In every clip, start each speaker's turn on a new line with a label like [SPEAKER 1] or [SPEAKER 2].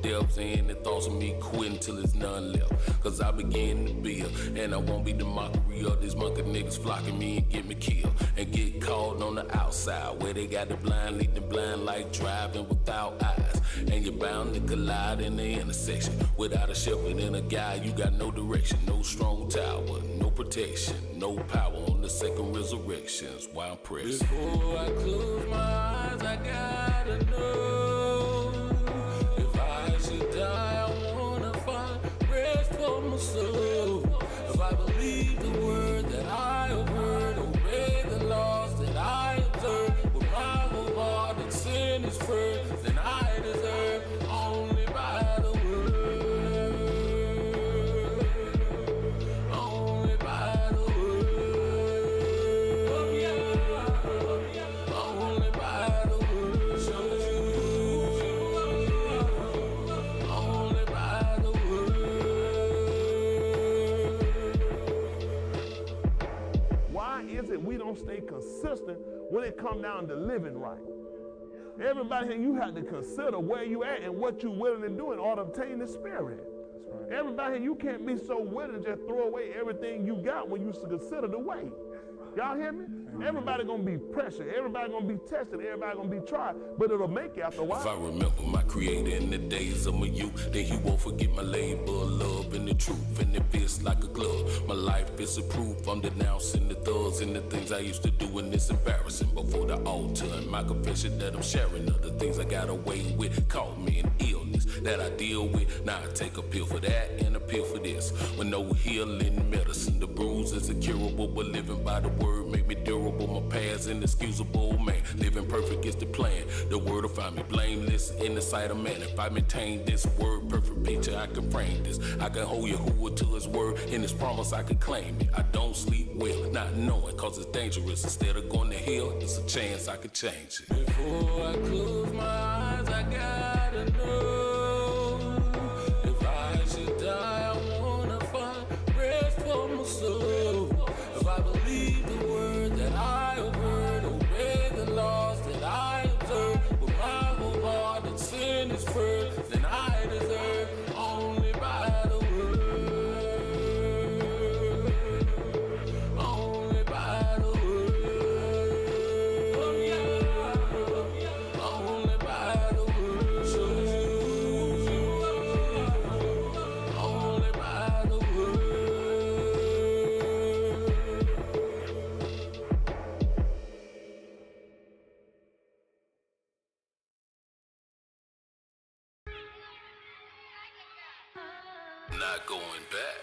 [SPEAKER 1] depths and the thoughts of me quitting till there's none left. Cause I begin to build, and I won't be the mockery of these monkey niggas flocking me and get me killed. And get caught on the outside, where they got the blind lead the blind like driving without eyes. And you're bound to collide in the intersection. Without a shepherd and a guide, you got no direction. No strong tower, no protection, no power on the second resurrections. Why I'm pressed. Before I close my eyes, I gotta know, if I should die, I wanna find rest for my soul. If I believe the word that I have heard, obey the laws that I observe, with my whole heart and sin is first, then I deserve only by the word, only by the word, only by the word, only by the word.
[SPEAKER 2] Why is it we don't stay consistent when it comes down to living right? Everybody here, you have to consider where you at and what you're willing to do in order to obtain the spirit. That's right. Everybody here, you can't be so willing to just throw away everything you got when you consider the weight. Y'all hear me? Everybody gonna be pressured, everybody gonna be tested, everybody gonna be tried, but it'll make you after a while.
[SPEAKER 1] If I remember my creator in the days of my youth, then he won't forget my labor of love and the truth, and it fits like a glove. My life is a proof, I'm denouncing the thugs and the things I used to do, and it's embarrassing before the altar. And my confession that I'm sharing of the things I got away with caught me in illness that I deal with. Now I take a pill for that and a pill for this. With no healing medicine, the bruise is incurable, but living by the word make me durable. My past inexcusable, man. Living perfect is the plan. The word will find me blameless in the sight of man. If I maintain this word, perfect picture, I can frame this. I can hold Yahuwah to his word. In his promise, I can claim it. I don't sleep well, not knowing, cause it's dangerous. Instead of going to hell, it's a chance I can change it. Before I close my eyes, I gotta know, if I should die, I wanna find rest for my soul. If I believe the word that I have heard, obey the laws that I observe, with my whole heart and sin is first, then I deserve only by the word, only by the word, only by the word, only by the word. Not going back.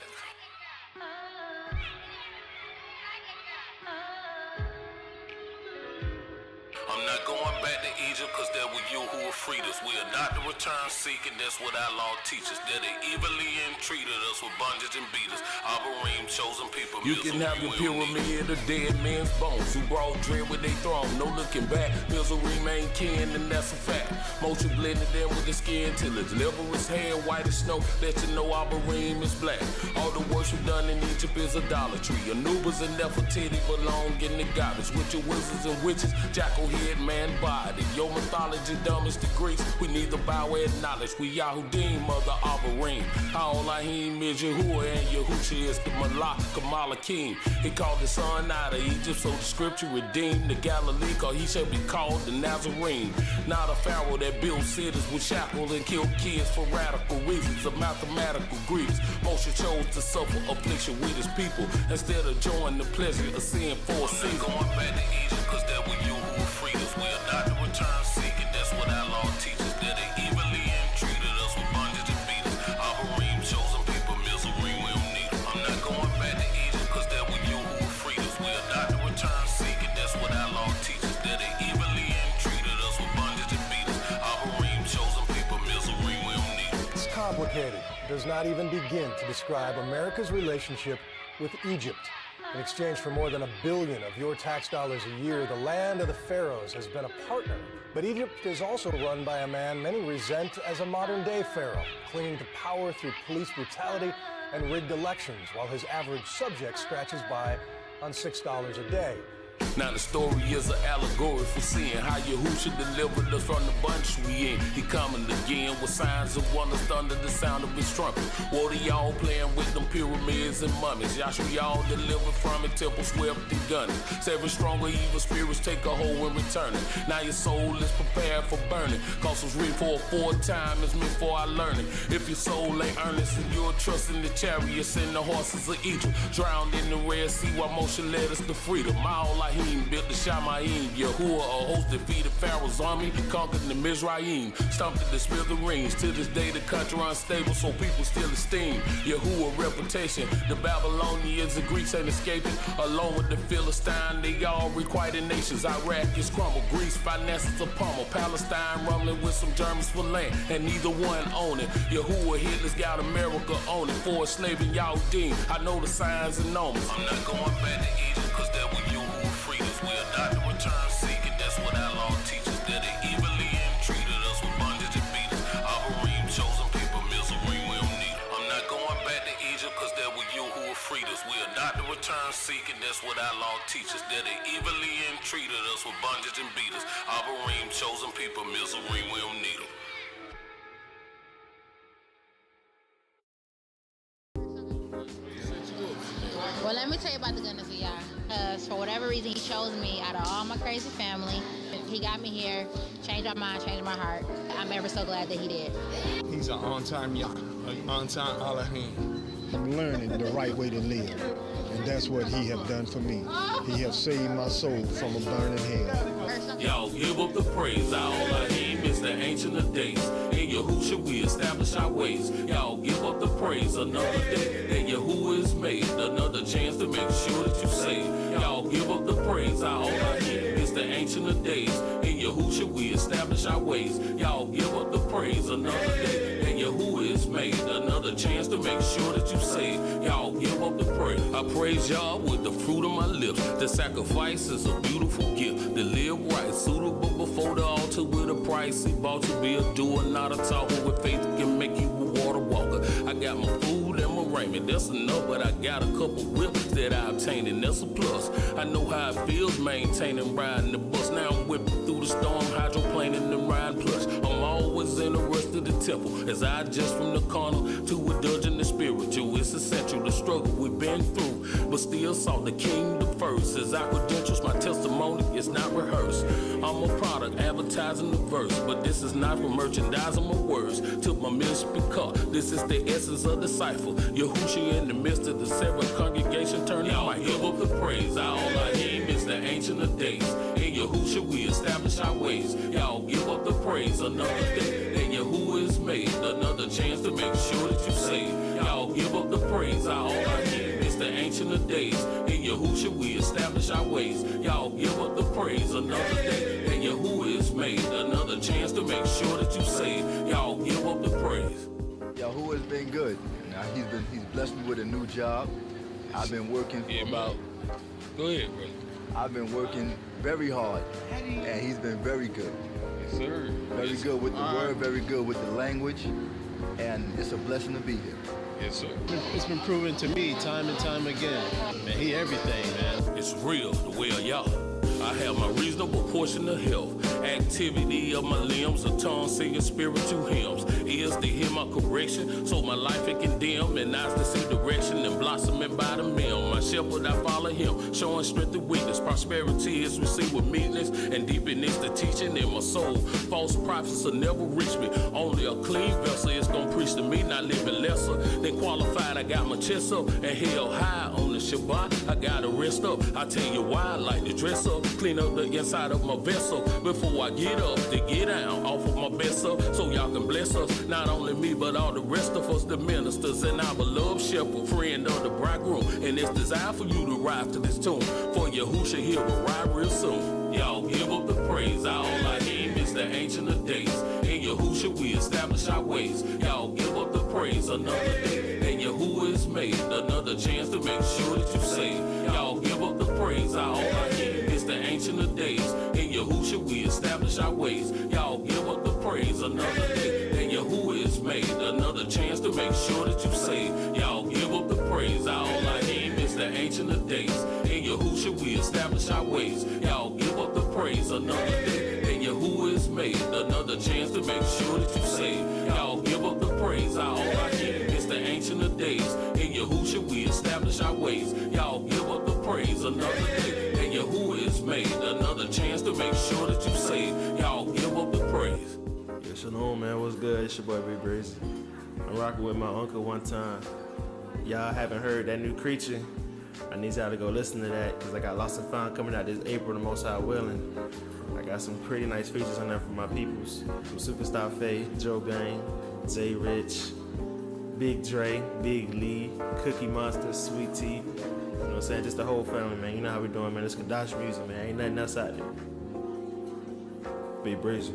[SPEAKER 1] I'm not going back to Egypt, cause there were you who were freed us. We are not the return seeking, that's what our law teaches. That they evilly entreated us with bondage and beat us. Abarim, chosen people. You can have the pyramid of dead men's bones who brought dread with their throne. No looking back, misery ain't kin, and that's a fact. Motion blended in with the skin till it's liver is hair, white as snow. Let you know Abarim is black. All the worship done in Egypt is idolatry. Anubis and Nefertiti belong in the garbage with your wizards and witches, jackal head, man body. Your mythology dumb as the Greeks. We neither bow or acknowledge. We Yahudim of the Abarim. Ha'olahim is Yahuwah and Yahusha is the Malach Kamalakim. He called his son out of Egypt, so the scripture redeemed the Galilee, cause he shall be called the Nazarene. Not a pharaoh that built cities with shackles and killed kids for radical reasons of mathematical Greeks. Moshe chose to suffer affliction with his people instead of joining the pleasure of sin for a season. Going back to Egypt, cause there were you who were freed us. We are not the return seeking, that's what our law teaches. That they evilly entreated us with bondage and beat us. Abarim, chosen people, misery, we don't need them. I'm not going back to Egypt, cause there were you who were freed us. We are not the return seeking, that's what our law teaches. That they evilly entreated us with bondage and beat us. Abarim, chosen people, misery, we don't need them.
[SPEAKER 3] It's complicated. It does not even begin to describe America's relationship with Egypt. In exchange for more than $1 billion of your tax dollars a year, the land of the pharaohs has been a partner. But Egypt is also run by a man many resent as a modern-day pharaoh, clinging to power through police brutality and rigged elections, while his average subject scratches by on $6 a day.
[SPEAKER 1] Now the story is an allegory for seeing how Yahushua delivered us from the bondage we in. He coming again with signs and wonders under the sound of his trumpet. What are y'all playing with them pyramids and mummies? Yahshua y'all delivered from it, temple swept and gunning. Seven stronger evil spirits take a hold and return it. Now your soul is prepared for burning. Cause was written for a fourth time, it's meant for our learning. If your soul ain't earnest and you're trusting the chariots and the horses of Egypt, drowned in the Red Sea while Moshe led us to freedom. Ma'olohim built the Shamayim. Yahuwah, a host defeated Pharaoh's army, conquered the Mizraim, stomped the smithereens. To this day the country unstable, so people still esteem Yahuwah reputation. The Babylonians and Greeks ain't escaping. Along with the Philistine, they all requited nations. Iraq is crumbled, Greece finances a pummel, Palestine rumbling with some Germans for land, and neither one own it. Yahuwah Hitler's got America on it. For enslaving Yahudim, I know the signs and omens. I'm not going back to Egypt, cause there were you who were freed us. We are not the return seeking, that's what our law teaches. That they evilly entreated us with bondage and beat us. Abarim, chosen people, misery, we don't need it. I'm not going back to Egypt, cause there were you who were freed us. We are not the return seeking, that's what our law teaches. That they evilly entreated us with bondage and beat us. Abarim, chosen people, misery, we don't need them.
[SPEAKER 4] Well, let me tell you about the goodness of Yah. Because for whatever reason, he chose me out of all my crazy family. He got me here, changed my mind, changed my heart. I'm ever so glad that he did.
[SPEAKER 5] He's an on-time Yah, an on-time Elohim.
[SPEAKER 6] I'm learning the right way to live, and that's what he have done for me. He have saved my soul from a burning hell.
[SPEAKER 1] Y'all give up the praise, our Elohim is the ancient of days. In Yahushua we establish our ways. Y'all give up the praise, another day that Yahuwah is made. Another chance to make sure that you save. Y'all give up the praise, our Elohim is the ancient of days. In Yahushua we establish our ways. Y'all give up the praise, another day that Yahuwah is made. Another chance to make sure that you save. Y'all give up the praise. I praise y'all with the fruit of my lips. The sacrifice is a beautiful gift. To live right, suitable before the altar with a price. He bought to be a doer, not a talker. With faith can make you a water walker. I got my food and my raiment, that's enough. But I got a couple whips that I obtained, and that's a plus. I know how it feels maintaining riding the bus. Now I'm whipping through the storm, hydroplaning and riding plush. I'm always in the rest of the temple as I adjust from the carnal to indulge in the spiritual. It's essential, the struggle we've been through, but still saw the kingdom first. As our credentials, my testimony is not rehearsed. I'm a product advertising the verse, but this is not for merchandising my words. Took my ministry car, this is the essence of the cipher. Yahushua in the midst of the seven congregation turning mic. Give up the praise, our Elohim is the ancient of days. In Yahushua we establish our ways. Y'all give up the praise, another day that Yahuwah is made. Another chance to make sure that you save. Y'all give up the praise, our Elohim is the ancient of days. In Yahushua we establish our ways. Y'all give up the praise, another day that Yahuwah is made. Another chance to make sure that you save. Y'all give up the praise.
[SPEAKER 7] Yahuwah's been good. Now he's blessed me with a new job. I've been working for about.
[SPEAKER 5] Go ahead, brother.
[SPEAKER 7] I've been working very hard, and he's been very good.
[SPEAKER 5] Yes, sir.
[SPEAKER 7] Very good with the word, very good with the language, and it's a blessing to be here.
[SPEAKER 5] Yes, sir.
[SPEAKER 8] It's been proven to me time and time again. Man, he everything, man.
[SPEAKER 1] It's real, the way of Yah. I have my reasonable portion of health. Activity of my limbs, a tongue singing spiritual hymns. Ears to hear my correction, so my life it condemn. And eyes to see direction and blossoming by the mill. My shepherd, I follow him, showing strength and weakness. Prosperity is received with meekness, and deepness the teaching in my soul. False prophets will never reach me. Only a clean vessel is gonna preach to me, not living lesser than qualified. I got my chest up and held high on the Shabbat. I gotta rest up. I tell you why I like to dress up. Clean up the inside of my vessel before I get up to get down off of my best up, so y'all can bless us. Not only me, but all the rest of us, the ministers and our beloved shepherd, friend of the bridegroom. And it's desire for you to rise to this tune, for Yahushua here will ride real soon. Y'all give up the praise, our Elohim is the ancient of days. In Yahushua we establish our ways. Y'all give up the praise, another day that Yahuwah is made. Another chance to make sure that you save. Y'all give up the praise, our Elohim is the ancient of days. In Yahushua we establish our ways. Y'all give up the praise, another day that Yahuwah is made. Another chance to make sure that you save. Y'all give up the praise, our Elohim is the ancient of days. In Yahushua we establish our ways. Y'all give up the praise. Another day, and Yahuwah is made. Another chance to make sure that you save. Y'all give up the praise. All I hear is the ancient of days. In Yahushua we establish our ways. Y'all give up the praise. Another day, and Yahuwah is made. Another chance to make sure that you save. Y'all give up the praise.
[SPEAKER 8] Yeah, shalom, man. What's good? It's your boy, Big Breezy. I'm rocking with my uncle one time. Y'all haven't heard that new Creature? I need y'all to go listen to that because I got Lost and Found coming out this April, the Most High willing. I got some pretty nice features on there for my peoples. From Superstar Faye, Joe Gang, Jay Rich, Big Dre, Big Lee, Cookie Monster, Sweet Tea. You know what I'm saying? Just the whole family, man. You know how we doing, man. It's Kadash music, man. Ain't nothing else out there. Big Breezy.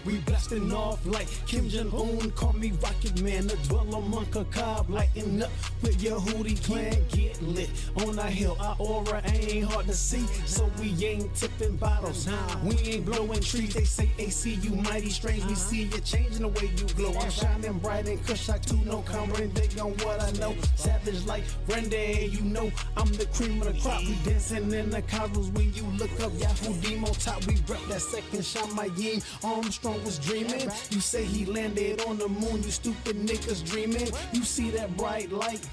[SPEAKER 9] We blasting off like Kim Jong-un, call me Rocket Man, the dweller among a cob, lighting up with your Hootie clan, get lit. On a hill, our aura ain't hard to see, so we ain't tipping bottles, we ain't blowing trees. They say AC, you mighty strange, we see you changing the way you glow. I'm shining bright and Kushite too, no comment, they on what I know. Savage like Randy, you know I'm the cream of the crop. We dancing in the cosmos when you look up Yahoo Deem on top. We rep that second Shamayim, Armstrong was dreaming. You say he landed on the moon, you stupid niggas dreaming. You see that bright light,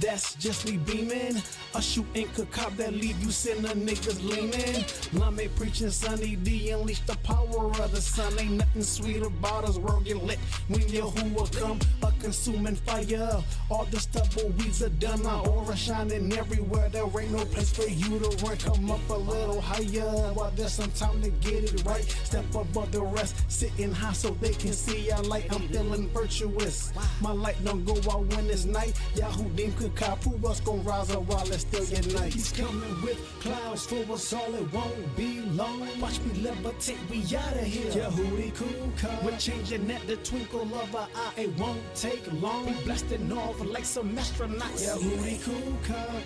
[SPEAKER 9] that's just me beaming. A shooting could cop that leave you sinner niggas leaning. Lame preaching Sunny D, unleash the power of the sun. Ain't nothing sweet about us, world get lit when Yahuwah come, a consuming fire. All the stubble weeds are done, our aura shining everywhere. There ain't no place for you to run, come up a little higher. While there's some time to get it right, step above the rest, sitting high so they can see our light. I'm feeling virtuous, my light don't go out when it's night. Yahoo Deem could cop, who else gon' rise up while it's still get night? He's coming with clouds for us all, it won't be long. Watch me levitate, we outta here. Yahoo cool car, we're changing at the twinkle of our eye, it won't take long. We blasting off like some astronauts. Yahoo cool car.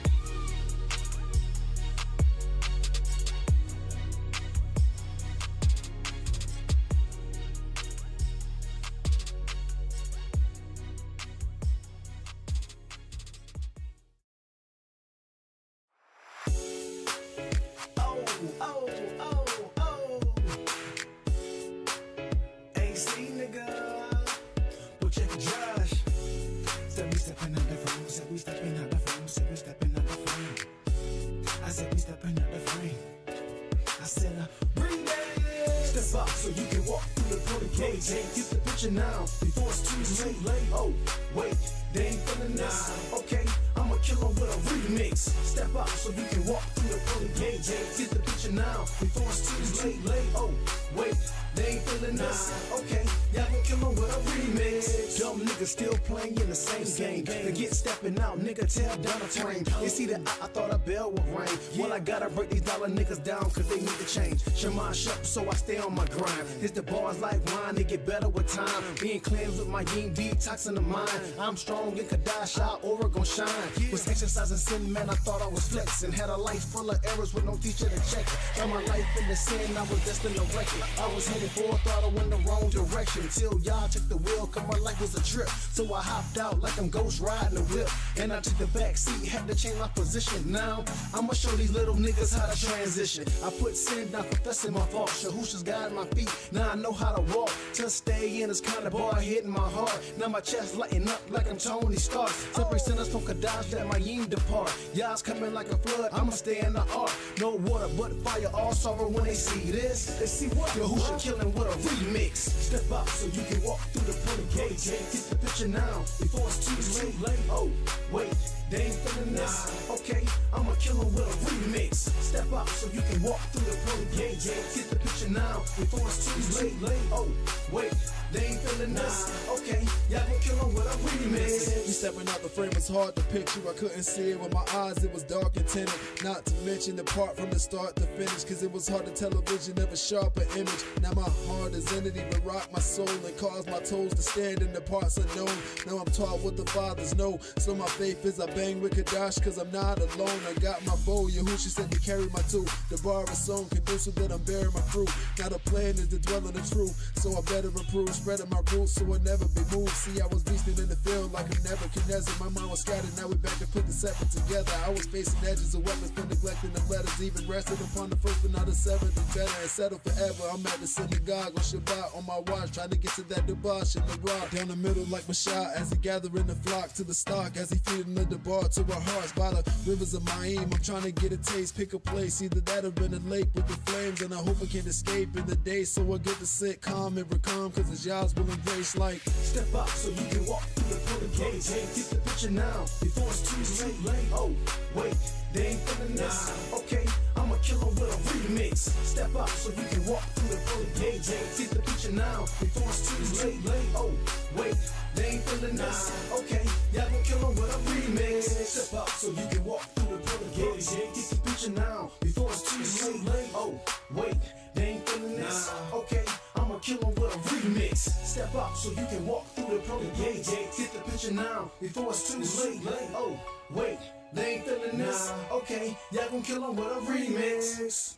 [SPEAKER 9] So you can walk through the pearly gates. Get the picture now before it's too late. Oh, wait, they ain't feeling this. Okay, I'ma kill 'em with a remix. Step out so you can walk through the pearly gates. Get the picture now before it's too late. Oh, wait, they ain't feeling this. Okay, y'all gon' kill 'em with a remix. Dumb niggas still playing in the same game. They get stepping out, nigga, tell down a train. You see that I thought a bell would ring. Well, I gotta break these dollar niggas down cause they need to change. Shema shut so I stay on my grind. Hit the bars like wine, they get better with time. Being cleansed with my yin detoxing the mind. I'm strong in Kadash, our aura gon' shine. Was exercising sin, man, I thought I was flexing. Had a life full of errors with no teacher to check it. Got my life in the sin, I was destined to wreck it. I was headed for a throttle in the wrong direction. Till y'all took the wheel, cause my life was a trip. So I hopped out like I'm ghost riding a whip. And I took the back seat, had to change my position. Now, I'ma show these little niggas how to transition. I put sin down, confessing my fault. Shahusha's guiding my feet, now I know how to walk. To stay in this kind of bar, hitting my heart. Now my chest lighting up like I'm Tony Stark. Separate sinners from Kadash, that my yin depart. Y'all's coming like a flood, I'ma stay in the ark. No water but fire, all sorrow when they see this. They see what? Yahusha killing with a remix. Step out so you can walk through the pearly gates. Get the picture now, before it's too late. Oh, wait, they ain't feeling this. Okay, I'ma kill 'em with a remix. Step out so you can walk through the pearly gates. Get the picture picture now before it's too late. Oh, wait, they ain't feeling this. Okay, y'all gon' kill 'em with a remix.
[SPEAKER 10] You stepping out the frame, it's hard to picture. I couldn't see it with my eyes, it was dark and tinted. Not to mention the part from the start to finish, cause it was hard to tell a vision of a sharper image. Now my heart is entity, but rock my soul and cause my toes to stand in the parts unknown. Now I'm taught what the fathers know, so my faith is I bang with Kadash, cause I'm not alone. I got my bow, Yahushua said to carry my two. The bar is so conducive that I'm bearing my fruit. Now the plan is to dwell in the truth, so I better improve, spreading my roots so I'll never be moved. See, I was beasting in the field like a Nebuchadnezzar. My mind was scattered, now we're back to put the seven together. I was facing edges of weapons for neglecting the letters, even rested upon the first but not the seventh. And better and settle forever. I'm at the synagogue on Shabbat on my watch, trying to get to that debauch in the rock. Down the middle like Mashah as he gathering the flock to the stock, as he feeding the debar to our hearts by the rivers of Ma'im. I'm trying to get a taste, pick a place, either that or in a lake with the flames, and I hope I can escape in the day so I get to sit calm and recalm, cause it's Yah's will and grace. Like,
[SPEAKER 9] step out so you can walk through the pearly gates. Get the picture now before it's too late. Oh, wait, they ain't feeling this. Okay, I'ma kill 'em with a remix. Step out so you can walk through the pearly gates. Get the picture now before it's too late. Oh, wait, they ain't feeling this. Okay, y'all gon' kill 'em with a remix. Step out so you can walk through the pearly gates. Get the picture now before it's too late. Oh, wait, they ain't feeling this. Okay, I'ma kill 'em with a remix. Step out so you can walk through the pearly gates. Get the picture now before it's too late. Oh, wait, they ain't feeling this. Okay, y'all gon' kill 'em with a remix.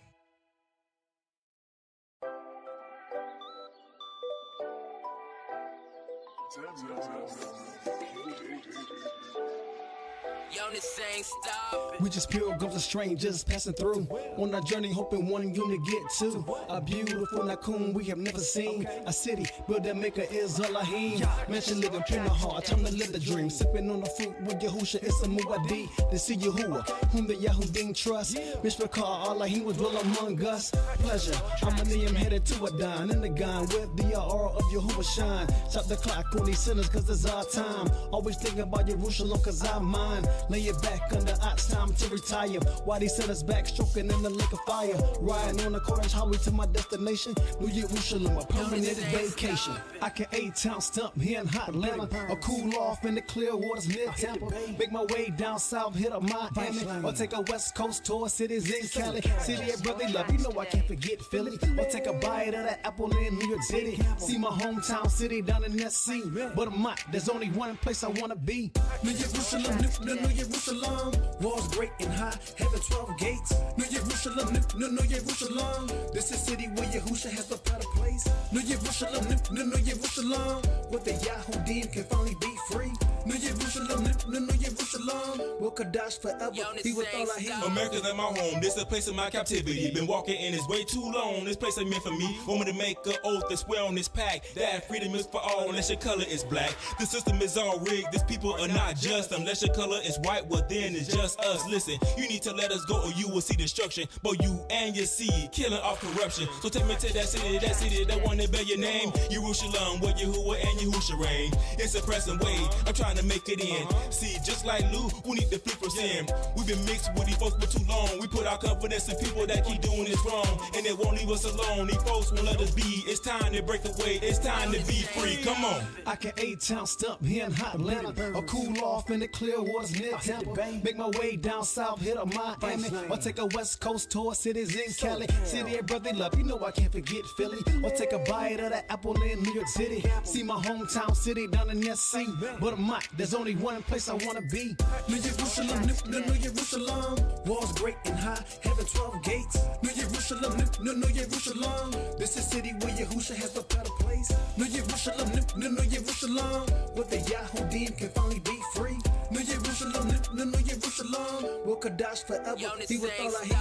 [SPEAKER 11] Yo, this ain't stopping.
[SPEAKER 12] We just pilgrims and strangers passing through on our journey, hoping one unit get to a beautiful Nakum we have never seen. A city where the maker is Elohim. Mansion living in the heart, time to live the dream. Sipping on the fruit with Yahushua, it's a muaddi. To see Yahuwah, whom the Yahudim trust. Mishpachar, Elohim will dwell among us. Pleasure, I'm a name headed to a dine in the gun with the aura of Yahuwah shine. Stop the clock on these sinners, cause it's our time. Always thinking about Jerusalem, cause I'm mine. Lay it back under ox, time to retire. Why they send us back, stroking in the lake of fire. Riding on the orange highway to my destination, New Jerusalem, a permanent vacation. I can A-Town stump here in hot Atlanta, or cool off in the clear waters near Tampa. Make my way down south, hit up Miami, or take a west coast tour, cities in Cali. City of brotherly love, you know I can't forget Philly. Or take a bite of that apple in New York City. See my hometown city down in that sea. But I'm not, there's only one place I wanna be.
[SPEAKER 9] New Jerusalem, New Jerusalem. Walls great and high, heaven 12 gates. New Jerusalem, New Jerusalem. This is city where Yahushua has the better place. New Jerusalem, New Jerusalem. Where the Yahudim can finally be free. New Jerusalem, New Jerusalem. Will Kadash forever be with all I hear.
[SPEAKER 13] America's not my home, this is a place of my captivity. Been walking in this way too long, this place ain't meant for me. Want me to make an oath and swear on this pack that freedom is for all unless your color is black. The system is all rigged, these people are not just. Unless your color is white, well then it's just us. Listen, you need to let us go or you will see destruction. But you and your seed killing off corruption. So take me to that city, that one that bear your name. Jerusalem, where Yahuwah and Yahushua reign. It's a pressing way, I'm trying to make it in. See, just like Lou, we need to flee from sin. We've been mixed with these folks for too long. We put our confidence in people that keep doing this wrong, and they won't leave us alone. These folks won't let us be. It's time to break away, it's time to be free. Come on.
[SPEAKER 12] I can A-Town stump here in hot Atlanta, or cool off in the clear waters near Tampa. Make my way down south, hit up Miami, or take a west coast tour, cities in Cali. City of brotherly love, you know I can't forget Philly. Or take a bite of that apple in New York City. See my hometown city down in that sea. But I'm not, there's only one place I wanna be.
[SPEAKER 9] New Jerusalem, New Jerusalem. Walls great and high, heaven 12 gates. New Jerusalem, New Jerusalem. This is city where Yahushua has the better place. New Jerusalem, New Jerusalem. Where the Yahudim can finally be free. New Jerusalem, New Jerusalem. Will Kadash forever be with all I hear.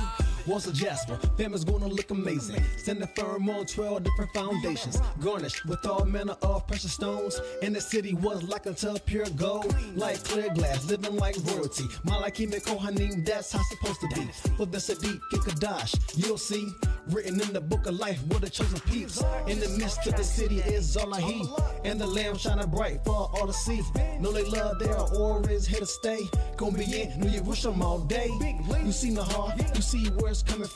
[SPEAKER 12] Walls of jasper, family's gonna look amazing. Standing firm on 12 different foundations, garnished with all manner of precious stones. And the city was like unto pure gold, like clear glass, living like royalty. Malakim and Kohanim, that's how it's supposed to be. For the Sadiq and Kadash, you'll see, written in the book of life, were the chosen peeps. In the midst of the city is Zalahi, and the lamb shining bright for all to see. Know they love their aura is here to stay. Gonna be in New Jerusalem all day. You see Nahar, you see where it's words coming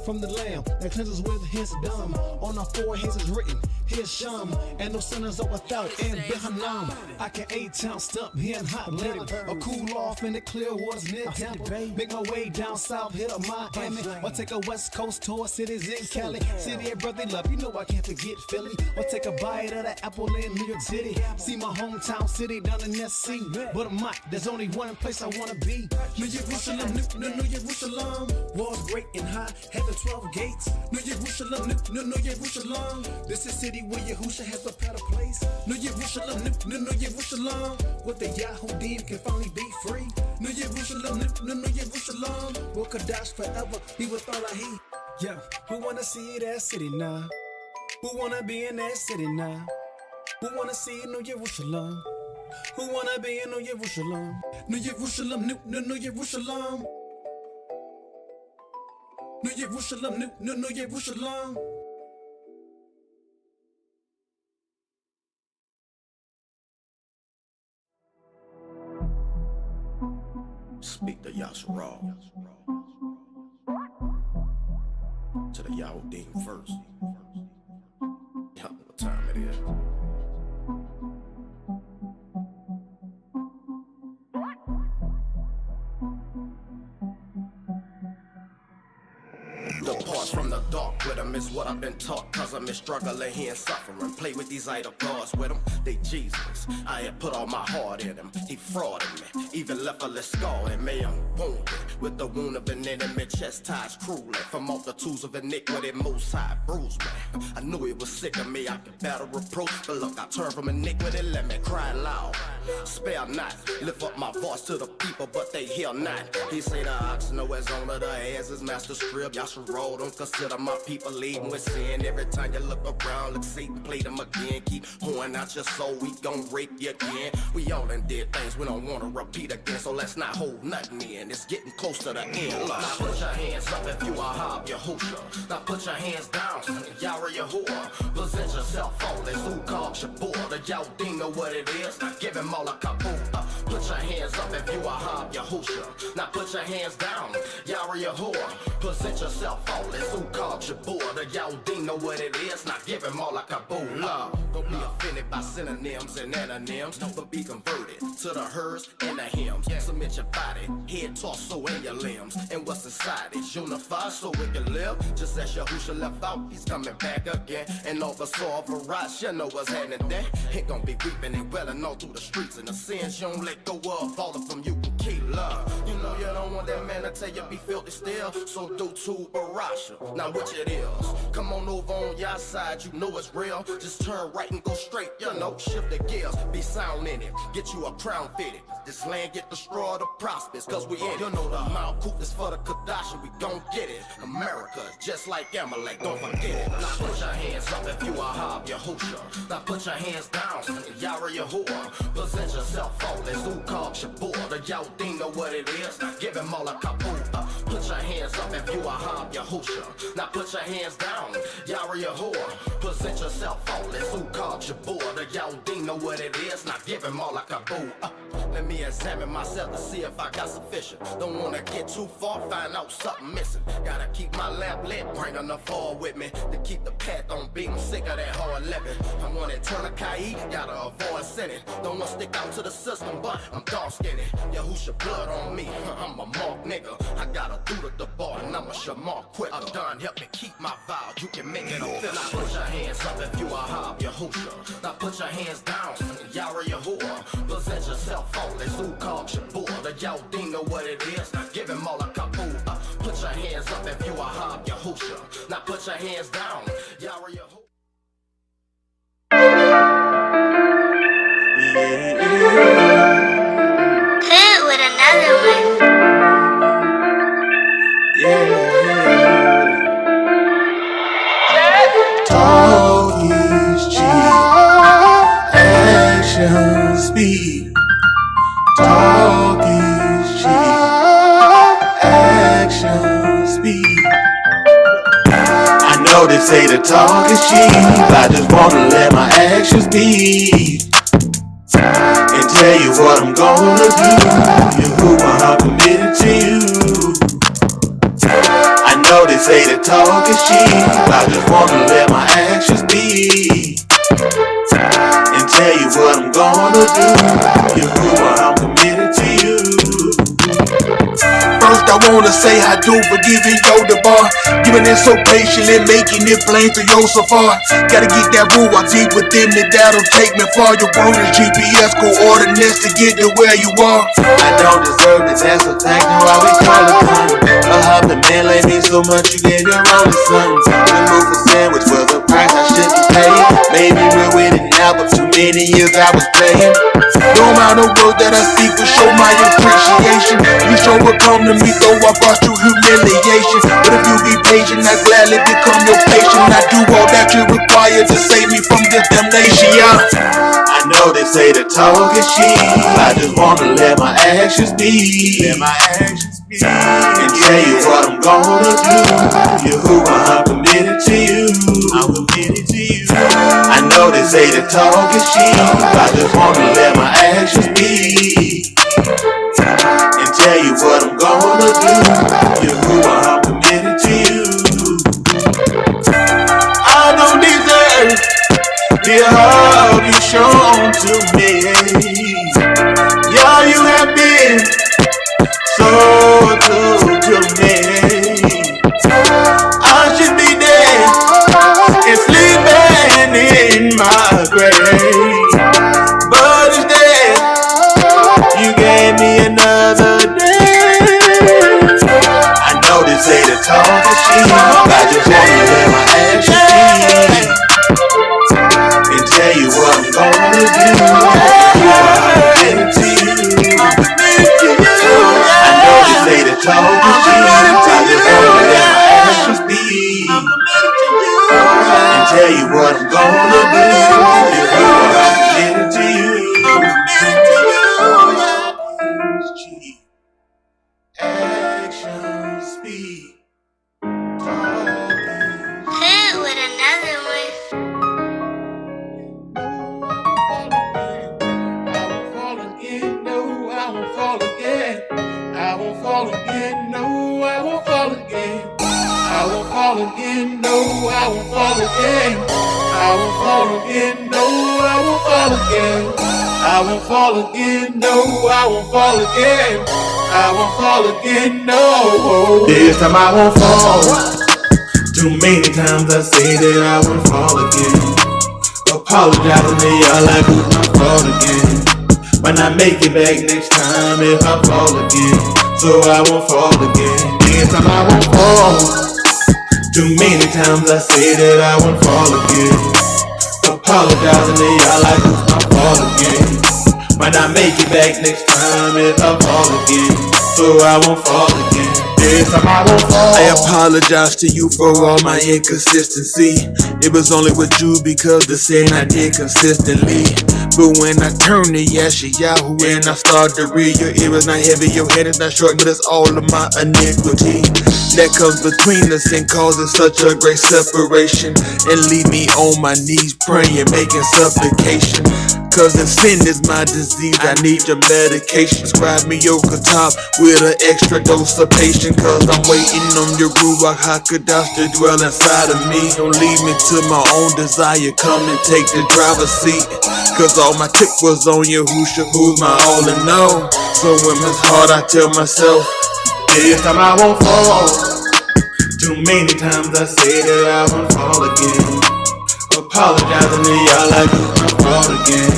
[SPEAKER 12] from the Lamb that cleanses with his dumb. On our foreheads is written his shum, and no sinners are without in Behanam. I can 8-town stump here and hot let it a cool off in the clear waters near Tampa. Make my way down south, hit up Miami, or take a west coast tour, cities in Cali. City of brotherly love, you know I can't forget Philly, or take a bite of that apple in New York City. See my hometown city down in S.C. But I'm not, there's only one place I wanna be. New Jerusalem, New Jerusalem. Walls great and high, having 12 gates. New Jerusalem, New Jerusalem. This is city where Yahusha has a better place. New Jerusalem, New Jerusalem. What the Yahudim can finally be free. New Jerusalem, New Jerusalem. Will Kadash forever be with all I hear. Yeah, who wanna see that city now? Who wanna be in that city now? Who wanna see New Jerusalem? Who wanna be in New Jerusalem? New Jerusalem, New Jerusalem. New Jerusalem, New Jerusalem.
[SPEAKER 14] Speak to Yahshua, to the Yahudim first. You know what time it is. Depart from the dark with them is what I've been taught. Cause I'm in struggling here and suffering. Play with these idol gods with them, they Jesus. I had put all my heart in them. He frauded me, even left a little scar in me. I'm wounded with the wound of an enemy, chastised cruelly. From multitudes of iniquity, most high bruised me. I knew he was sick of me, I could battle reproach. But look, I turned from iniquity, let me cry loud. Spare not, lift up my voice to the people, but they hear not. He say the ox know his owner, the ass his master strip. Y'all should roll, don't consider my people leading with sin. Every time you look around, look Satan play them again. Keep pouring out your soul, we gon' rape you again. We all done did things we don't wanna repeat again, so let's not hold nothing in. It's getting close to the end. Now put your hands up if you are Hob Yahusha. Now put your hands down, Yara Yahuwah. Present yourself all as who called Shabur. The Yahudim know what it is. Now give him all a kaboo. Put your hands up if you are Hob Yahusha. Now put your hands down, Yara Yahuwah. Present yourself all as who called Shabur. The Yahudim know what it is. Now give him all a kaboo. Don't be offended by synonyms and antonyms, but be converted to the hers and the hymns. Submit your body, head, torso, and your limbs, and what's inside is unified so we can live. Just as Yahusha left out, he's coming back again. And all the soul of a rise, you know what's happening there. Ain't gonna be weeping and welling all through the streets, and the sins you don't let go of, all of them you can keep. Love, you know you don't want that man to tell you be filthy still, so do to Barasha. Now which it is, come on over on your side, you know it's real. Just turn right and go straight, you know, shift the gears, be sound in it, get you a crown fitted. This land get destroyed or prospers, cause we in it. You know the Mount Coop is for the Kadash, we gon' get it. America, just like Amalek, don't forget it. Now put your hands up if you are Hob Yahusha. Now put your hands down, Yara Yahuwah. Present yourself all as who called Shabur. The Yahudim know what it is. Now give him all a kaboo. Put your hands up if you are Hob Yahusha. Now put your hands down, Yara Yahuwah. Present yourself all as who called Shabur. The Yahudim know what it is. Now give him all a kaboo. Let me examine myself to see if I got sufficient. Don't wanna get too far, find out something missing. Gotta keep my lamp lit, bring enough oil with me to keep the path on beat. I'm sick of that hard living. I want to turn a Kai, gotta avoid sinning. Don't wanna stick out to the system, but I'm dark skinned. Yahusha blood on me, I'm a mark nigga. I gotta do the bar and I'm a shamar quick. I'm done, help me keep my vow. You can make it official. Now put your hands up if you are Hob Yahusha. Now put your hands down, Yara Yahuwah. Present yourself all as who called Shabur. The Yahudim know what it is. Give him all a kaboo. Put your hands up if you are Hob Yahusha. Now put your hands down, Yara Yahuwah.
[SPEAKER 15] Hit with another one.
[SPEAKER 9] Talk is cheap, actions speak. Talk is cheap, actions speak. I know they say the talk is cheap, I just wanna let my actions speak. And tell you what I'm gonna do, you who I'm committed to you. I
[SPEAKER 8] know they say the talk is cheap. I just wanna let my actions be and tell you what I'm gonna do. You're who I'm committed to you.
[SPEAKER 9] First I wanna say I do for giving yo the bar, giving it so patiently, making it plain to yo so far. Gotta get that rule I deep within me, that'll take me far. Your word is GPS coordinates to get to where you are.
[SPEAKER 8] I don't deserve this, that's a fact, no, I we call it common. A hopping man like me so much you gave your own to something. The move for sandwich was a price I should be paying. Maybe we're with it now, but too many years I was playing.
[SPEAKER 9] No amount of words that I speak will show my appreciation. You sure will come to me, though I brought you humiliation. But if you be patient, I gladly become your patient. I do all that you require to save me from this damnation.
[SPEAKER 8] I know they say the talk is cheap. I just wanna let my actions be. Let my actions be. And tell you what I'm gonna do. You're who I'm committed to you. I'm committed to you. I know they say the talk is cheap. I just wanna let my actions be and tell you what I'm gonna do. You're who I'm committed to you. I don't deserve the love you shown to me. Yeah, you have been so true to me. I should be dead and sleeping in my grave, but instead you gave me another day. I know they say the talk is cheap. I just wanna let my actions be and tell you what I'm gonna do. I'm committed to you. I know they say the talk is cheap. I just wanna let my actions be and tell you what I'm gonna do. I'm committed to you. Actions speak.
[SPEAKER 15] Hit with another one.
[SPEAKER 8] No, I won't fall again. I won't fall again. No, I won't fall again. I won't fall again. No, I won't fall again. I won't fall again. No, I won't fall again. I won't fall again. No, I won't fall again. I won't fall again. No. This time I won't fall. Too many times I say that I won't fall again. Apologizing to y'all like it's my fault again. Might not make it back next time if I fall again. So I won't fall again. This time I won't fall. Too many times I say that I won't fall again. Apologizing to y'all like it's my fault again. Might not make it back next time if I fall again. So I won't fall again. This time I won't fall.
[SPEAKER 9] I apologize to you for all my inconsistency. It was only with you because the sin I did consistently. But when I turn to Yahoo and I start to read, your ear is not heavy, your head is not short, but it's all of my iniquity that comes between us and causes such a great separation, and leave me on my knees praying, making supplication. Cause if sin is my disease, I need your medication. Prescribe me your Katab with an extra dose of patience. Cause I'm waiting on your Ruach HaKodesh to dwell inside of me. Don't leave me to my own desire, come and take the driver's seat. Cause all my tip was on Yahusha, who's my all in all. So when it's hard, I tell myself,
[SPEAKER 8] this time I won't fall. Too many times I say that I won't fall again. Apologizing to y'all like it's my fault again.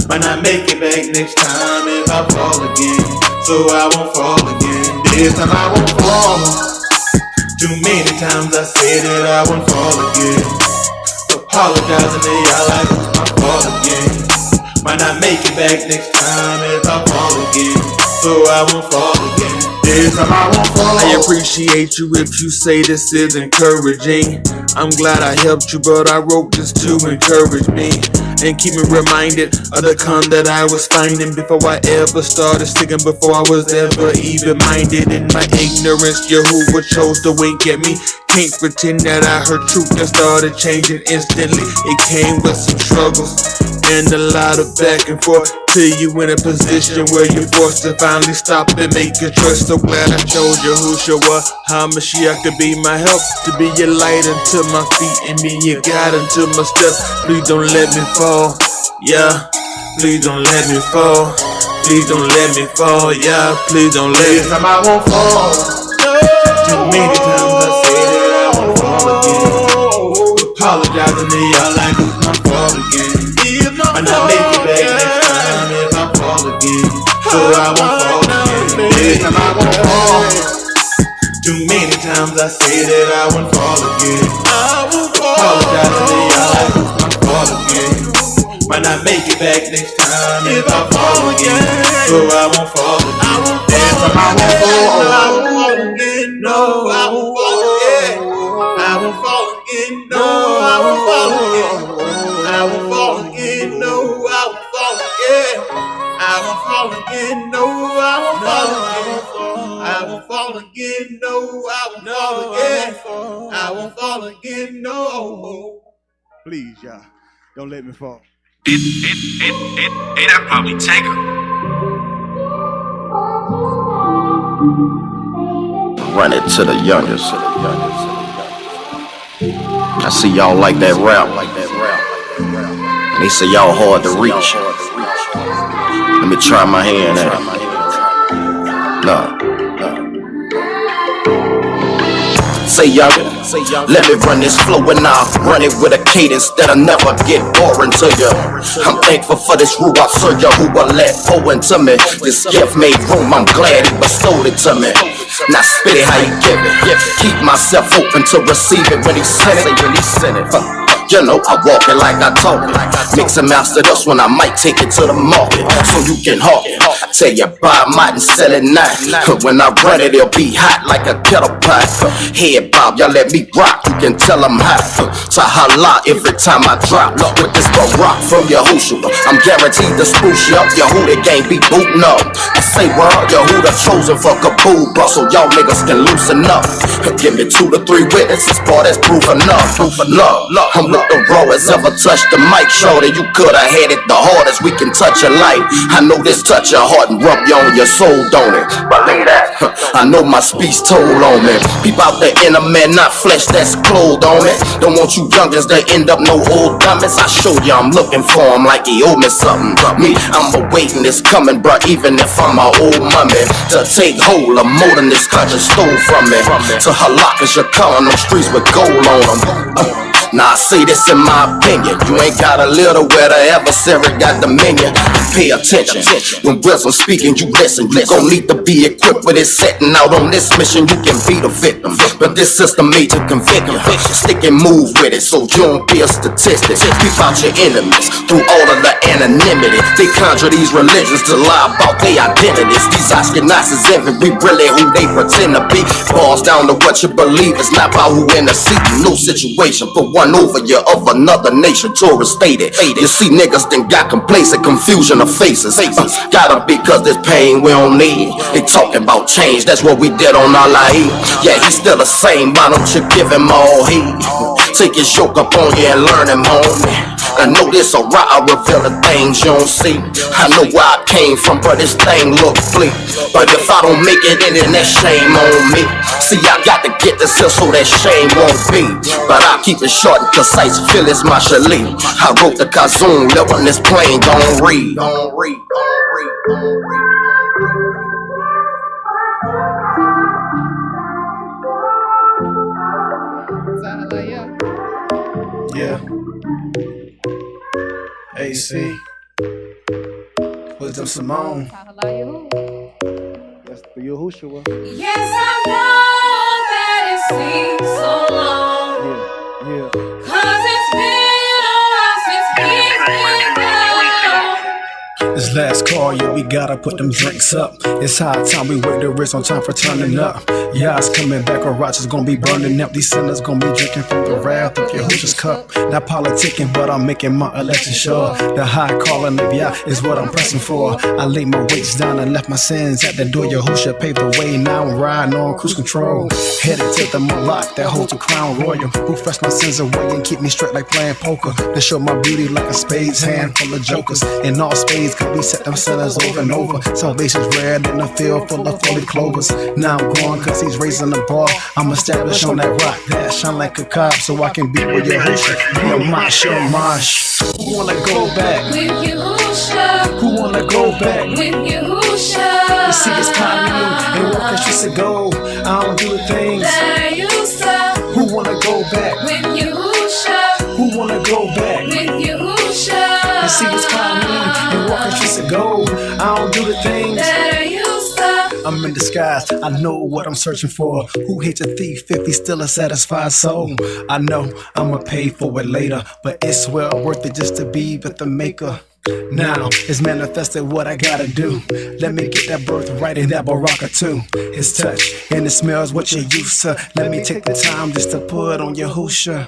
[SPEAKER 8] Might not make it back next time if I fall again. So I won't fall again. This time I won't fall. Too many times I say that I won't fall again. Apologizing to y'all like it's my fault again. Might not make it back next time if I fall again. So I won't fall again. This time I won't fall.
[SPEAKER 9] I appreciate you if you say this is encouraging. I'm glad I helped you, but I wrote this to encourage me and keep me reminded of the con that I was finding before I ever started sticking, before I was ever even minded. In my ignorance, Yahuwah chose to wink at me. Can't pretend that I heard truth and started changing instantly. It came with some struggles and a lot of back and forth.
[SPEAKER 5] till you in a position where you're forced to finally stop and make a choice. So glad I chose Yahushua HaMashiach to be my help, to be your light unto my feet and be your guide unto my steps. Please don't let me fall, yeah. Please don't let me fall. Please don't let me fall, yeah. Please don't let me fall. I won't fall. Too many times I say that I won't fall again. Apologizing to y'all like it's my fault again. And I make it back next time if I fall again. So I won't fall again. This time I won't fall. Too many times I say that I won't fall again. Apologizing to y'all like it's my fault again. Might not make it back next time if I fall again. So I won't fall again. This time I won't fall again. No, I won't fall again. I won't fall again. No, I won't fall again. I won't fall again. No, I won't fall again. I won't fall again. No, I won't fall again. I won't fall again. No, I won't fall again. I won't fall again. No.
[SPEAKER 6] Please, y'all, don't let me fall.
[SPEAKER 14] That probably take her. Run it to the youngest. I see y'all like that rap. And they say y'all hard to reach. Let me try my hand at it. No. Say young, let me run this flow and I'll run it with a cadence that'll never get boring to you. I'm thankful for this Ruach Surya who will let pour into me. This gift made room, I'm glad he bestowed it to me. Now spit it how he give it. Keep myself open to receive it when he sent it. You know, I walk it like I talk it. Mix and master this when I might take it to the market, so you can hawk it. I tell you, buy mine and sell it now. When I run it, it'll be hot like a kettle pot. Head bob, y'all let me rock. You can tell I'm hot. Tahala every time I drop. With this rock from Yahushua, I'm guaranteed to spruce you up. Yahuda gang be booting up. I say word, Yahuda chosen for Kabul, bro, so y'all niggas can loosen up. Give me 2 to 3 witnesses, boy, that's proof enough. I'm with the rawest ever touched the mic, shorty. You coulda had it the hardest. We can touch your life. I know this touch your heart and rub you on your soul, don't it? Believe that. I know my speech told on me. People out there in a man, not flesh that's clothed on it. Don't want you youngins to end up no old dummies. I show you I'm looking for him like he owe me something. Me, I'm awaiting this coming, bruh, even if I'm my old mummy. To take hold of more than this country stole from me. To halak is your car on them streets with gold on them. Now I say this in my opinion. You ain't got a little where the adversary got dominion. Pay attention. When wisdom speaking, you listen. You gon' need to be equipped with it. Setting out on this mission, you can be the victim. But this system made to convict you. Stick and move with it so you don't be a statistic. Keep out your enemies through all of the anonymity. They conjure these religions to lie about their identities. These Ashkenazis envy, we really who they pretend to be. Falls down to what you believe. It's not about who in the seat. No situation for one over you of another nation. Torah stated. You see niggas then got complacent, confusion of faces. Gotta be cause this pain we don't need. They talking about change, that's what we did on our life. Yeah, he's still the same, why don't you give him all heed? Take his yoke up on you and learn him, homie. I know this alright, I reveal the things you don't see. I know where I came from, but this thing look bleak. But if I don't make it in, then that shame on me. See, I got to get this here so that shame won't be. But I'll keep it short and concise, feel it's my chalet. I wrote the Kazoon, let on this plane, don't read.
[SPEAKER 12] Yeah. AC. Wisdom Simone.
[SPEAKER 6] That's the Yahushua.
[SPEAKER 16] Yes, I know that it seems so long.
[SPEAKER 6] Yeah.
[SPEAKER 16] Cause it's been a while since he's been gone.
[SPEAKER 12] This last call, yeah, we gotta put them drinks up. It's high time we wait the wrist on time for turning up. Yeah, it's coming back, or Roger's gonna be burning up. These sinners gonna be drinking from the wrath of Yahushua's cup. Not politicking, but I'm making my election sure. The high calling of Yah is what I'm pressing for. I laid my weights down and left my sins at the door. Yahushua paved the way, now I'm riding on cruise control. Headed to the Malak that holds the crown royal, who fresh my sins away and keep me straight like playing poker. To show my beauty like a spades hand full of jokers. And all spades, cause reset them sellers over and over. Salvation's red in the field full of fully clovers. Now I'm going cause he's raising the bar. I'm established on that rock that shine like a cob, so I can be with Yahusha. Be a mosh, your mosh. Who wanna go back?
[SPEAKER 16] With Yahusha.
[SPEAKER 12] Who wanna go back?
[SPEAKER 16] With Yahusha.
[SPEAKER 12] You see it's climbing and walk as used to go. I don't do the things
[SPEAKER 16] that I used to.
[SPEAKER 12] Who wanna go back?
[SPEAKER 16] With Yahusha.
[SPEAKER 12] Who wanna go back?
[SPEAKER 16] With Yahusha.
[SPEAKER 12] You see it's climbing and walk as used to go. I don't do the things
[SPEAKER 16] that I used to.
[SPEAKER 12] I'm in disguise, I know what I'm searching for. Who hates a thief if he's still a satisfied soul? I know I'ma pay for it later, but it's well worth it just to be with the maker. Now it's manifested what I gotta do. Let me get that birthright and that baraka too. His touch and it smells what you used to. Let me take the time just to put on Yahusha.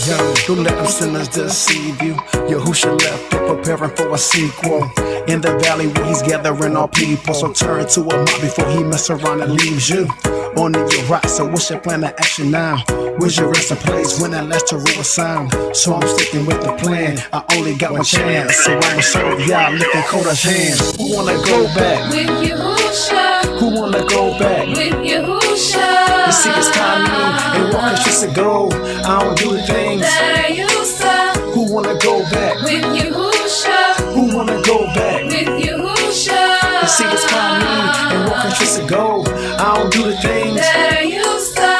[SPEAKER 12] Yo, don't let them sinners deceive you. Yahusha left, they're preparing for a sequel. In the valley where he's gathering all people, so turn to a mob before he mess around and leaves you. On your rock, so what's your plan of action now? Where's your resting place when that last rule sound? So I'm sticking with the plan, I only got one chance, so I'ma serve y'all lifting Koda's hands. Who wanna go back?
[SPEAKER 16] With Yahusha.
[SPEAKER 12] Who wanna go back?
[SPEAKER 16] With Yahusha.
[SPEAKER 12] You see it's climbing and walking just to go. I don't do the things
[SPEAKER 16] that I used to.
[SPEAKER 12] Who wanna go back?
[SPEAKER 16] With Yahusha.
[SPEAKER 12] Who wanna go back?
[SPEAKER 16] With Yahusha.
[SPEAKER 12] You see it's climbing and walking just to go. I don't do the things
[SPEAKER 16] that I used to.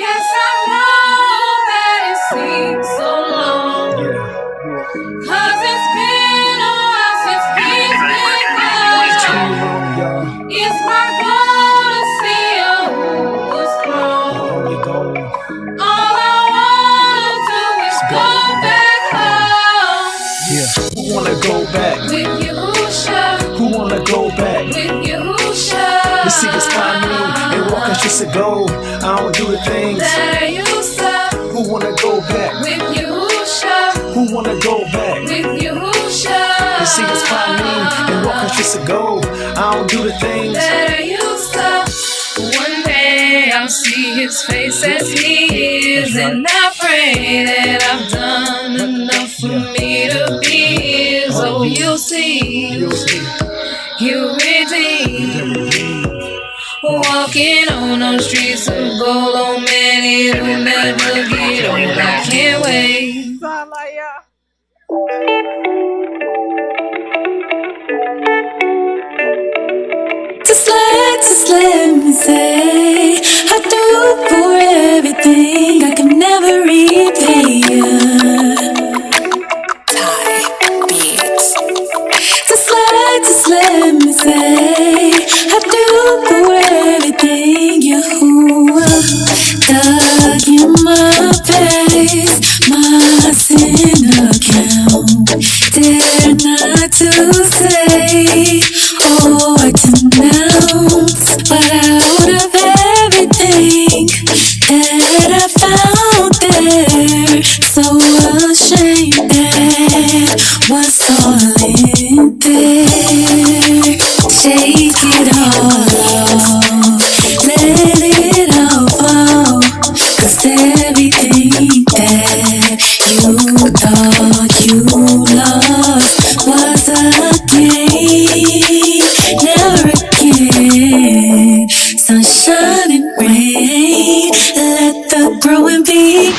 [SPEAKER 16] Yes, I know that it seems so long. Cause it's been a while since he's been gone. It's my goal to see Yahuwah's throne. All I wanna do is go back home.
[SPEAKER 12] Yeah. Who wanna go back?
[SPEAKER 16] With Yahusha.
[SPEAKER 12] Who wanna go back?
[SPEAKER 16] With Yahusha.
[SPEAKER 12] You see it's climbing and walking just to go. I don't do the things
[SPEAKER 16] that I used to.
[SPEAKER 12] Who wanna go back?
[SPEAKER 16] With Yahusha.
[SPEAKER 12] Who wanna go back?
[SPEAKER 16] With Yahusha.
[SPEAKER 12] You see it's climbing and walking just to go. I don't do the things
[SPEAKER 16] that I used to. One day I'll see his face as he is, and I pray that I've done enough for me to be his. Oh, you'll see. He'll redeem. Walking on those streets of gold, oh man, it'll never get old. I can't wait.
[SPEAKER 17] Just let me say, I do for everything. I can never repay you. Just let me say, I do for everything. Yahuwah, dug in my face, my sin account. Dare not to say or denounce, but out of everything that I found there, so ashamed that was all in there. Shake it all off, let it all fall, 'cause everything that you thought you lost was a gain. Never again, sunshine and rain, let the growing begin.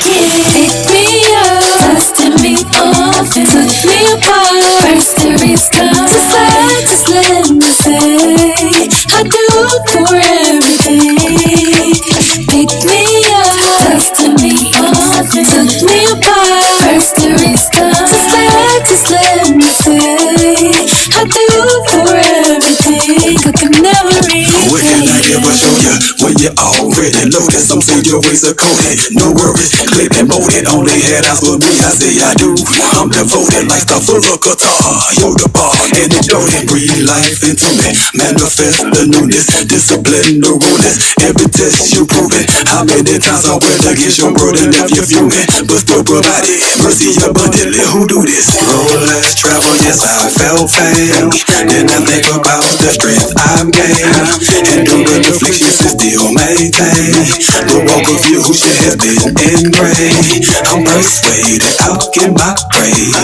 [SPEAKER 17] Pick me up, dusting me off, and took me apart. First to restart, just let me say, I do for everything. Pick me up, dusting me off, and took me apart. First to restart, just let me say, I do for everything. I can never repay.
[SPEAKER 18] What can I ever show ya when you already loaded? Some say your ways are coded, no worries, clip and molded. Only head out with me, I say I do. I'm devoted like the full of guitar, yoga bar, and it don't breathe life into me. Manifest the newness, discipline the rudeness. Every test you prove it. How many times I went against your word and left you fuming, but still provided mercy abundantly. Who do this? Roll less travel, yes I felt pain. Then I think about the strength I've gained. Enduring afflictions since still maintain the walk of Yahushua has been engraved. I'm persuaded, I'll give my praise.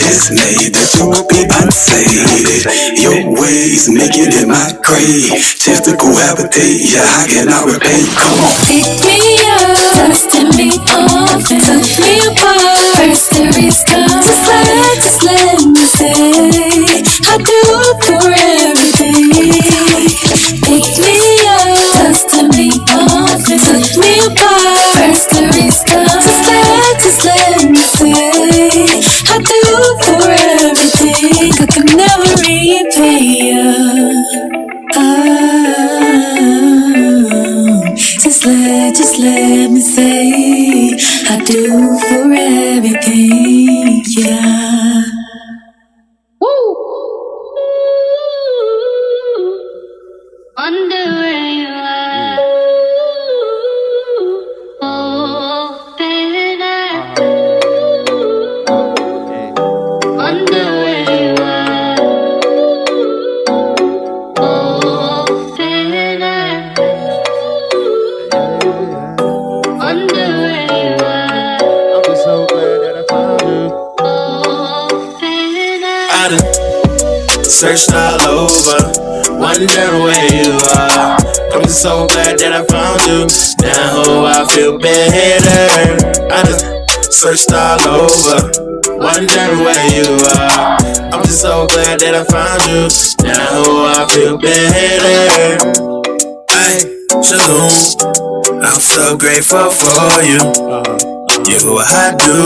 [SPEAKER 18] It's made that you will be unfaded. Your ways make it in my grave. Chance to cohabitate, yeah, I cannot repay. Come on.
[SPEAKER 17] Pick me up, dusting me off, and took me apart. First to restart, just let me say, I do for everything. Pick me up, dusting me off, and took me apart. First to restart, just let me say, I do for everything. I can never repay you. Just let me say, I do for everything, yeah. Woo! Wonder where you are. Oh, baby, wonder where you are. Oh, baby, wonder where you are.
[SPEAKER 8] I'm just so glad that I found you.
[SPEAKER 17] Oh, baby,
[SPEAKER 8] I done searched all over, wondering where you are. I'm just so glad that I found you. Now I feel better. I done searched all over, wondering where you are. I'm just so glad that I found you. Now I feel better.
[SPEAKER 18] Hey, Shalom. I'm so grateful for you. You're who I do.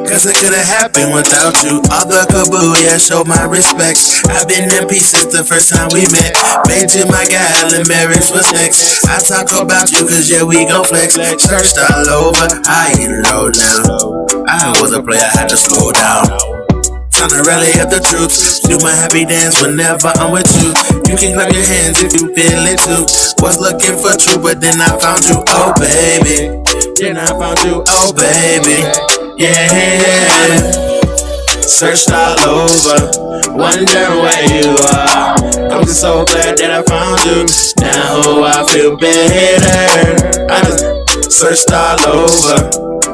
[SPEAKER 18] Cause it couldn't happen without you. All the Kabuya show my respects. I've been in pieces the first time we met. Made you my gal and marriage was next. I talk about you cause yeah, we gon' flex. Searched all over, I ain't low now. I was a player, I had to slow down. Time to rally up the troops. Do my happy dance whenever I'm with you. You can clap your hands if you feel it too. Was looking for true, but then I found you, oh baby.
[SPEAKER 8] Then I found you,
[SPEAKER 18] Oh baby, yeah.
[SPEAKER 8] searched all over, wondering where you are. I'm just so glad that I found you. Now I feel better. I just searched all over,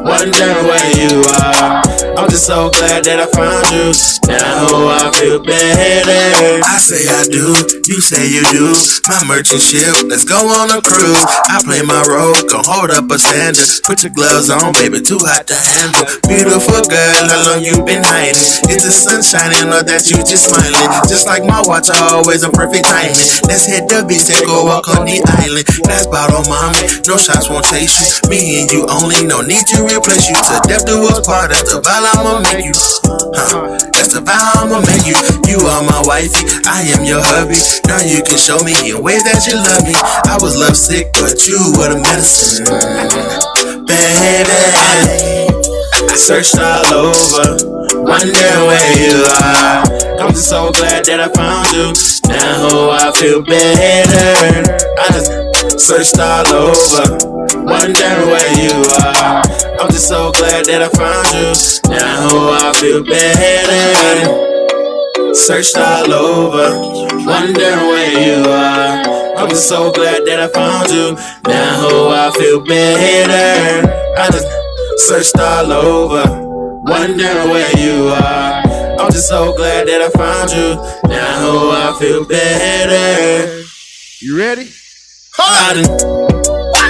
[SPEAKER 8] wondering where you are. I'm just so glad that I found you. Now I feel better.
[SPEAKER 18] I say I do, you say you do. My merchant ship, let's go on a cruise. I play my role, gon' hold up a standard. Put your gloves on, baby, too hot to handle. Beautiful girl, how long you been hiding? Is the sun shining or that you just smiling? Just like my watch, always on perfect timing. Let's hit the beach and go walk on the island. Glass bottle, mommy, no shots won't chase you. Me and you only, no need to replace you. To death do us part, that's the vow I'ma make you. That's the vow I'ma make you. You are my wifey, I am your hubby. Now you can show me in ways that you love me. I was lovesick, but you were the medicine, baby.
[SPEAKER 8] I searched all over, wondering where you are. I'm just so glad that I found you. Now I feel better. I just searched all over, wondering where you are. I'm just so glad that I found you. Now I feel better. Searched all over, wondering where you are. I'm just so glad that I found you. Now I feel better. I just searched all over, wondering where you are. I'm just so glad that I found you. Now I feel better.
[SPEAKER 2] You ready?
[SPEAKER 8] I done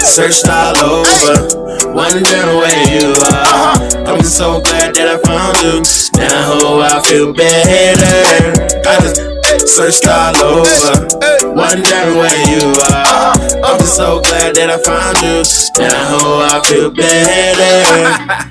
[SPEAKER 8] searched all over, wondering where you are. I'm just so glad that I found you. Now I feel better. I just searched all over, wondering where you are. I'm just so glad that I found you. Now I feel better.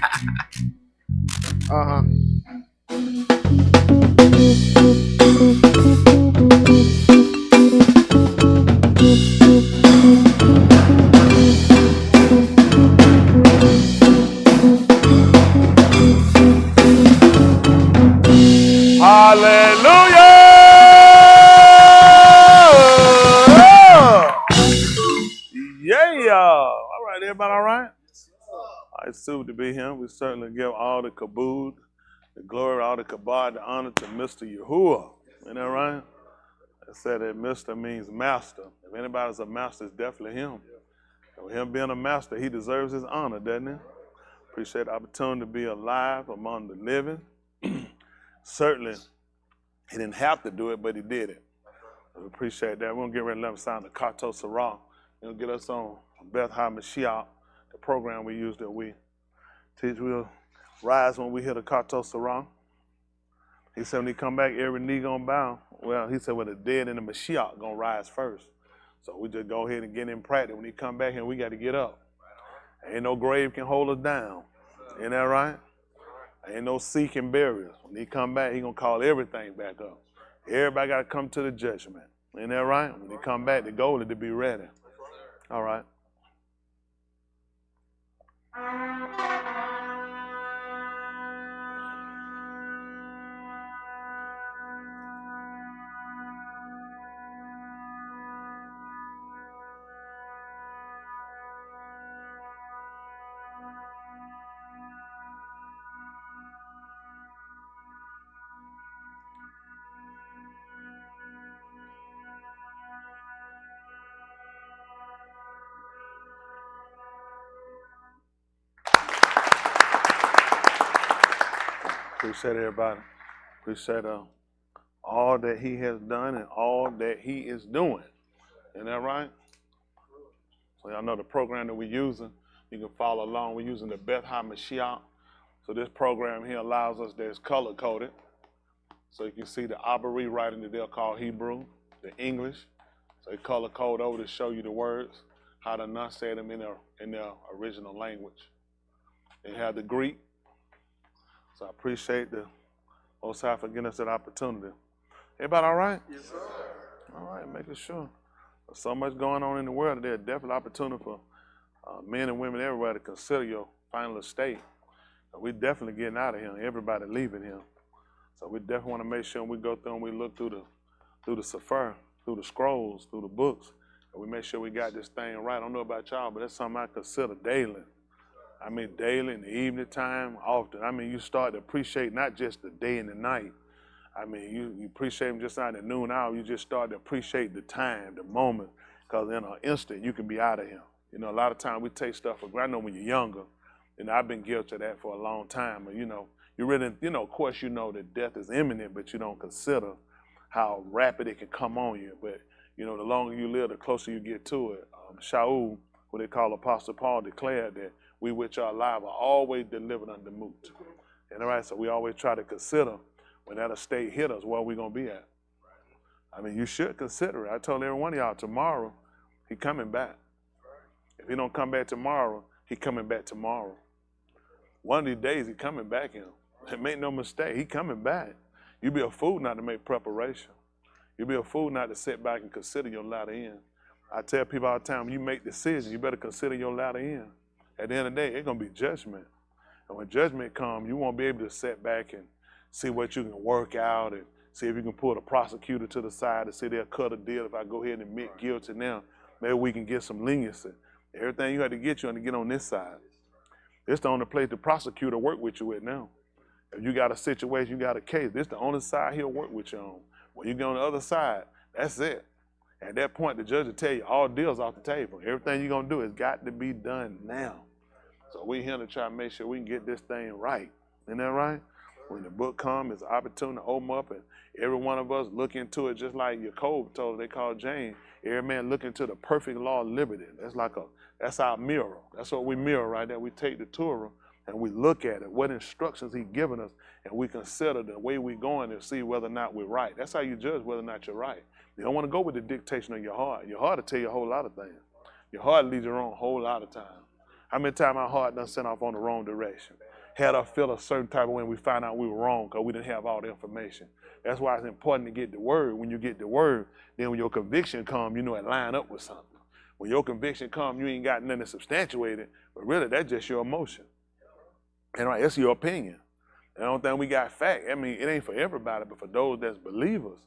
[SPEAKER 2] Hallelujah! Yeah! All right, everybody all right? It's super to be here. We certainly give all the kabod, the glory, all the kabod, the honor to Mr. Yahuwah. Isn't that right? I said that Mr. means master. If anybody's a master, it's definitely him. And with him being a master, he deserves his honor, doesn't he? Appreciate the opportunity to be alive among the living. Certainly, he didn't have to do it, but he did it. We appreciate that. We're going to get ready to let him sound the Kato Sarah. He'll get us on Beth HaMashiach, the program we use that we teach. We'll rise when we hear the Kato Sarah. He said when he come back, every knee gonna bow. Well, he said, well, the dead and the Mashiach gonna rise first. So we just go ahead and get in practice. When he come back here, we got to get up. Ain't no grave can hold us down. Ain't that right? Ain't no seeking barriers. When he come back, he gonna call everything back up. Everybody got to come to the judgment. Ain't that right? When he come back, the goal is to be ready. All right. Appreciate everybody. Appreciate all that he has done and all that he is doing. Isn't that right? So y'all know the program that we're using. You can follow along. We're using the Beth HaMashiach. So this program here allows us that's color coded. So you can see the Abari writing that they'll call Hebrew, the English. So they color code over to show you the words, how to enunciate them in their original language. They have the Greek. So I appreciate the Most High for giving us that opportunity. Everybody all right? Yes, sir. All right, making sure. There's so much going on in the world. There's definitely opportunity for men and women everywhere to consider your final estate. We're definitely getting out of here. Everybody leaving here. So we definitely want to make sure we go through and we look through the Sefer, through the scrolls, through the books, and we make sure we got this thing right. I don't know about y'all, but that's something I consider daily. I mean, daily, in the evening time, often. I mean, you start to appreciate not just the day and the night. I mean, you appreciate them just out at noon hour. You just start to appreciate the time, the moment, because in an instant, you can be out of here. You know, a lot of times we take stuff for granted. I know when you're younger, and I've been guilty of that for a long time. But, you know, you really, you know, of course, you know that death is imminent, but you don't consider how rapid it can come on you. But, you know, the longer you live, the closer you get to it. Shaul, what they call Apostle Paul, declared that we which are alive are always delivered unto moot. And all right, so we always try to consider when that estate hit us, where we gonna be at. I mean, you should consider it. I told every one of y'all tomorrow, he coming back. If he don't come back tomorrow, he coming back tomorrow. One of these days, he coming back in. Make no mistake, he coming back. You be a fool not to make preparation. You be a fool not to sit back and consider your latter end. I tell people all the time, when you make decisions, you better consider your latter end. At the end of the day, it's going to be judgment. And when judgment comes, you won't be able to sit back and see what you can work out and see if you can pull the prosecutor to the side and see they'll cut a deal. If I go ahead and admit guilty now, maybe we can get some leniency. Everything you had to get on this side. It's the only place the prosecutor work with you with now. If you got a situation, you got a case, this is the only side he'll work with you on. When you get on the other side, that's it. At that point, the judge will tell you all deals off the table. Everything you're going to do has got to be done now. So we're here to try to make sure we can get this thing right. Isn't that right? When the book comes, it's an opportunity to open up and every one of us look into it just like Jacob told, they called James, every man look into the perfect law of liberty. That's our mirror. That's what we mirror right there. We take the Torah and we look at it, what instructions he given us, and we consider the way we're going to see whether or not we're right. That's how you judge whether or not you're right. You don't want to go with the dictation of your heart. Your heart will tell you a whole lot of things. Your heart leads you wrong a whole lot of times. How many times our heart done sent off on the wrong direction? Had us feel a certain type of way and we found out we were wrong because we didn't have all the information. That's why it's important to get the word. When you get the word, then when your conviction comes, you know it line up with something. When your conviction comes, you ain't got nothing to substantiate it, but really that's just your emotion. And right, it's your opinion. I don't think we got fact. I mean, it ain't for everybody, but for those that's believers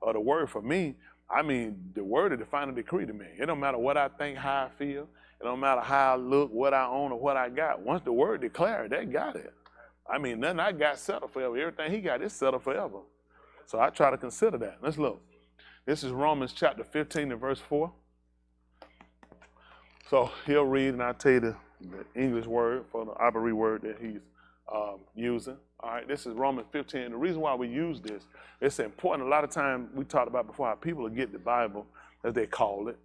[SPEAKER 2] of the word, for me, I mean, the word is the final decree to me. It don't matter what I think, how I feel. It don't matter how I look, what I own, or what I got. Once the word declared, they got it. I mean, nothing I got settled forever. Everything he got is settled forever. So I try to consider that. Let's look. This is Romans chapter 15 and verse 4. So he'll read and I'll tell you the English word for the Abari word that he's using. All right, this is Romans 15. The reason why we use this, it's important. A lot of times we talked about before how people will get the Bible, as they call it.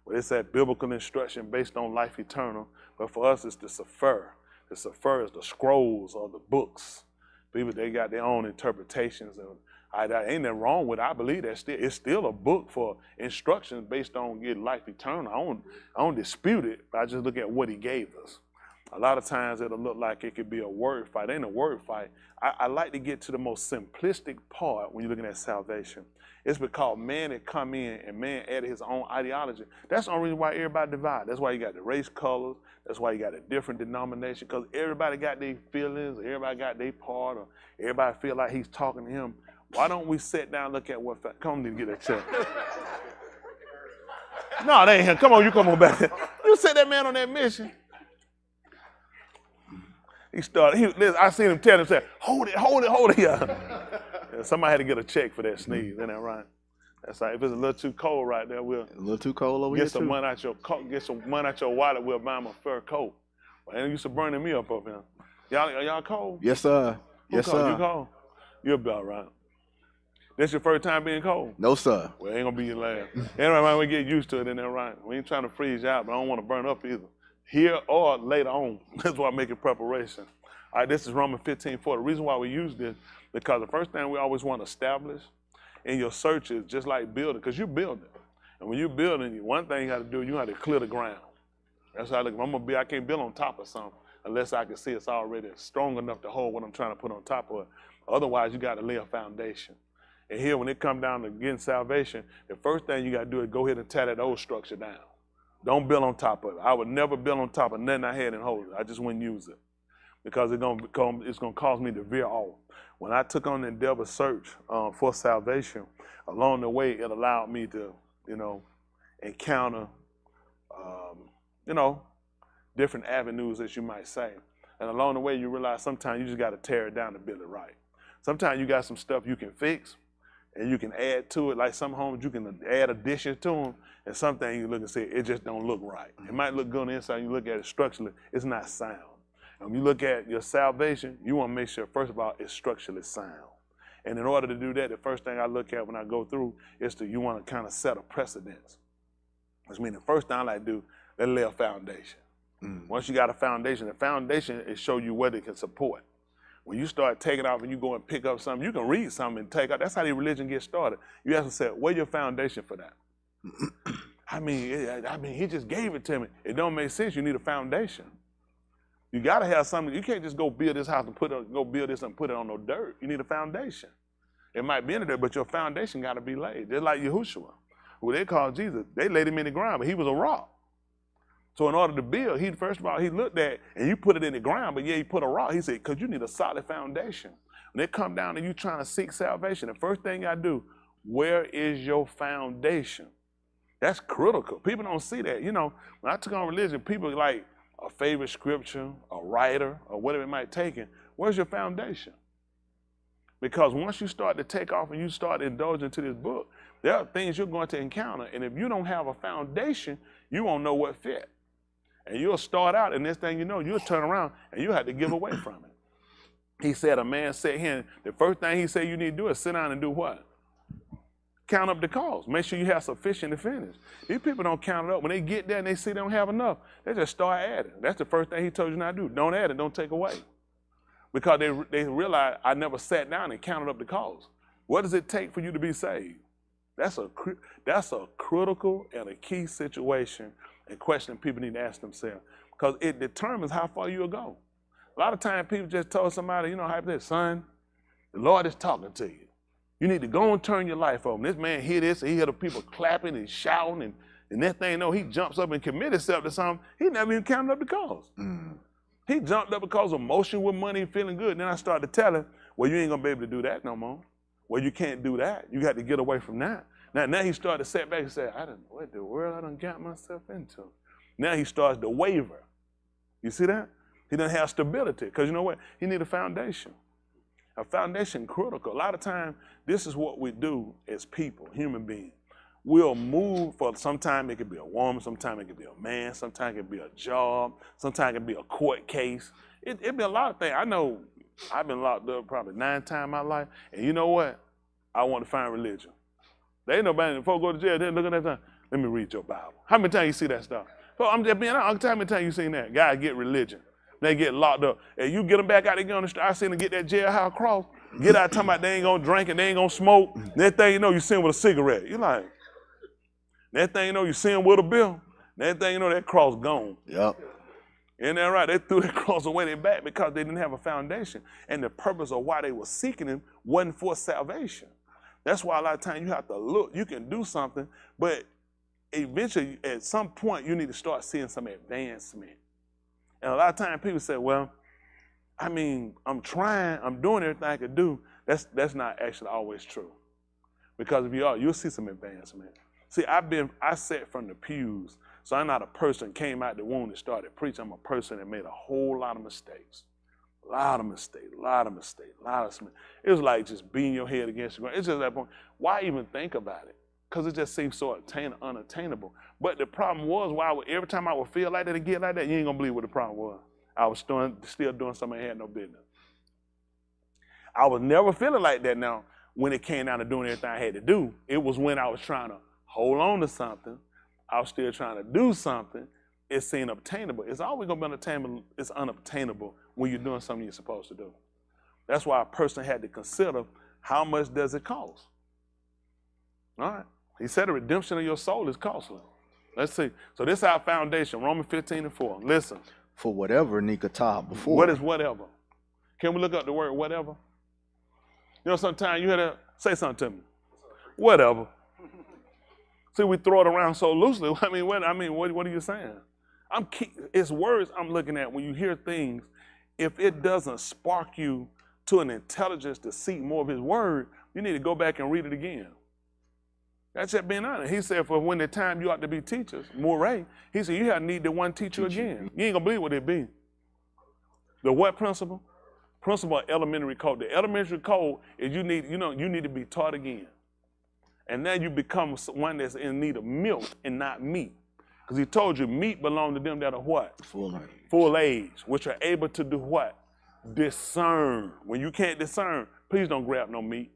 [SPEAKER 2] Well, it's that biblical instruction based on life eternal. But for us, it's the Sefer. The Sefer is the scrolls or the books. People, they got their own interpretations. And ain't nothing wrong with it. I believe that it's still a book for instructions based on getting life eternal. I don't dispute it, but I just look at what he gave us. A lot of times it'll look like it could be a word fight. It ain't a word fight. I like to get to the most simplistic part when you're looking at salvation. It's because man had come in and man added his own ideology. That's the only reason why everybody divided. That's why you got the race colors. That's why you got a different denomination, because everybody got their feelings, or everybody got their part, or everybody feel like he's talking to him. Why don't we sit down and look at what fact? Come on, need to get that check. No, they ain't him. Come on, you come on back. You set that man on that mission. He started, I seen him tell him, say, hold it. Yeah, somebody had to get a check for that sneeze, isn't that right? That's right. If it's a little too cold right there, we'll
[SPEAKER 19] a little too cold over here.
[SPEAKER 2] Get some money out your coat, get some money out your wallet, we'll buy him a fur coat. Well, they used to burning me up here. Y'all cold?
[SPEAKER 19] Yes, sir. Yes, sir.
[SPEAKER 2] You cold? You'll be all right. This your first time being cold?
[SPEAKER 19] No, sir.
[SPEAKER 2] Well, it ain't gonna be your last. Anyway, we get used to it, isn't that right? We ain't trying to freeze you out, but I don't want to burn up either. Here or later on. That's why I'm making preparation. All right, this is Romans 15:4. The reason why we use this, because the first thing we always want to establish in your search is just like building, because you're building. And when you're building, one thing you got to do, you have to clear the ground. That's how I look. I can't build on top of something unless I can see it's already strong enough to hold what I'm trying to put on top of it. Otherwise, you got to lay a foundation. And here, when it comes down to getting salvation, the first thing you got to do is go ahead and tear that old structure down. Don't build on top of it. I would never build on top of nothing I had and hold it. I just wouldn't use it, because it's gonna cause me to veer off. When I took on the endeavor search for salvation, along the way, it allowed me to, encounter, different avenues, as you might say. And along the way, you realize sometimes you just got to tear it down to build it right. Sometimes you got some stuff you can fix, and you can add to it. Like some homes, you can add additions to them, and some things you look and say, it just don't look right. It might look good on the inside, you look at it structurally, it's not sound. And when you look at your salvation, you want to make sure, first of all, it's structurally sound. And in order to do that, the first thing I look at when I go through is you want to kind of set a precedence. Which means the first thing I like to do, let's lay a foundation. Once you got a foundation, the foundation is show you what it can support. When you start taking off and you go and pick up something, you can read something and take out. That's how the religion gets started. You have to say, where's your foundation for that? I mean, he just gave it to me. It don't make sense. You need a foundation. You got to have something. You can't just go build this house and go build this and put it on no dirt. You need a foundation. It might be in there, but your foundation got to be laid. Just like Yahushua, who they called Jesus. They laid him in the ground, but he was a rock. So in order to build, first of all, he looked at, and you put it in the ground, but yeah, he put a rock. He said, because you need a solid foundation. When it come down and you trying to seek salvation, the first thing I do, where is your foundation? That's critical. People don't see that. When I took on religion, people like a favorite scripture, a writer, or whatever it might take in. Where's your foundation? Because once you start to take off and you start indulging into this book, there are things you're going to encounter. And if you don't have a foundation, you won't know what fit. And you'll start out, and this thing you know, you'll turn around and you'll have to give away from it. He said, a man sat here, and the first thing he said you need to do is sit down and do what? Count up the cost. Make sure you have sufficient to finish. These people don't count it up. When they get there and they see they don't have enough, they just start adding. That's the first thing he told you not to do. Don't add it, don't take away. Because they realize I never sat down and counted up the cost. What does it take for you to be saved? That's a critical and a key situation and question people need to ask themselves, because it determines how far you'll go. A lot of times people just told somebody, son, the Lord is talking to you. You need to go and turn your life over. This man hear this, and he hear the people clapping and shouting, and that thing, he jumps up and commit himself to something. He never even counted up the cost. He jumped up because of emotion with money and feeling good. And then I started to tell him, well, you ain't gonna be able to do that no more. Well, you can't do that. You got to get away from that. Now he started to set back and say, what the world I done got myself into? Now he starts to waver. You see that? He doesn't have stability, because you know what? He need a foundation. A foundation critical. A lot of times, this is what we do as people, human beings. will move for, sometimes it could be a woman, sometimes it could be a man, sometimes it could be a job, sometimes it could be a court case. It be a lot of things. I know I've been locked up probably 9 times in my life, and you know what? I want to find religion. There ain't nobody, before go to jail, they're looking at that time, let me read your Bible. How many times you see that stuff? So I'm just being honest, how many times you seen that? Guys get religion. They get locked up. And you get them back out, they get on the street. I seen them get that jailhouse cross. Get out talking about they ain't gonna drink and they ain't gonna smoke. That thing you know, you see them with a cigarette. You like, that thing you know, you see them with a bill. That thing you know, that cross gone.
[SPEAKER 7] Yep.
[SPEAKER 2] Isn't that right? They threw that cross away their back because they didn't have a foundation. And the purpose of why they were seeking him wasn't for salvation. That's why a lot of times you have to look. You can do something, but eventually, at some point, you need to start seeing some advancement. And a lot of times people say, well, I mean, I'm trying, I'm doing everything I can do. That's not actually always true. Because if you are, you'll see some advancement. See, I sat from the pews, so I'm not a person that came out the womb and started preaching. I'm a person that made a whole lot of mistakes. A lot of mistakes. It was like just beating your head against the ground. It's just that point. Why even think about it? Because it just seems so unattainable. But the problem was, every time I would feel like that and get like that, you ain't gonna believe what the problem was. I was still doing something I had no business. I was never feeling like that now when it came down to doing everything I had to do. It was when I was trying to hold on to something. I was still trying to do something. It seemed obtainable. It's always gonna be unobtainable. It's unobtainable when you're doing something you're supposed to do. That's why a person had to consider, how much does it cost? All right. He said the redemption of your soul is costly. Let's see. So this is our foundation, Romans 15:4. Listen.
[SPEAKER 7] For whatever Nikatah before.
[SPEAKER 2] What is whatever? Can we look up the word whatever? You know, sometimes you had to say something to me. Whatever. See, we throw it around so loosely. What are you saying? It's words I'm looking at when you hear things. If it doesn't spark you to an intelligence to seek more of his word, you need to go back and read it again. That's just being honest. He said, for when the time you ought to be teachers, Moray, he said, you have need the one teacher again. You ain't gonna believe what it be. The what principle? Principle of elementary code. The elementary code is you need to be taught again. And now you become one that's in need of milk and not meat. Because he told you meat belongs to them that are what? Full age, which are able to do what? Discern. When you can't discern, please don't grab no meat.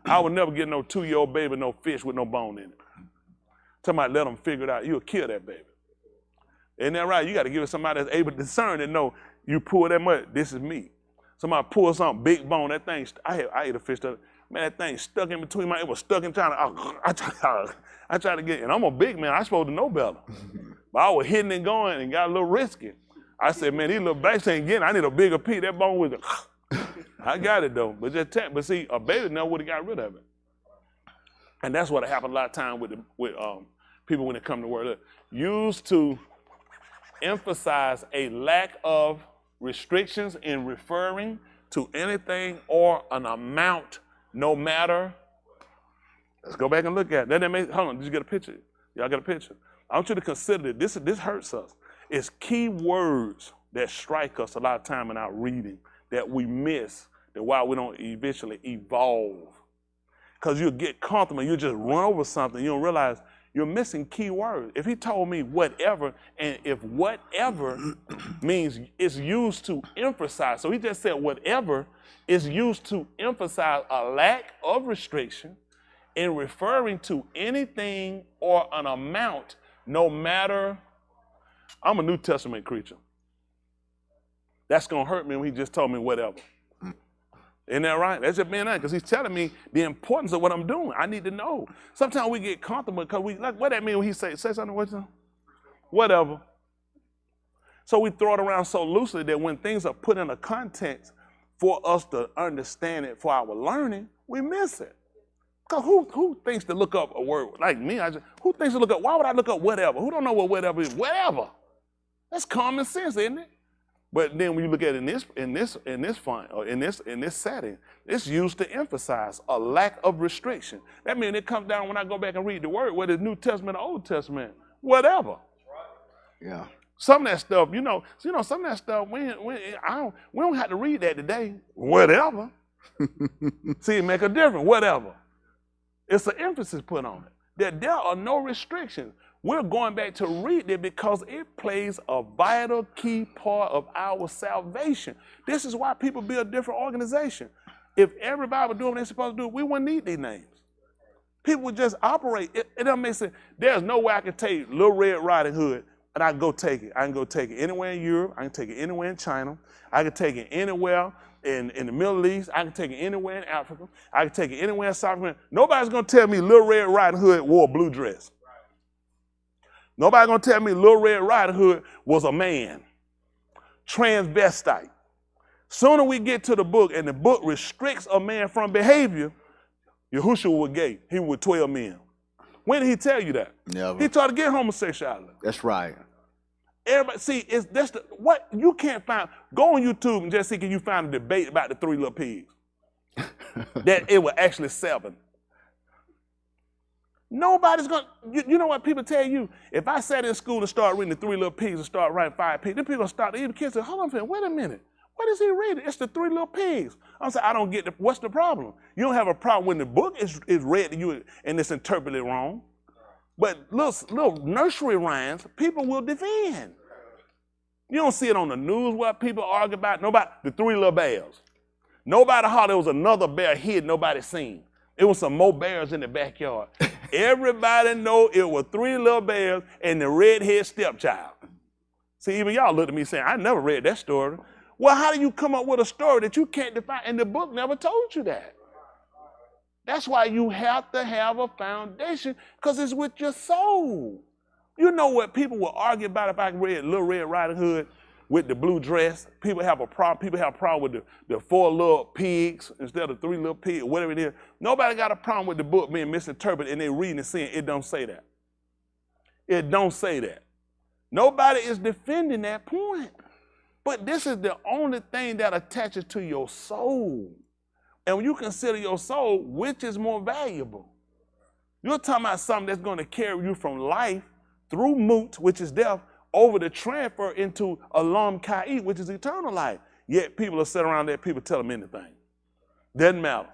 [SPEAKER 2] I would never get no 2-year-old baby no fish with no bone in it. Somebody let them figure it out. You'll kill that baby. Isn't that right? You got to give it somebody that's able to discern and know you pull that much, this is meat. Somebody pull something, big bone, that thing, I ate a fish, man, that thing stuck in between it was stuck in trying to, I tried to get, and I'm a big man, I'm supposed to know better. But I was hitting and going and got a little risky. I said, man, these little backs ain't getting, I need a bigger piece. That bone was I got it though, but see, a baby never would have got rid of it. And that's what happened a lot of times with people when it come to word. Used to emphasize a lack of restrictions in referring to anything or an amount, no matter. Let's go back and look at it. Hold on, did you get a picture? Y'all get a picture? I want you to consider this. This hurts us. It's key words that strike us a lot of time in our reading that we miss, that why we don't eventually evolve. Because you'll get comfortable, you just run over something, you don't realize you're missing key words. If he told me whatever, and if whatever means it's used to emphasize, so he just said whatever is used to emphasize a lack of restriction in referring to anything or an amount, no matter. I'm a New Testament creature. That's going to hurt me when he just told me whatever. Isn't that right? That's just being honest, because he's telling me the importance of what I'm doing. I need to know. Sometimes we get comfortable because we, like, what that mean when he say something, whatever. So we throw it around so loosely that when things are put in a context for us to understand it for our learning, we miss it. Because who thinks to look up a word like me? Who thinks to look up? Why would I look up whatever? Who don't know what whatever is? Whatever. That's common sense, isn't it? But then when you look at it in this font or in this setting, it's used to emphasize a lack of restriction. That means it comes down when I go back and read the word, whether it's New Testament or Old Testament, whatever.
[SPEAKER 7] Yeah.
[SPEAKER 2] Some of that stuff, some of that stuff we don't have to read that today. Whatever. See, it make a difference. Whatever. It's an emphasis put on it. that there are no restrictions. We're going back to read it because it plays a vital key part of our salvation. This is why people build different organizations. If everybody would do what they're supposed to do, we wouldn't need these names. People would just operate. It doesn't make sense. There's no way I can take Little Red Riding Hood and I can go take it. I can go take it anywhere in Europe. I can take it anywhere in China. I can take it anywhere in the Middle East. I can take it anywhere in Africa. I can take it anywhere in South America. Nobody's going to tell me Little Red Riding Hood wore a blue dress. Nobody's going to tell me Little Red Riding Hood was a man, transvestite. Sooner we get to the book and the book restricts a man from behavior, Yahushua was gay. He was with 12 men. When did he tell you that?
[SPEAKER 7] Never.
[SPEAKER 2] He tried to get homosexuality.
[SPEAKER 7] That's right.
[SPEAKER 2] Everybody, see, what you can't find. Go on YouTube and just see can you find a debate about the 3 little pigs. That it was actually 7. Nobody's going to, you know what people tell you? If I sat in school and started reading the 3 little pigs and start writing 5 pigs, then people start, even kids say, hold on, wait a minute. What is he reading? It's the 3 little pigs. I'm saying, I don't get what's the problem? You don't have a problem when the book is read to you and it's interpreted wrong. But little nursery rhymes, people will defend. You don't see it on the news where people argue about the 3 little bears. Nobody hollered there was another bear hid, nobody seen. It was some more bears in the backyard. Everybody know it was 3 little bears and the redhead stepchild. See, even y'all looked at me saying, I never read that story. Well, how do you come up with a story that you can't define? And the book never told you that. That's why you have to have a foundation, because it's with your soul. You know what people will argue about if I read Little Red Riding Hood with the blue dress? People have a problem. People have a problem with the 4 little pigs instead of 3 little pigs, whatever it is. Nobody got a problem with the book being misinterpreted and they reading and saying it don't say that. It don't say that. Nobody is defending that point. But this is the only thing that attaches to your soul. And when you consider your soul, which is more valuable? You're talking about something that's going to carry you from life through Mut, which is death, over the transfer into Alam Kai, which is eternal life. Yet people are sitting around there, people tell them anything. Doesn't matter.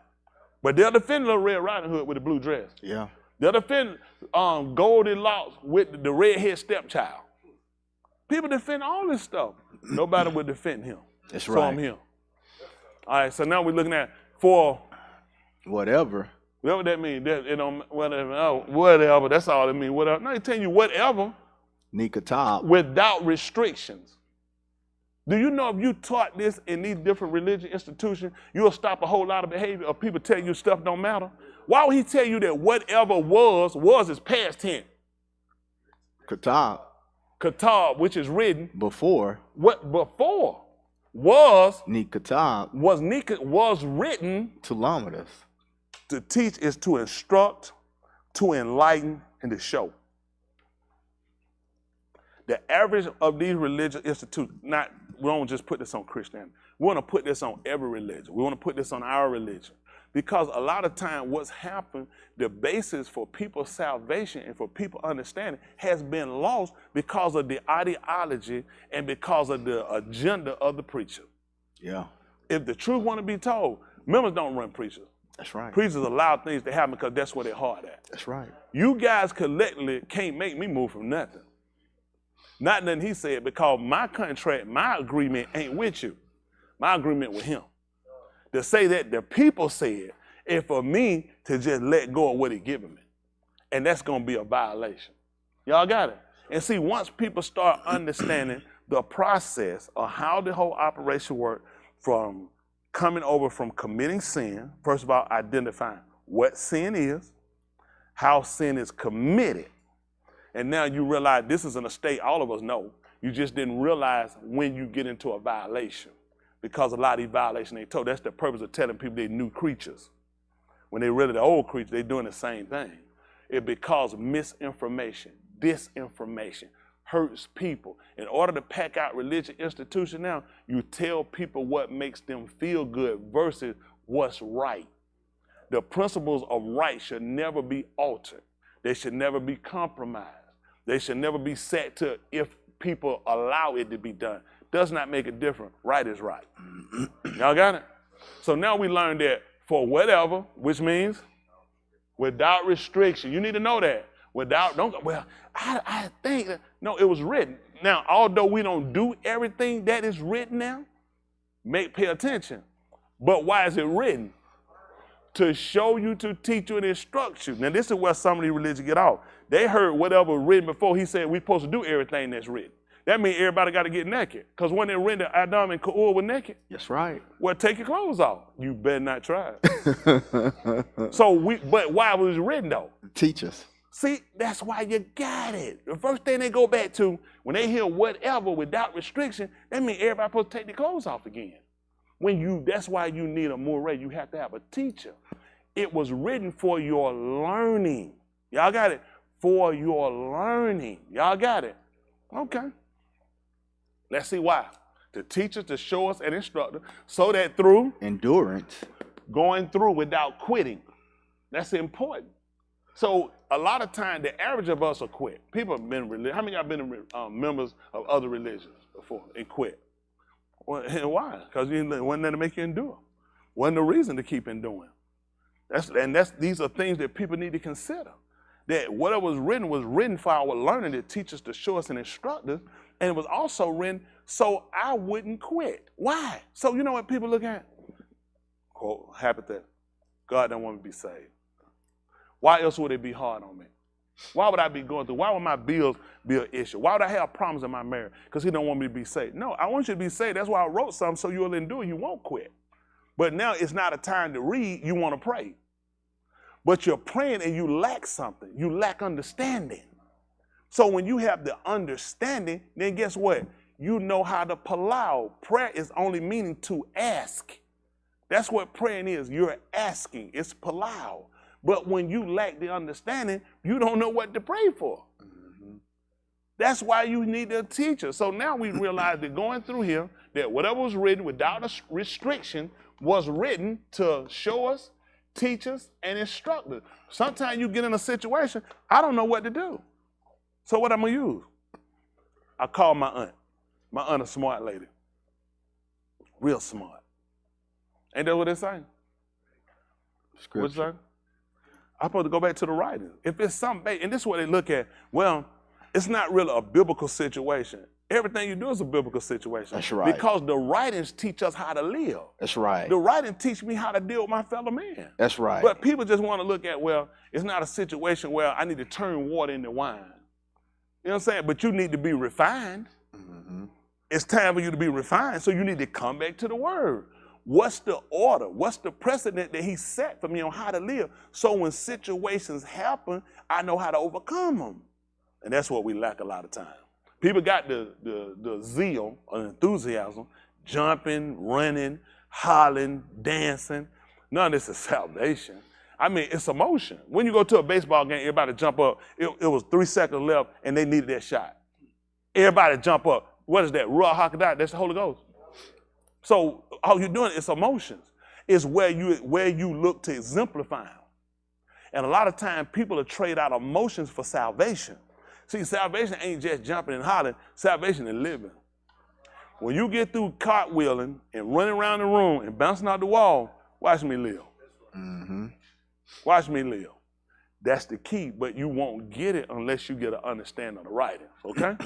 [SPEAKER 2] But they'll defend Little Red Riding Hood with the blue dress.
[SPEAKER 7] Yeah.
[SPEAKER 2] They'll defend Goldilocks with the redhead stepchild. People defend all this stuff. Nobody would defend him.
[SPEAKER 7] That's right.
[SPEAKER 2] From him. All right, so now we're looking at for
[SPEAKER 7] whatever.
[SPEAKER 2] Whatever that means. Whatever. That's all it means. Whatever. No, he's telling you whatever.
[SPEAKER 7] Nikatab.
[SPEAKER 2] Without restrictions. Do you know if you taught this in these different religious institutions, you'll stop a whole lot of behavior of people telling you stuff don't matter? Why would he tell you that whatever was is past tense?
[SPEAKER 7] Katab.
[SPEAKER 2] Katab, which is written
[SPEAKER 7] before.
[SPEAKER 2] What before was
[SPEAKER 7] Nikatab
[SPEAKER 2] was written
[SPEAKER 7] to Lamadus.
[SPEAKER 2] To teach is to instruct, to enlighten, and to show. The average of these religious institutes, we don't just put this on Christianity. We want to put this on every religion. We want to put this on our religion. Because a lot of time what's happened, the basis for people's salvation and for people understanding has been lost because of the ideology and because of the agenda of the preacher.
[SPEAKER 7] Yeah.
[SPEAKER 2] If the truth want to be told, members don't run preachers.
[SPEAKER 7] That's right.
[SPEAKER 2] Preachers allow things to happen because that's where they're hard at.
[SPEAKER 7] That's right.
[SPEAKER 2] You guys collectively can't make me move from nothing. Not nothing he said, because my contract, my agreement ain't with you. My agreement with him. To say that the people said, and for me to just let go of what he given me. And that's going to be a violation. Y'all got it? And see, once people start understanding the process of how the whole operation works, from coming over from committing sin, first of all, identifying what sin is, how sin is committed. And now you realize this is in a state all of us know. You just didn't realize when you get into a violation. Because a lot of these violations they told, that's the purpose of telling people they're new creatures. When they really the old creatures, they're doing the same thing. It's because misinformation, disinformation hurts people. In order to pack out religious institution now, you tell people what makes them feel good versus what's right. The principles of right should never be altered. They should never be compromised. They should never be set to if people allow it to be done. Does not make a difference. Right is right. Y'all got it? So now we learned that for whatever, which means Without restriction. You need to know that. Without, don't go, well, I think, no, it was written. Now, although we don't do everything that is written now, pay attention. But why is it written? To show you, to teach you, and instruct you. Now, this is where some of these religions get off. They heard whatever was written before. He said we're supposed to do everything that's written. That means everybody got to get naked. Because when they written, Adam and Ka'ur were naked.
[SPEAKER 19] That's right.
[SPEAKER 2] Well, take your clothes off. You better not try it. But why was it written though?
[SPEAKER 19] Teach us.
[SPEAKER 2] See, that's why you got it. The first thing they go back to, when they hear whatever without restriction, that means everybody supposed to take their clothes off again. That's why you need a murray. You have to have a teacher. It was written for your learning. Y'all got it? For your learning. Y'all got it? Okay. Let's see why. To teach us, to show us, and instruct us, so that through
[SPEAKER 19] endurance,
[SPEAKER 2] going through without quitting. That's important. So a lot of time, the average of us will quit. People have been religious. How many of y'all been members of other religions before and quit? Well, and why? Because it wasn't there to make you endure. Wasn't the reason to keep enduring. These are things that people need to consider. That whatever was written for our learning, to teach us, to show us, and instruct us. And it was also written so I wouldn't quit. Why? So you know what people look at? Quote, hypothetical. God don't want me to be saved. Why else would it be hard on me? Why would I be going through? Why would my bills be an issue? Why would I have problems in my marriage? Because he don't want me to be saved. No, I want you to be saved. That's why I wrote something so you'll endure. You won't quit. But now it's not a time to read. You want to pray. But you're praying and you lack something. You lack understanding. So when you have the understanding, then guess what? You know how to palau. Prayer is only meaning to ask. That's what praying is. You're asking. It's palau. But when you lack the understanding, you don't know what to pray for. Mm-hmm. That's why you need a teacher. So now we realize that going through here, that whatever was written without a restriction was written to show us, teach us, and instruct us. Sometimes you get in a situation, I don't know what to do. So what I'm going to use? I call my aunt. My aunt a smart lady. Real smart. Ain't that what it's saying? What's it saying? I'm supposed to go back to the writing. If it's something, and this is what they look at, well, it's not really a biblical situation. Everything you do is a biblical situation.
[SPEAKER 19] That's right.
[SPEAKER 2] Because the writings teach us how to live.
[SPEAKER 19] That's right.
[SPEAKER 2] The writings teach me how to deal with my fellow man.
[SPEAKER 19] That's right.
[SPEAKER 2] But people just want to look at, well, it's not a situation where I need to turn water into wine. You know what I'm saying? But you need to be refined. Mm-hmm. It's time for you to be refined, so you need to come back to the word. What's the order? What's the precedent that he set for me on how to live? So when situations happen, I know how to overcome them. And that's what we lack a lot of time. People got the zeal or enthusiasm, jumping, running, hollering, dancing. None of this is salvation. I mean, it's emotion. When you go to a baseball game, everybody jump up. It was 3 seconds left, and they needed that shot. Everybody jump up. What is that? Ruach HaKodesh. That's the Holy Ghost. So all you're doing is emotions. It's where you look to exemplify them. And a lot of times people will trade out emotions for salvation. See, salvation ain't just jumping and hollering. Salvation is living. When you get through cartwheeling and running around the room and bouncing out the wall, watch me live. Mm-hmm. Watch me live. That's the key, but you won't get it unless you get an understanding of the writings, okay?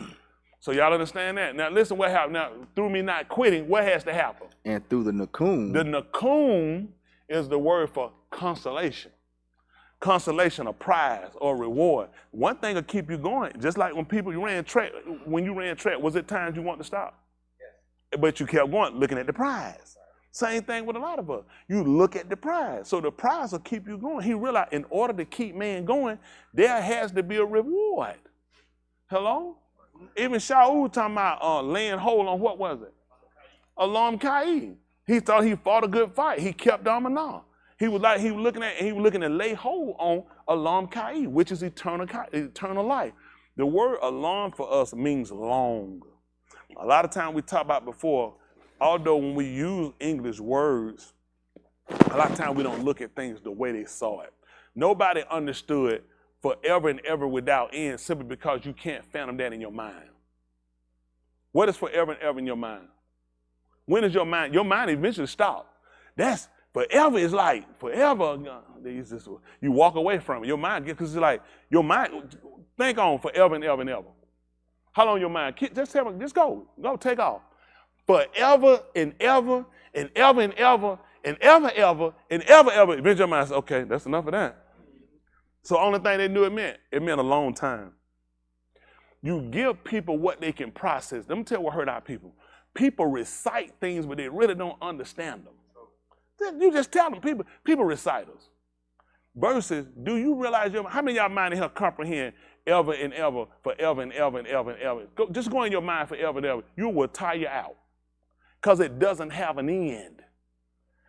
[SPEAKER 2] So y'all understand that? Now listen what happened. Now, through me not quitting, what has to happen?
[SPEAKER 19] And through the nakum.
[SPEAKER 2] The nakum is the word for consolation. Consolation, a prize or reward. One thing will keep you going. Just like when you ran track, was it times you want to stop? Yes. But you kept going, looking at the prize. Same thing with a lot of us. You look at the prize. So the prize will keep you going. He realized in order to keep man going, there has to be a reward. Hello? Even Shaul talking about laying hold on, what was it? Alam Kai. He thought he fought a good fight. He kept Amanah. He was looking to lay hold on Alam Kai, which is eternal life. The word alam for us means long. A lot of time we talk about before, although when we use English words, a lot of time we don't look at things the way they saw it. Nobody understood forever and ever without end simply because you can't fathom that in your mind. What is forever and ever in your mind? When is your mind? Your mind eventually stops. That's Forever is like, forever, you walk away from it. Your mind gets, because it's like, your mind, think on forever and ever and ever. How long your mind? Just go take off. Forever and ever and ever and ever and ever, and ever. Eventually your mind says, okay, that's enough of that. So the only thing they knew it meant a long time. You give people what they can process. Let me tell you what hurt our people. People recite things, but they really don't understand them. You just tell them, people reciters. Versus, do you realize, how many of y'all mind in here comprehend ever and ever, forever and ever and ever and ever? Just go in your mind forever and ever. You will tire out because it doesn't have an end.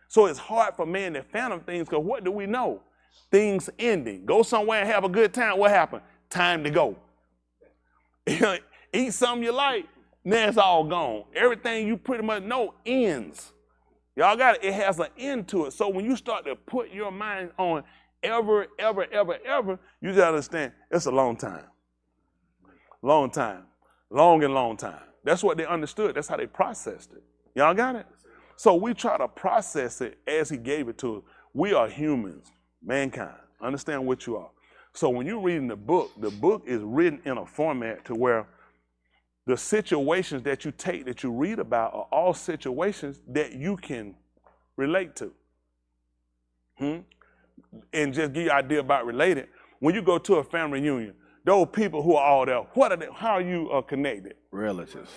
[SPEAKER 2] So it's hard for man to fathom things because what do we know? Things ending. Go somewhere and have a good time. What happened? Time to go. Eat something you like, now it's all gone. Everything you pretty much know ends. Y'all got it. It has an end to it. So when you start to put your mind on ever, ever, ever, ever, you just understand it's a long time. Long time. Long and long time. That's what they understood. That's how they processed it. Y'all got it? So we try to process it as he gave it to us. We are humans, mankind. Understand what you are. So when you're reading the book is written in a format to where the situations that you take, that you read about, are all situations that you can relate to. And just give you an idea about related. When you go to a family reunion, those people who are all there, what are they? How are you connected?
[SPEAKER 19] Relatives.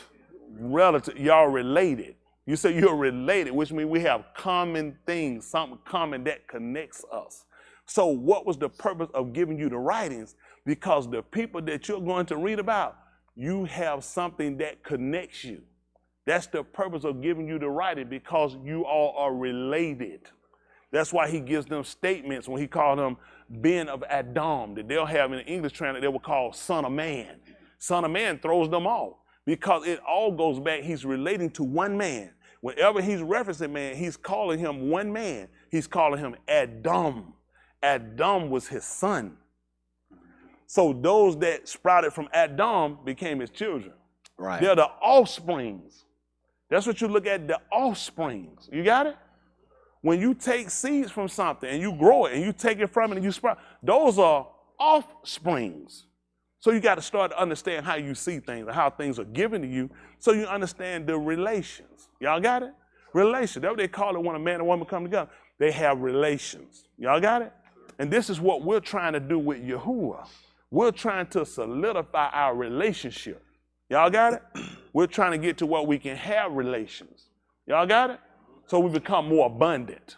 [SPEAKER 2] Y'all related. You say you're related, which means we have common things, something common that connects us. So what was the purpose of giving you the writings? Because the people that you're going to read about, you have something that connects you. That's the purpose of giving you the writing, because you all are related. That's why he gives them statements when he called them Ben of Adam, that they'll have in the English translation, they will call Son of Man. Son of Man throws them off because it all goes back. He's relating to one man. Whenever he's referencing man, he's calling him one man. He's calling him Adam. Adam was his son. So those that sprouted from Adam became his children.
[SPEAKER 19] Right.
[SPEAKER 2] They're the offsprings. That's what you look at, the offsprings. You got it? When you take seeds from something and you grow it and you take it from it and you sprout, those are offsprings. So you got to start to understand how you see things and how things are given to you so you understand the relations. Y'all got it? Relations. That's what they call it when a man and woman come together. They have relations. Y'all got it? And this is what we're trying to do with Yahuwah. We're trying to solidify our relationship. Y'all got it? We're trying to get to where we can have relations. Y'all got it? So we become more abundant.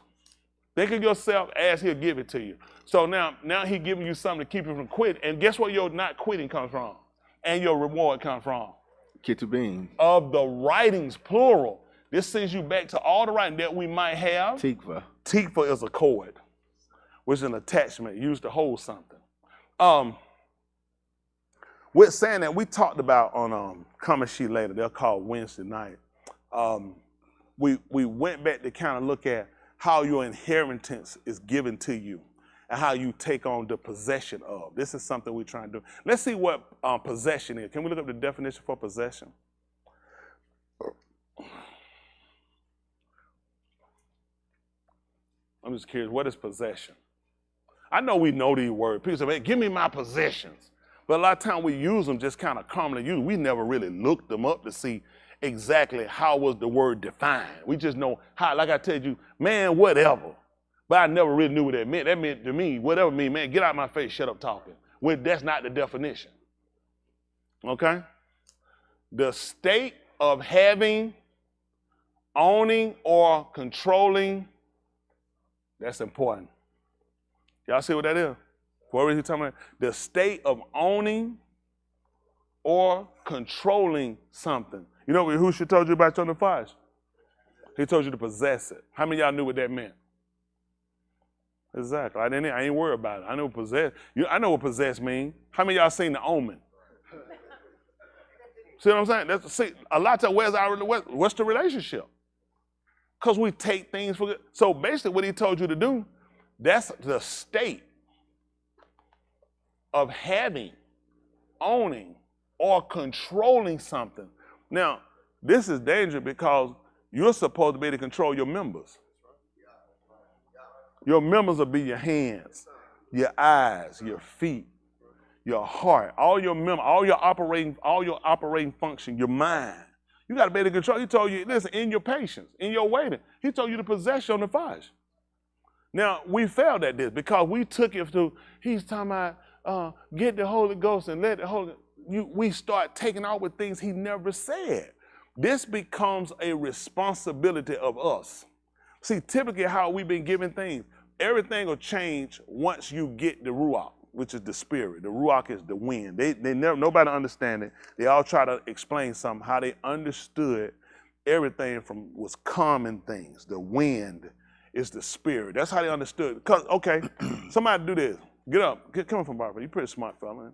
[SPEAKER 2] Think of yourself as he'll give it to you. So now he's giving you something to keep you from quitting. And guess what your not quitting comes from? And your reward comes from?
[SPEAKER 19] Ketubim.
[SPEAKER 2] Of the writings, plural. This sends you back to all the writing that we might have.
[SPEAKER 19] Tikva.
[SPEAKER 2] Tikva is a cord, which is an attachment used to hold something. With saying that, we talked about on Come Sheet later, they'll call Wednesday night. We went back to kind of look at how your inheritance is given to you and how you take on the possession of. This is something we're trying to do. Let's see what possession is. Can we look up the definition for possession? I'm just curious, what is possession? I know we know these words. People say, man, give me my possessions. But a lot of times we use them just kind of commonly used. We never really looked them up to see exactly how was the word defined. We just know how, like I told you, man, whatever. But I never really knew what that meant. That meant to me, whatever mean, man, get out of my face, shut up talking. When that's not the definition. Okay? The state of having, owning, or controlling, that's important. Y'all see what that is? What was he talking about? The state of owning or controlling something. You know who she told you about on the fires? He told you to possess it. How many of y'all knew what that meant? Exactly. I ain't worried about it. I know possess. I know what possess means. How many of y'all seen The Omen? See what I'm saying? A lot of times, what's the relationship? Because we take things for good. So basically what he told you to do, that's the state of having, owning, or controlling something. Now, this is dangerous because you're supposed to be able to control your members. Your members will be your hands, your eyes, your feet, your heart, all your operating function, your mind. You got to be able to control. He told you, listen, in your patience, in your waiting, he told you to possess your nefesh. Now, we failed at this because we took it to, he's talking about get the Holy Ghost and let the Holy Ghost. We start taking out with things he never said. This becomes a responsibility of us. See, typically how we've been given things, everything will change once you get the Ruach, which is the spirit. The Ruach is the wind. They never, nobody understand it. They all try to explain something, how they understood everything from was common things. The wind is the spirit. That's how they understood. Because, okay, somebody do this. Get up. Come on from Barbara. You're pretty smart, fella. Man.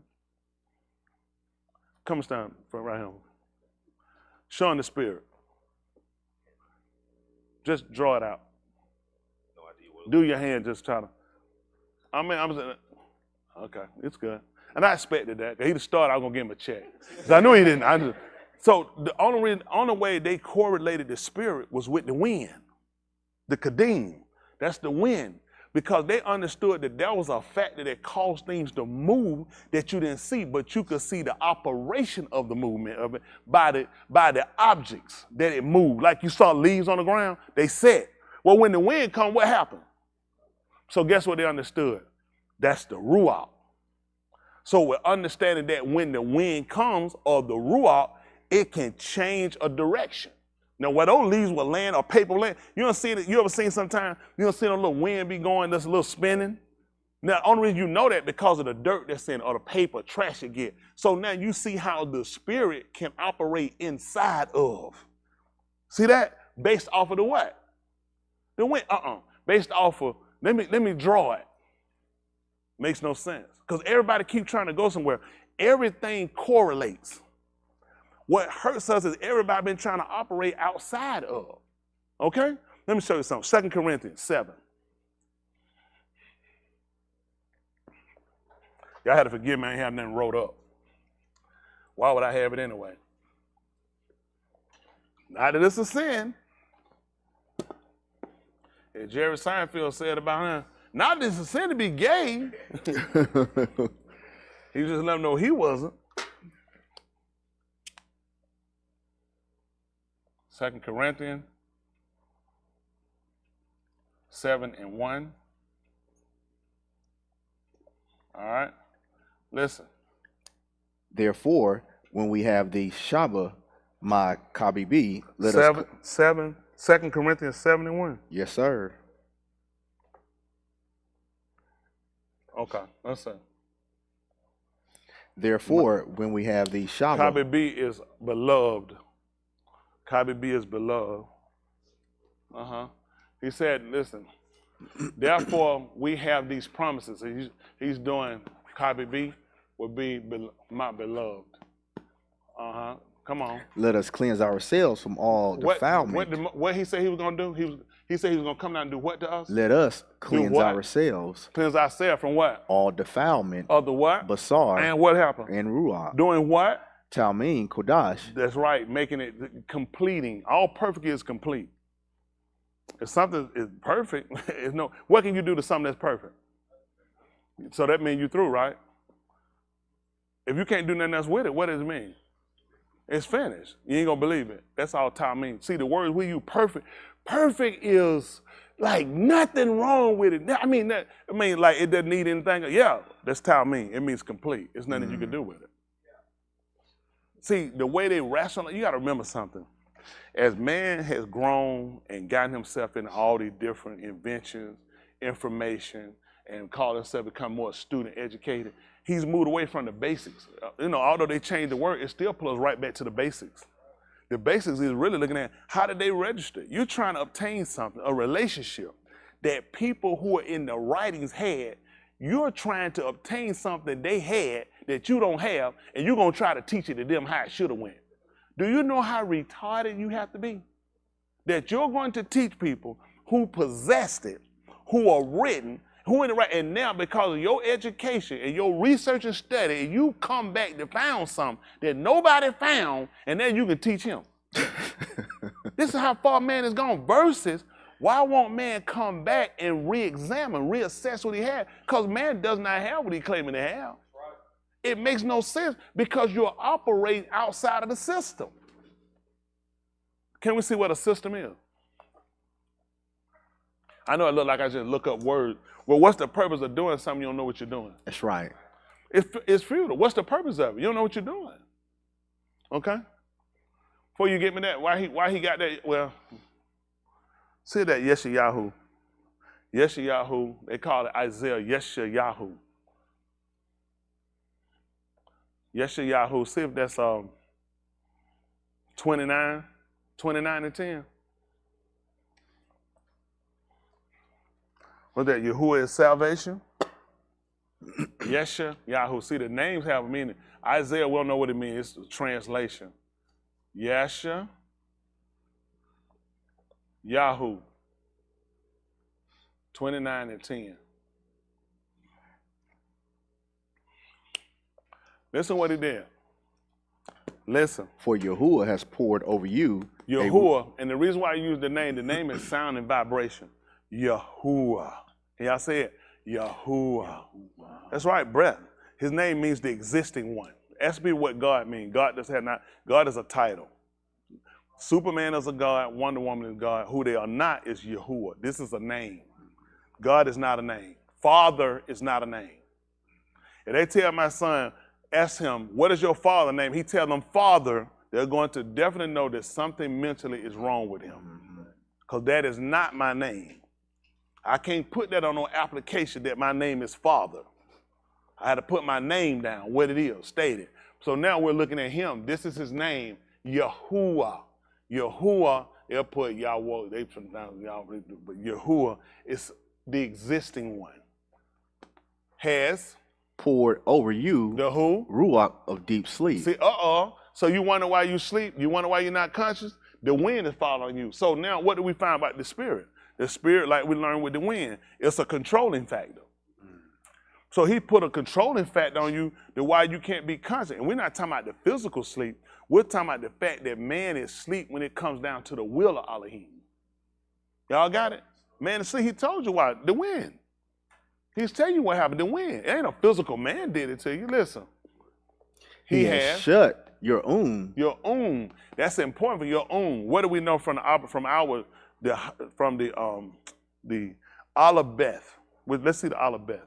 [SPEAKER 2] Come stand right here. Showing the spirit. Just draw it out. Do your hand, just try to. I mean, I'm saying, okay, it's good. And I expected that. He'd have started, I was going to give him a check. So I knew he didn't. So the only way they correlated the spirit was with the wind. The kadim. That's the wind. Because they understood that there was a factor that caused things to move that you didn't see, but you could see the operation of the movement of it by the objects that it moved. Like you saw leaves on the ground, they set. Well, when the wind comes, what happened? So guess what they understood? That's the Ruach. So we're understanding that when the wind comes, or the Ruach, it can change a direction. Now, where those leaves will land or paper land, you ever seen sometimes, you ever seen a little wind be going, that's a little spinning? Now, the only reason you know that because of the dirt that's in or the paper, trash it get. So now you see how the spirit can operate inside of. See that? Based off of the what? The wind, based off of, let me draw it. Makes no sense. Because everybody keep trying to go somewhere. Everything correlates. What hurts us is everybody been trying to operate outside of. Okay? Let me show you something. 2 Corinthians 7. Y'all had to forgive me, I ain't have nothing wrote up. Why would I have it anyway? Not that it's a sin. As Jerry Seinfeld said about him, not that it's a sin to be gay. He just let him know he wasn't. 2 Corinthians 7:1. All right, listen.
[SPEAKER 20] Therefore, when we have the Shaba, my Kabibi, let
[SPEAKER 2] 2 Corinthians 7:1.
[SPEAKER 20] Yes, sir.
[SPEAKER 2] Okay, let's see.
[SPEAKER 20] Therefore, when we have the Shaba,
[SPEAKER 2] Kabibi is beloved. Kabibi is beloved. He said, listen, therefore we have these promises. He's doing Kabibi will be my beloved. Come on.
[SPEAKER 20] Let us cleanse ourselves from all defilement.
[SPEAKER 2] What he said he was going to do? He said he was going to come down and do what to us?
[SPEAKER 20] Let us cleanse ourselves.
[SPEAKER 2] Cleanse ourselves from what?
[SPEAKER 20] All defilement.
[SPEAKER 2] Of the what?
[SPEAKER 20] Basar.
[SPEAKER 2] And what happened?
[SPEAKER 20] And Ruach.
[SPEAKER 2] Doing what?
[SPEAKER 20] Talmeen, Kodash.
[SPEAKER 2] That's right, making it, completing. All perfect is complete. If something is perfect, what can you do to something that's perfect? So that means you're through, right? If you can't do nothing else with it, what does it mean? It's finished. You ain't gonna believe it. That's all time means. See, the words we use, perfect. Perfect is like nothing wrong with it. I mean, like it doesn't need anything. Yeah, that's time mean. It means complete. There's nothing you can do with it. See, the way they rationalize, you got to remember something. As man has grown and gotten himself into all these different inventions, information, and called himself become more student educated, he's moved away from the basics. Although they changed the word, it still pulls right back to the basics. The basics is really looking at how did they register? You're trying to obtain something, a relationship that people who are in the writings had. You're trying to obtain something they had that you don't have, and you're going to try to teach it to them how it should have went. Do you know how retarded you have to be? That you're going to teach people who possessed it, who are written, who in the right, and now because of your education and your research and study, and you come back to find something that nobody found, and then you can teach him. This is how far man has gone versus Why won't man come back and re-examine, reassess what he had? Because man does not have what he claiming to have. It makes no sense because you're operating outside of the system. Can we see what a system is? I know it look like I just look up words. Well, what's the purpose of doing something you don't know what you're doing?
[SPEAKER 20] That's right.
[SPEAKER 2] It's futile. What's the purpose of it? You don't know what you're doing. Okay? Before you get me that, why he got that? Well, see that Yeshayahu. Yeshayahu, they call it Isaiah Yeshayahu. Yeshayahu, see if that's 29 and 10. What's that? Yahuwah is salvation. Yeshayahu. See, the names have a meaning. Isaiah, we don't know what it means. It's the translation. Yesha Yahu. 29 and 10. Listen what he did. Listen.
[SPEAKER 20] For Yahuwah has poured over you.
[SPEAKER 2] Yahuwah, and the reason why I use the name is sound and vibration. Yahuwah. Can y'all say it? Yahuwah. That's right, breath. His name means the existing one. That's be what God means. God does have not. God is a title. Superman is a God. Wonder Woman is God. Who they are not is Yahuwah. This is a name. God is not a name. Father is not a name. If they tell my son, ask him, what is your father's name? He tell them Father, they're going to definitely know that something mentally is wrong with him. Because that is not my name. I can't put that on no application that my name is Father. I had to put my name down, what it is, stated. So now we're looking at him. This is his name, Yahuwah. Yahuwah, they'll put Yahweh, they pronounce Yahweh, but Yahuwah is the existing one. Has
[SPEAKER 20] poured over you
[SPEAKER 2] the who?
[SPEAKER 20] Ruach of deep sleep.
[SPEAKER 2] See, so you wonder why you sleep? You wonder why you're not conscious? The wind is falling on you. So now what do we find about the spirit? The spirit, like we learned with the wind, it's a controlling factor. So he put a controlling factor on you to why you can't be conscious. And we're not talking about the physical sleep. We're talking about the fact that man is asleep when it comes down to the will of Elohim. Y'all got it? Man is asleep. He told you why. The wind. He's telling you what happened. The wind. It ain't a physical man did it to you. Listen.
[SPEAKER 20] He has shut your
[SPEAKER 2] Your That's important for your What do we know from the Aleph Beth? Let's see the Aleph Beth.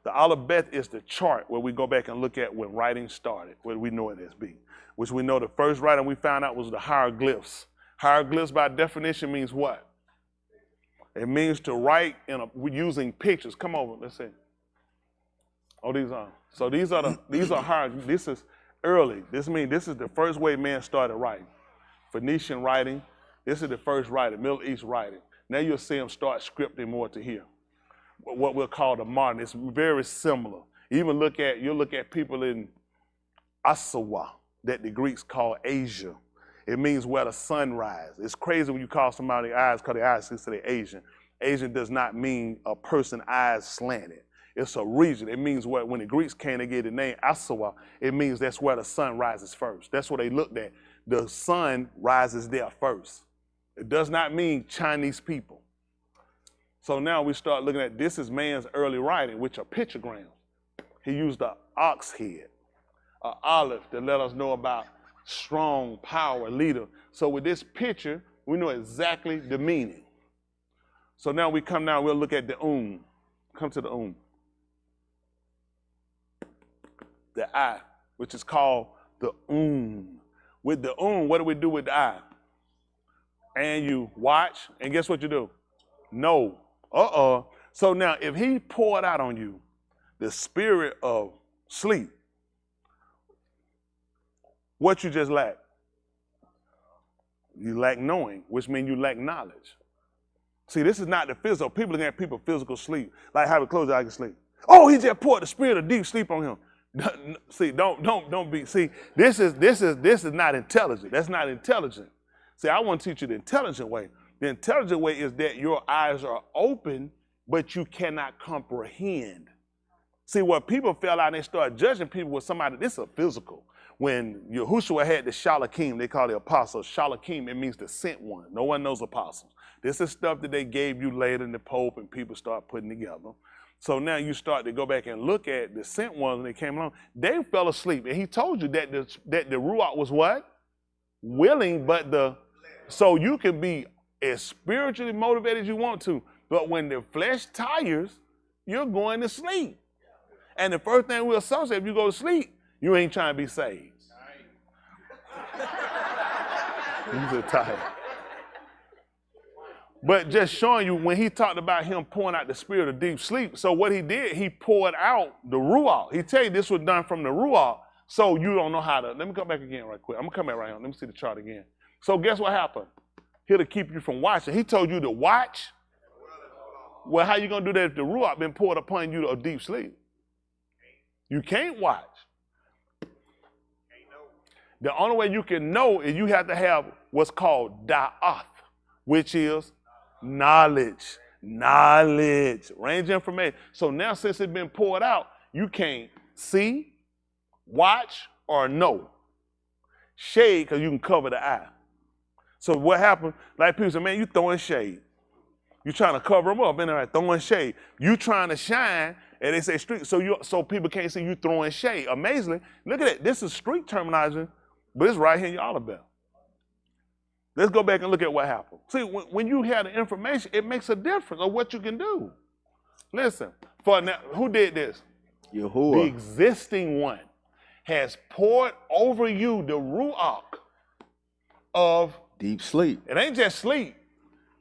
[SPEAKER 2] The Aleph Beth is the chart where we go back and look at when writing started, where we know it as being. Which we know the first writing we found out was the hieroglyphs. Hieroglyphs by definition means what? It means to write using pictures. Come over, let's see. Oh, these are. So these are hieroglyphs. This is early. This means this is the first way man started writing. Phoenician writing. This is the first writing, Middle East writing. Now you'll see them start scripting more to here. What we'll call the modern. It's very similar. You'll look at people in Asawa that the Greeks call Asia. It means where the sun rises. It's crazy when you call somebody eyes, because their eyes say Asian. Asian does not mean a person's eyes slanted. It's a region. It means when the Greeks came to get the name Asawa, it means that's where the sun rises first. That's what they looked at. The sun rises there first. It does not mean Chinese people. So now we start looking at this is man's early writing, which are pictograms. He used the ox head, an olive to let us know about strong power leader. So with this picture, we know exactly the meaning. So now we come down, we'll look at the Come to the The eye, which is called the With the what do we do with the eye? And you watch, and guess what you do? No. So now if he poured out on you the spirit of sleep, what you just lack? You lack knowing, which means you lack knowledge. See, this is not the physical. People looking at people physical sleep, like how to close your eyes and sleep. Oh, he just poured the spirit of deep sleep on him. See, don't be. See, this is not intelligent. That's not intelligent. See, I want to teach you the intelligent way. The intelligent way is that your eyes are open, but you cannot comprehend. See, what people fell out and they start judging people with somebody, this is a physical. when Yahushua had the Shalakim, they call it apostles. Shalakim, it means the sent one. No one knows apostles. This is stuff that they gave you later in the Pope and people start putting together. So now you start to go back and look at the sent ones when they came along. They fell asleep. And he told you that the Ruach was what? Willing, but so you can be as spiritually motivated as you want to. But when the flesh tires, you're going to sleep. And the first thing we'll associate, if you go to sleep, you ain't trying to be saved. You're so tired. But just showing you, when he talked about him pouring out the spirit of deep sleep, so what he did, he poured out the Ruach. He tell you this was done from the Ruach, so you don't know how to. Let me come back again right quick. I'm going to come back right here. Let me see the chart again. So guess what happened? Here to keep you from watching. He told you to watch. Well, how you going to do that if the Ruach been poured upon you of deep sleep? You can't watch. The only way you can know is you have to have what's called da'ath, which is knowledge. Knowledge. Range of information. So now since it's been poured out, you can't see, watch, or know. Shade, because you can cover the eye. So what happened, like people say, man, you throwing shade. You trying to cover them up, and they're throwing shade. You trying to shine, and they say street, so people can't see you throwing shade. Amazingly, look at it. This is street terminology, but it's right here in your olive belt. Let's go back and look at what happened. See, when you have the information, it makes a difference of what you can do. Listen, for now, who did this?
[SPEAKER 20] Yahuwah.
[SPEAKER 2] The existing one has poured over you the Ruach of
[SPEAKER 20] deep sleep.
[SPEAKER 2] It ain't just sleep.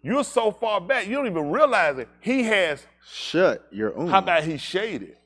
[SPEAKER 2] You're so far back, you don't even realize it. He has
[SPEAKER 20] shut your own.
[SPEAKER 2] How about he shaded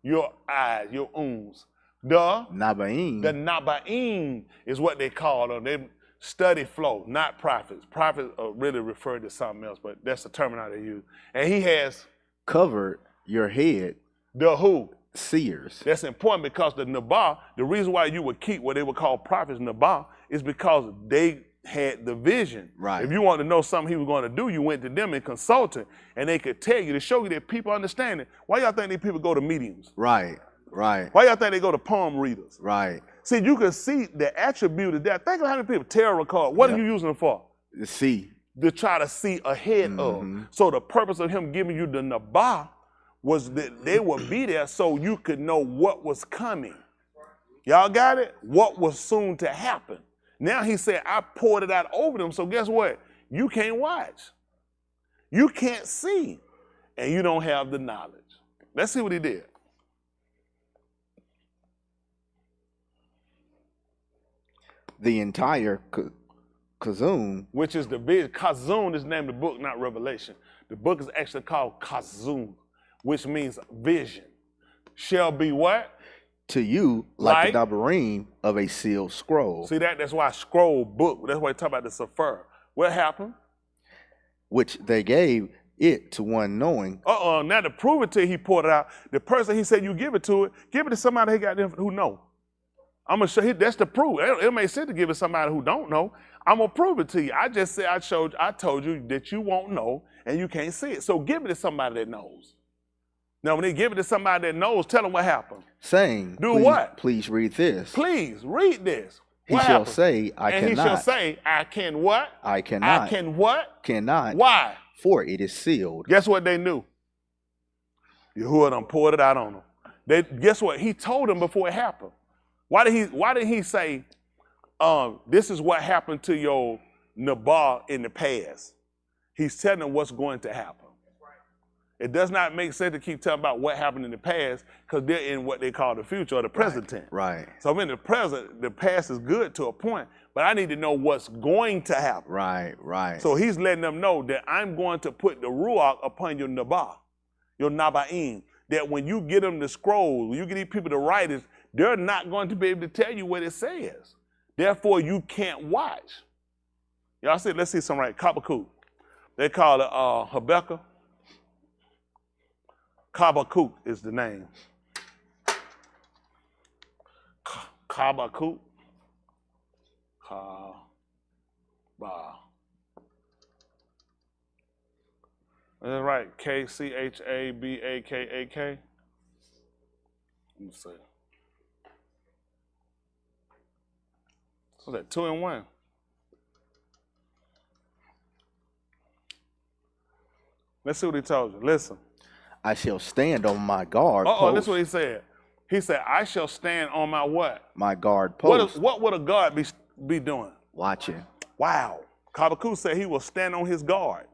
[SPEAKER 2] your eyes, your wounds? The Naba'im is what they call them. They study flow, not prophets. Prophets really refer to something else, but that's the terminology they use. And he has
[SPEAKER 20] covered your head.
[SPEAKER 2] The who?
[SPEAKER 20] Seers.
[SPEAKER 2] That's important because the Nabah, the reason why you would keep what they would call prophets Nabah is because they had the vision.
[SPEAKER 20] Right.
[SPEAKER 2] If you want to know something he was going to do, you went to them and consulted, and they could tell you to show you that people understand it. Why y'all think these people go to mediums?
[SPEAKER 20] Right. Right.
[SPEAKER 2] Why y'all think they go to palm readers?
[SPEAKER 20] Right.
[SPEAKER 2] See, you can see the attribute of that. Think of how many people tarot card. What are you using them for?
[SPEAKER 20] To see.
[SPEAKER 2] To try to see ahead of. So the purpose of him giving you the Nabah was that they would be there so you could know what was coming. Y'all got it? What was soon to happen. Now he said, I poured it out over them, so guess what? You can't watch. You can't see, and you don't have the knowledge. Let's see what he did.
[SPEAKER 20] The entire Kazun.
[SPEAKER 2] Which is the vision. Kazun is the name of the book, not Revelation. The book is actually called Kazun, which means vision. Shall be what?
[SPEAKER 20] To you, like the Dabarim of a sealed scroll.
[SPEAKER 2] See that's why scroll book. That's why I talk about the Sefer. What happened?
[SPEAKER 20] Which they gave it to one knowing.
[SPEAKER 2] Now to prove it to you, he poured it out. The person he said you give it to somebody who know. I'm gonna show you. That's the proof. It makes sense to give it to somebody who don't know. I'm gonna prove it to you. I just said I told you that you won't know and you can't see it. So give it to somebody that knows. Now, when they give it to somebody that knows, tell them what happened.
[SPEAKER 20] Saying,
[SPEAKER 2] what?
[SPEAKER 20] Please read this.
[SPEAKER 2] Please read this.
[SPEAKER 20] He shall say, I cannot.
[SPEAKER 2] And he shall say, I can what?
[SPEAKER 20] I cannot.
[SPEAKER 2] I can what?
[SPEAKER 20] Cannot.
[SPEAKER 2] Why?
[SPEAKER 20] For it is sealed.
[SPEAKER 2] Guess what they knew? Yahuwah done poured it out on them. Guess what? He told them before it happened. Why did he say, this is what happened to your Nabal in the past? He's telling them what's going to happen. It does not make sense to keep telling about what happened in the past because they're in what they call the future or the present tense.
[SPEAKER 20] Right.
[SPEAKER 2] So I'm in the present. The past is good to a point, but I need to know what's going to happen.
[SPEAKER 20] Right, right.
[SPEAKER 2] So he's letting them know that I'm going to put the Ruach upon your Nabah, your Naba'im, that when you get them the scrolls, when you get these people to write it, they're not going to be able to tell you what it says. Therefore, you can't watch. Y'all see, let's see some right. Kabakuk. They call it Habakkuk. Kabakuk is the name. Kabakuk. Is that right? Kchabakak. Let me see. What's that, 2 and 1? Let's see what he told you. Listen.
[SPEAKER 20] I shall stand on my guard
[SPEAKER 2] Uh-oh,
[SPEAKER 20] post.
[SPEAKER 2] this is what he said. He said, I shall stand on my what?
[SPEAKER 20] My guard post.
[SPEAKER 2] What would a guard be doing?
[SPEAKER 20] Watching.
[SPEAKER 2] Wow. Kabaku said he will stand on his guard.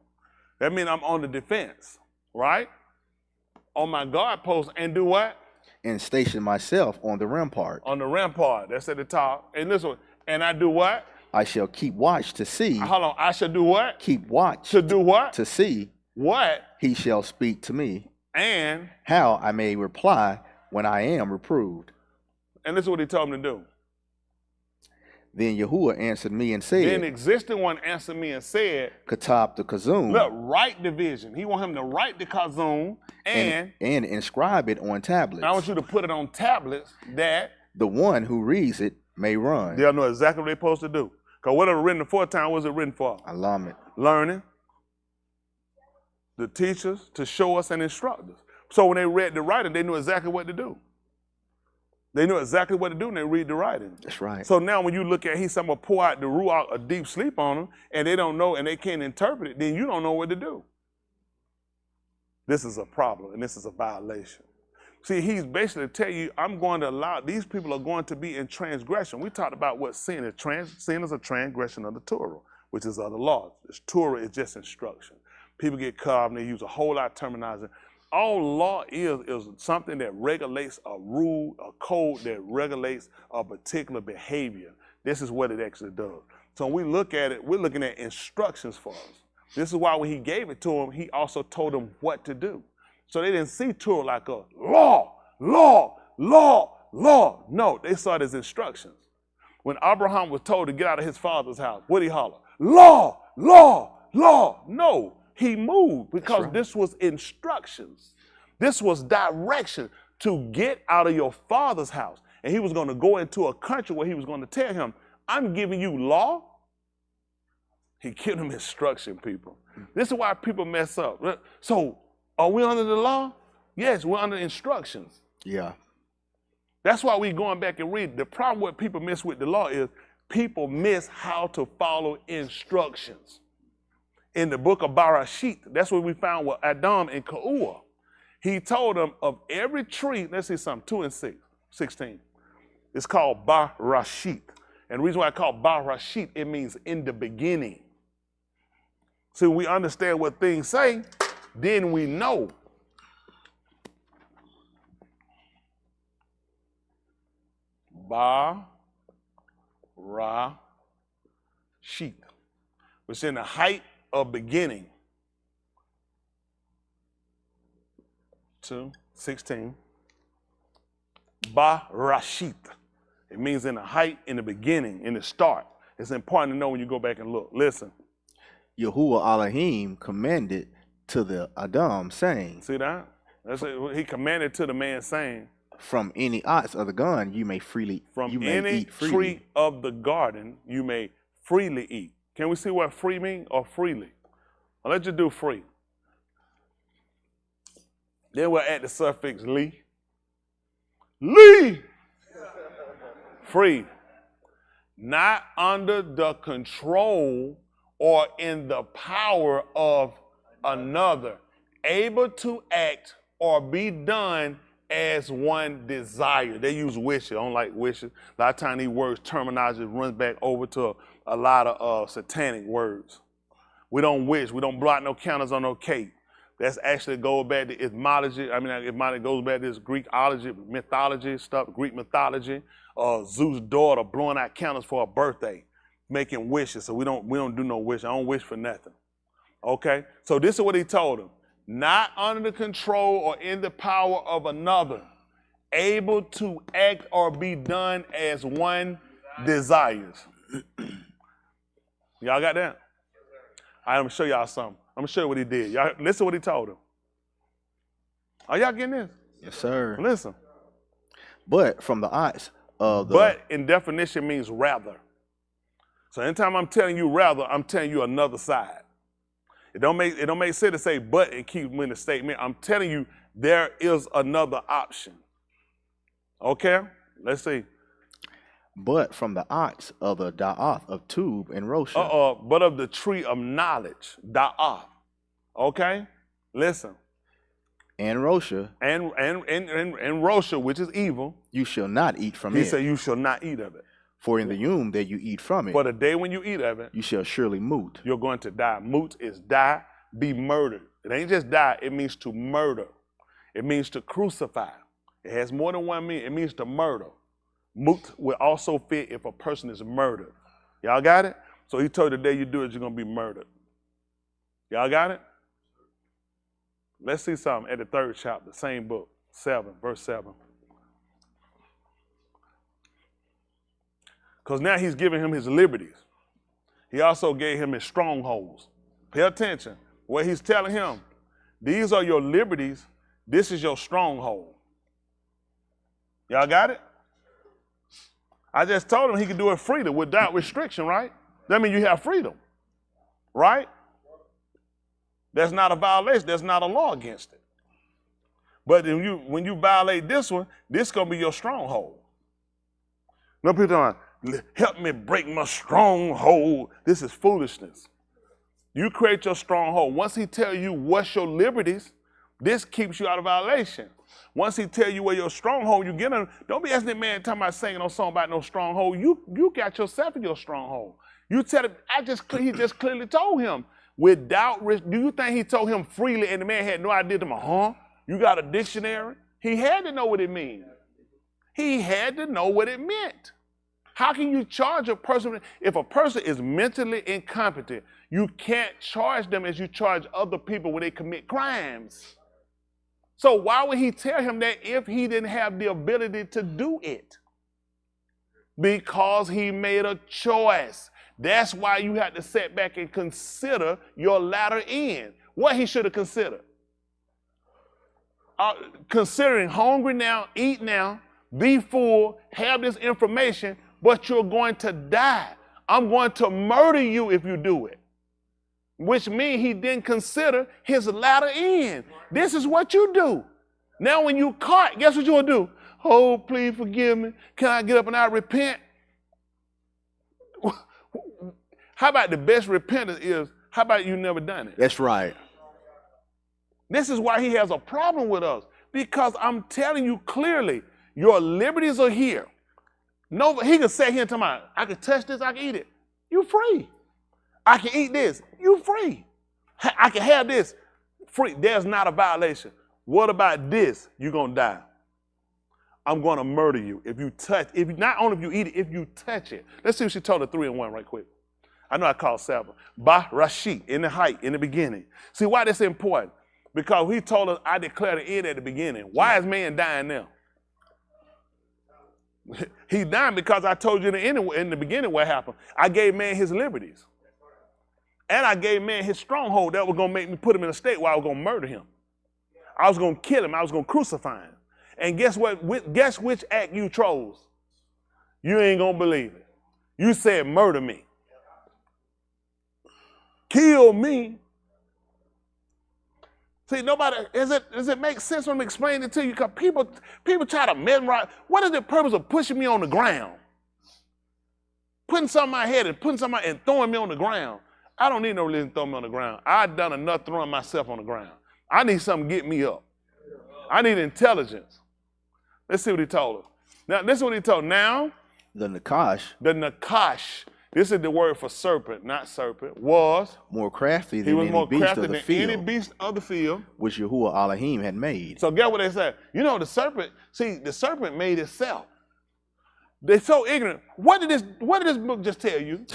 [SPEAKER 2] That means I'm on the defense, right? On my guard post and do what?
[SPEAKER 20] And station myself on the rampart.
[SPEAKER 2] On the rampart. That's at the top. And this one. And I do what?
[SPEAKER 20] I shall keep watch to see.
[SPEAKER 2] Hold on. I shall do what?
[SPEAKER 20] Keep watch.
[SPEAKER 2] To do what?
[SPEAKER 20] To see.
[SPEAKER 2] What?
[SPEAKER 20] He shall speak to me.
[SPEAKER 2] And?
[SPEAKER 20] How I may reply when I am reproved.
[SPEAKER 2] And this is what he told me to do.
[SPEAKER 20] Then Yahuwah answered me and said.
[SPEAKER 2] Then the existing one answered me and said.
[SPEAKER 20] Katab the Kazum.
[SPEAKER 2] Look, write division. He want him to write the Kazum and
[SPEAKER 20] inscribe it on tablets.
[SPEAKER 2] I want you to put it on tablets that.
[SPEAKER 20] The one who reads it may run.
[SPEAKER 2] They'll know exactly what they're supposed to do. Because whatever written the fourth time, what was it written for?
[SPEAKER 20] Alignment.
[SPEAKER 2] Learning. The teachers to show us and instruct us. So when they read the writing, they knew exactly what to do. They knew exactly what to do when they read the writing.
[SPEAKER 20] That's right.
[SPEAKER 2] So now when you look at, he's going to pour out the ruach, a deep sleep on them, and they don't know and they can't interpret it, then you don't know what to do. This is a problem and this is a violation. See, he's basically telling you, I'm going to allow, these people are going to be in transgression. We talked about what sin is. Sin is a transgression of the Torah, which is of the law. This Torah is just instruction. People get caught up and they use a whole lot of terminology. All law is something that regulates a rule, a code that regulates a particular behavior. This is what it actually does. So when we look at it, we're looking at instructions for us. This is why when he gave it to them, he also told them what to do. So they didn't see Torah like a law. No, they saw it as instructions. When Abraham was told to get out of his father's house, what did he holler? Law. No. He moved because this was instructions. This was direction to get out of your father's house. And he was going to go into a country where he was going to tell him, I'm giving you law. He gave them instruction, people. This is why people mess up. So are we under the law? Yes, we're under instructions.
[SPEAKER 20] Yeah.
[SPEAKER 2] That's why we going back and read. The problem what people miss with the law is people miss how to follow instructions. In the book of Barashit, that's what we found with Adam and Ka'ua. He told them of every tree, let's see something, 2 and 16. It's called Barashit. And the reason why I call Barashit, it means in the beginning. So we understand what things say, then we know. Barashit, which in the height of beginning. 2:16. Barashit. It means in the height, in the beginning, in the start. It's important to know when you go back and look. Listen.
[SPEAKER 20] Yahuwah Elohim commanded to the Adam, saying.
[SPEAKER 2] See that? That's it. He commanded to the man, saying.
[SPEAKER 20] From any ox of the garden you may freely
[SPEAKER 2] From any tree of the garden you may freely eat. Can we see what free means or freely? I'll let you do free. Then we'll add the suffix li. Li! Free. Not under the control or in the power of another. Able to act or be done as one desire. They use wishes. I don't like wishes. A lot of times these words, terminology runs back over to a lot of satanic words. We don't wish. We don't block no counters on no cake. That's actually goes back to etymology. I mean, it goes back to this Greekology, mythology stuff, Greek mythology. Zeus' daughter blowing out candles for her birthday, making wishes. So we don't do no wish. I don't wish for nothing. Okay? So this is what he told him. Not under the control or in the power of another, able to act or be done as one desires. Y'all got that? I'm going to show y'all something. I'm going to show you what he did. Y'all listen to what he told him. Are y'all getting this?
[SPEAKER 20] Yes, sir.
[SPEAKER 2] Listen.
[SPEAKER 20] But from the ox of the...
[SPEAKER 2] But in definition means rather. So anytime I'm telling you rather, I'm telling you another side. It don't make sense to say but and keep in the statement. I'm telling you there is another option. Okay? Let's see.
[SPEAKER 20] but from the ox of the Da'ath of Tub and Rosha.
[SPEAKER 2] But of the tree of knowledge, Da'ath. Okay? Listen.
[SPEAKER 20] And Rosha.
[SPEAKER 2] And Rosha, which is evil.
[SPEAKER 20] You shall not eat from it.
[SPEAKER 2] He said you shall not eat of it.
[SPEAKER 20] For in the yom that you eat from it.
[SPEAKER 2] For the day when you eat of it.
[SPEAKER 20] You shall surely moot.
[SPEAKER 2] You're going to die. Moot is die, be murdered. It ain't just die, it means to murder. It means to crucify. It has more than one meaning. It means to murder. Moot will also fit if a person is murdered. Y'all got it? So he told you the day you do it, you're going to be murdered. Y'all got it? Let's see something at the 3rd chapter, same book, 7, verse 7. Because now he's giving him his liberties. He also gave him his strongholds. Pay attention. What he's telling him, these are your liberties. This is your stronghold. Y'all got it? I just told him he could do it freely without restriction, right? That means you have freedom, right? That's not a violation. There's not a law against it. But when you violate this one, this is going to be your stronghold. No people talking, help me break my stronghold. This is foolishness. You create your stronghold. Once he tells you what's your liberties, this keeps you out of violation. Once he tell you where your stronghold, you get in. Don't be asking that man talking about singing no song about no stronghold. You got yourself in your stronghold. You tell him, he just clearly told him. Without risk, do you think he told him freely and the man had no idea to him, you got a dictionary? He had to know what it means. He had to know what it meant. How can you charge a person, if a person is mentally incompetent, you can't charge them as you charge other people when they commit crimes. So why would he tell him that if he didn't have the ability to do it? Because he made a choice. That's why you have to sit back and consider your latter end. What he should have considered. Considering hungry now, eat now, be full, have this information, but you're going to die. I'm going to murder you if you do it. Which means he didn't consider his latter end. This is what you do. Now when you caught, guess what you'll do? Oh, please forgive me. Can I get up and I repent? How about the best repentance is, how about you never done it?
[SPEAKER 20] That's right.
[SPEAKER 2] This is why he has a problem with us. Because I'm telling you clearly, your liberties are here. No, he can sit here and tell me, I can touch this, I can eat it. You free. I can eat this. You free. I can have this. Free. There's not a violation. What about this? You're going to die. I'm going to murder you if you touch, not only if you eat it, if you touch it. Let's see if she told her 3 and 1 right quick. I know I called 7. Ba Rashid, in the height, in the beginning. See why that's important? Because he told us, I declare the end at the beginning. Why is man dying now? He dying because I told you in the beginning what happened. I gave man his liberties. And I gave man his stronghold that was going to make me put him in a state where I was going to murder him. I was going to kill him. I was going to crucify him. And guess what? Guess which act you chose? You ain't going to believe it. You said murder me. Kill me. See, nobody, does it make sense when I'm explaining it to you? Because people try to memorize. What is the purpose of pushing me on the ground? Putting something in my head and putting something and throwing me on the ground. I don't need no religion to throw me on the ground. I've done enough throwing myself on the ground. I need something to get me up. I need intelligence. Let's see what he told her. Now, this is what he told. Now,
[SPEAKER 20] the Nakash.
[SPEAKER 2] The Nakash. This is the word for serpent, not serpent. Was
[SPEAKER 20] more crafty than any beast of the field.
[SPEAKER 2] Any beast of the field,
[SPEAKER 20] which Yahuwah Elohim had made.
[SPEAKER 2] So get what they said. You know the serpent. See, the serpent made itself. They're so ignorant. What did this book just tell you?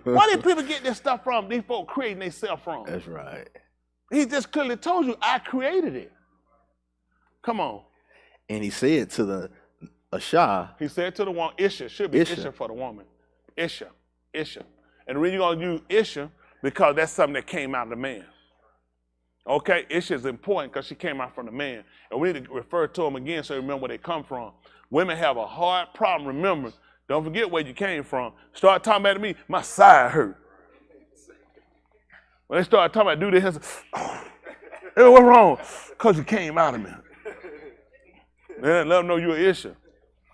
[SPEAKER 2] Where did people get this stuff from? These folk creating themselves from.
[SPEAKER 20] That's right.
[SPEAKER 2] He just clearly told you, I created it. Come on.
[SPEAKER 20] And he said to the Asha.
[SPEAKER 2] He said to the woman, Isha, should be Isha for the woman. Isha. And the reason you're going to use Isha, because that's something that came out of the man. Okay, Isha is important because she came out from the man. And we need to refer to them again so you remember where they come from. Women have a hard problem remembering. Don't forget where you came from. Start talking about me, my side hurt. When they start talking about do this, hey, what's wrong? Because you came out of me. Then let them know you're Isha.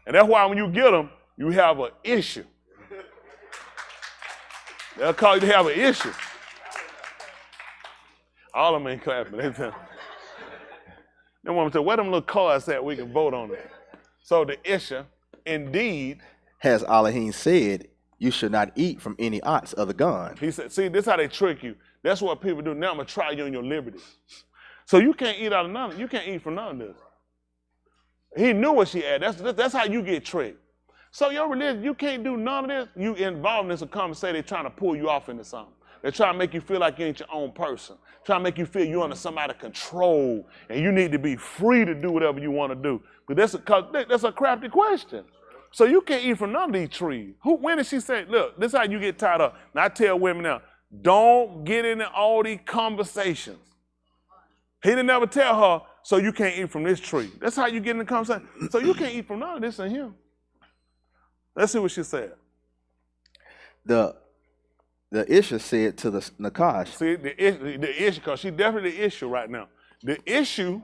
[SPEAKER 2] And that's why when you get them, You have an issue. They'll call you to have an issue. All of them ain't clapping. They want to say, where them little cards at we can vote on that? So the issue, indeed,
[SPEAKER 20] has Elohim said, you should not eat from any ox of the gun.
[SPEAKER 2] He said, see, this is how they trick you. That's what people do. Now I'm going to try you on your liberty. So you can't eat out of none. You can't eat from none of this. He knew what she had. That's how you get tricked. So your religion, you can't do none of this. You involved in this conversation, they're trying to pull you off into something. They're trying to make you feel like you ain't your own person. Trying to make you feel you're under somebody's control and you need to be free to do whatever you want to do. But that's a crafty question. So you can't eat from none of these trees. When did she say, look, this is how you get tied up. And I tell women now, don't get into all these conversations. He didn't ever tell her, so you can't eat from this tree. That's how you get in the conversation. So you can't eat from none of this in here. Let's see what she said.
[SPEAKER 20] The issue said to the Nakash.
[SPEAKER 2] See, the issue, because she definitely the issue right now. The issue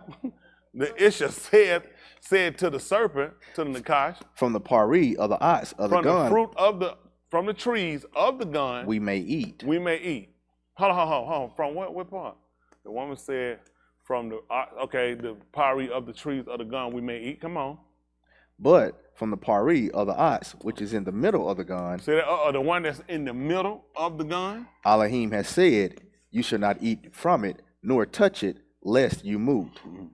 [SPEAKER 2] said to the serpent, to the Nakash.
[SPEAKER 20] From the pari of the ox of the gun.
[SPEAKER 2] From the fruit from the trees of the gun.
[SPEAKER 20] We may eat.
[SPEAKER 2] We may eat. Hold on. From what part? The woman said from the pari of the trees of the gun we may eat. Come on.
[SPEAKER 20] But from the pari of the ox, which is in the middle of the gun.
[SPEAKER 2] See that? The one that's in the middle of the gun.
[SPEAKER 20] Elohim has said, you shall not eat from it, nor touch it, lest you move.
[SPEAKER 2] Mm-hmm.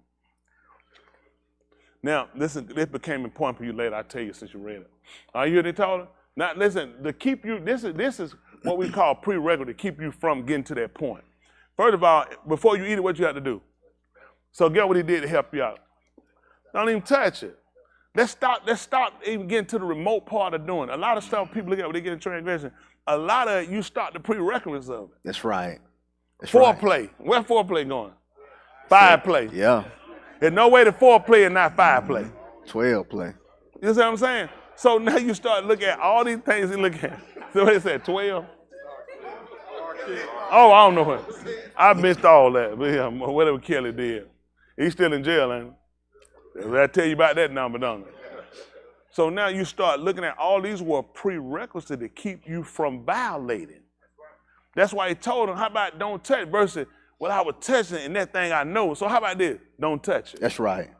[SPEAKER 2] Now, this became important for you later, I tell you, since you read it. Are you hear they told her? Now, listen, to keep you, this is what we call prerequisite to keep you from getting to that point. First of all, before you eat it, what you have to do? So get what he did to help you out. Don't even touch it. Let's stop even getting to the remote part of doing it. A lot of stuff people look at when they get in transgression, a lot of you start the prerequisites of it.
[SPEAKER 20] That's right.
[SPEAKER 2] Foreplay. Right. Where foreplay going? 5 play.
[SPEAKER 20] Yeah.
[SPEAKER 2] There's no way to 4-play and not 5 play.
[SPEAKER 20] 12 play.
[SPEAKER 2] You see what I'm saying? So now you start looking at all these things you look at. So what they said, 12? Oh, I don't know what. I missed all that. But yeah, whatever Kelly did. He's still in jail, ain't he? Did I tell you about that number, don't I? So now you start looking at all these were prerequisites to keep you from violating. That's why he told him, how about don't touch versus, well, I was touching it and that thing I know. So how about this? Don't touch it.
[SPEAKER 20] That's right.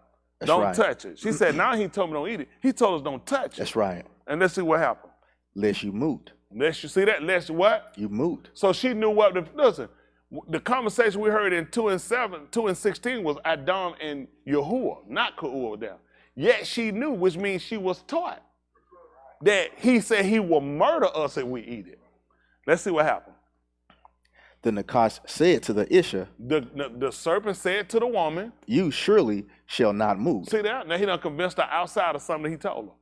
[SPEAKER 2] Don't touch it. She said, now he told me don't eat it. He told us don't touch it.
[SPEAKER 20] That's right.
[SPEAKER 2] And let's see what happened.
[SPEAKER 20] Lest you moot.
[SPEAKER 2] Lest you see that? Lest you what?
[SPEAKER 20] You moot.
[SPEAKER 2] So she knew what, listen, the conversation we heard in 2 and 16 was Adam and Yahuwah, not Ka'uah down. Yet she knew, which means she was taught that he said he will murder us if we eat it. Let's see what happened.
[SPEAKER 20] The Nakash said to the Isha,
[SPEAKER 2] the serpent said to the woman,
[SPEAKER 20] you surely shall not move.
[SPEAKER 2] See that? Now he done convinced her outside of something he told her.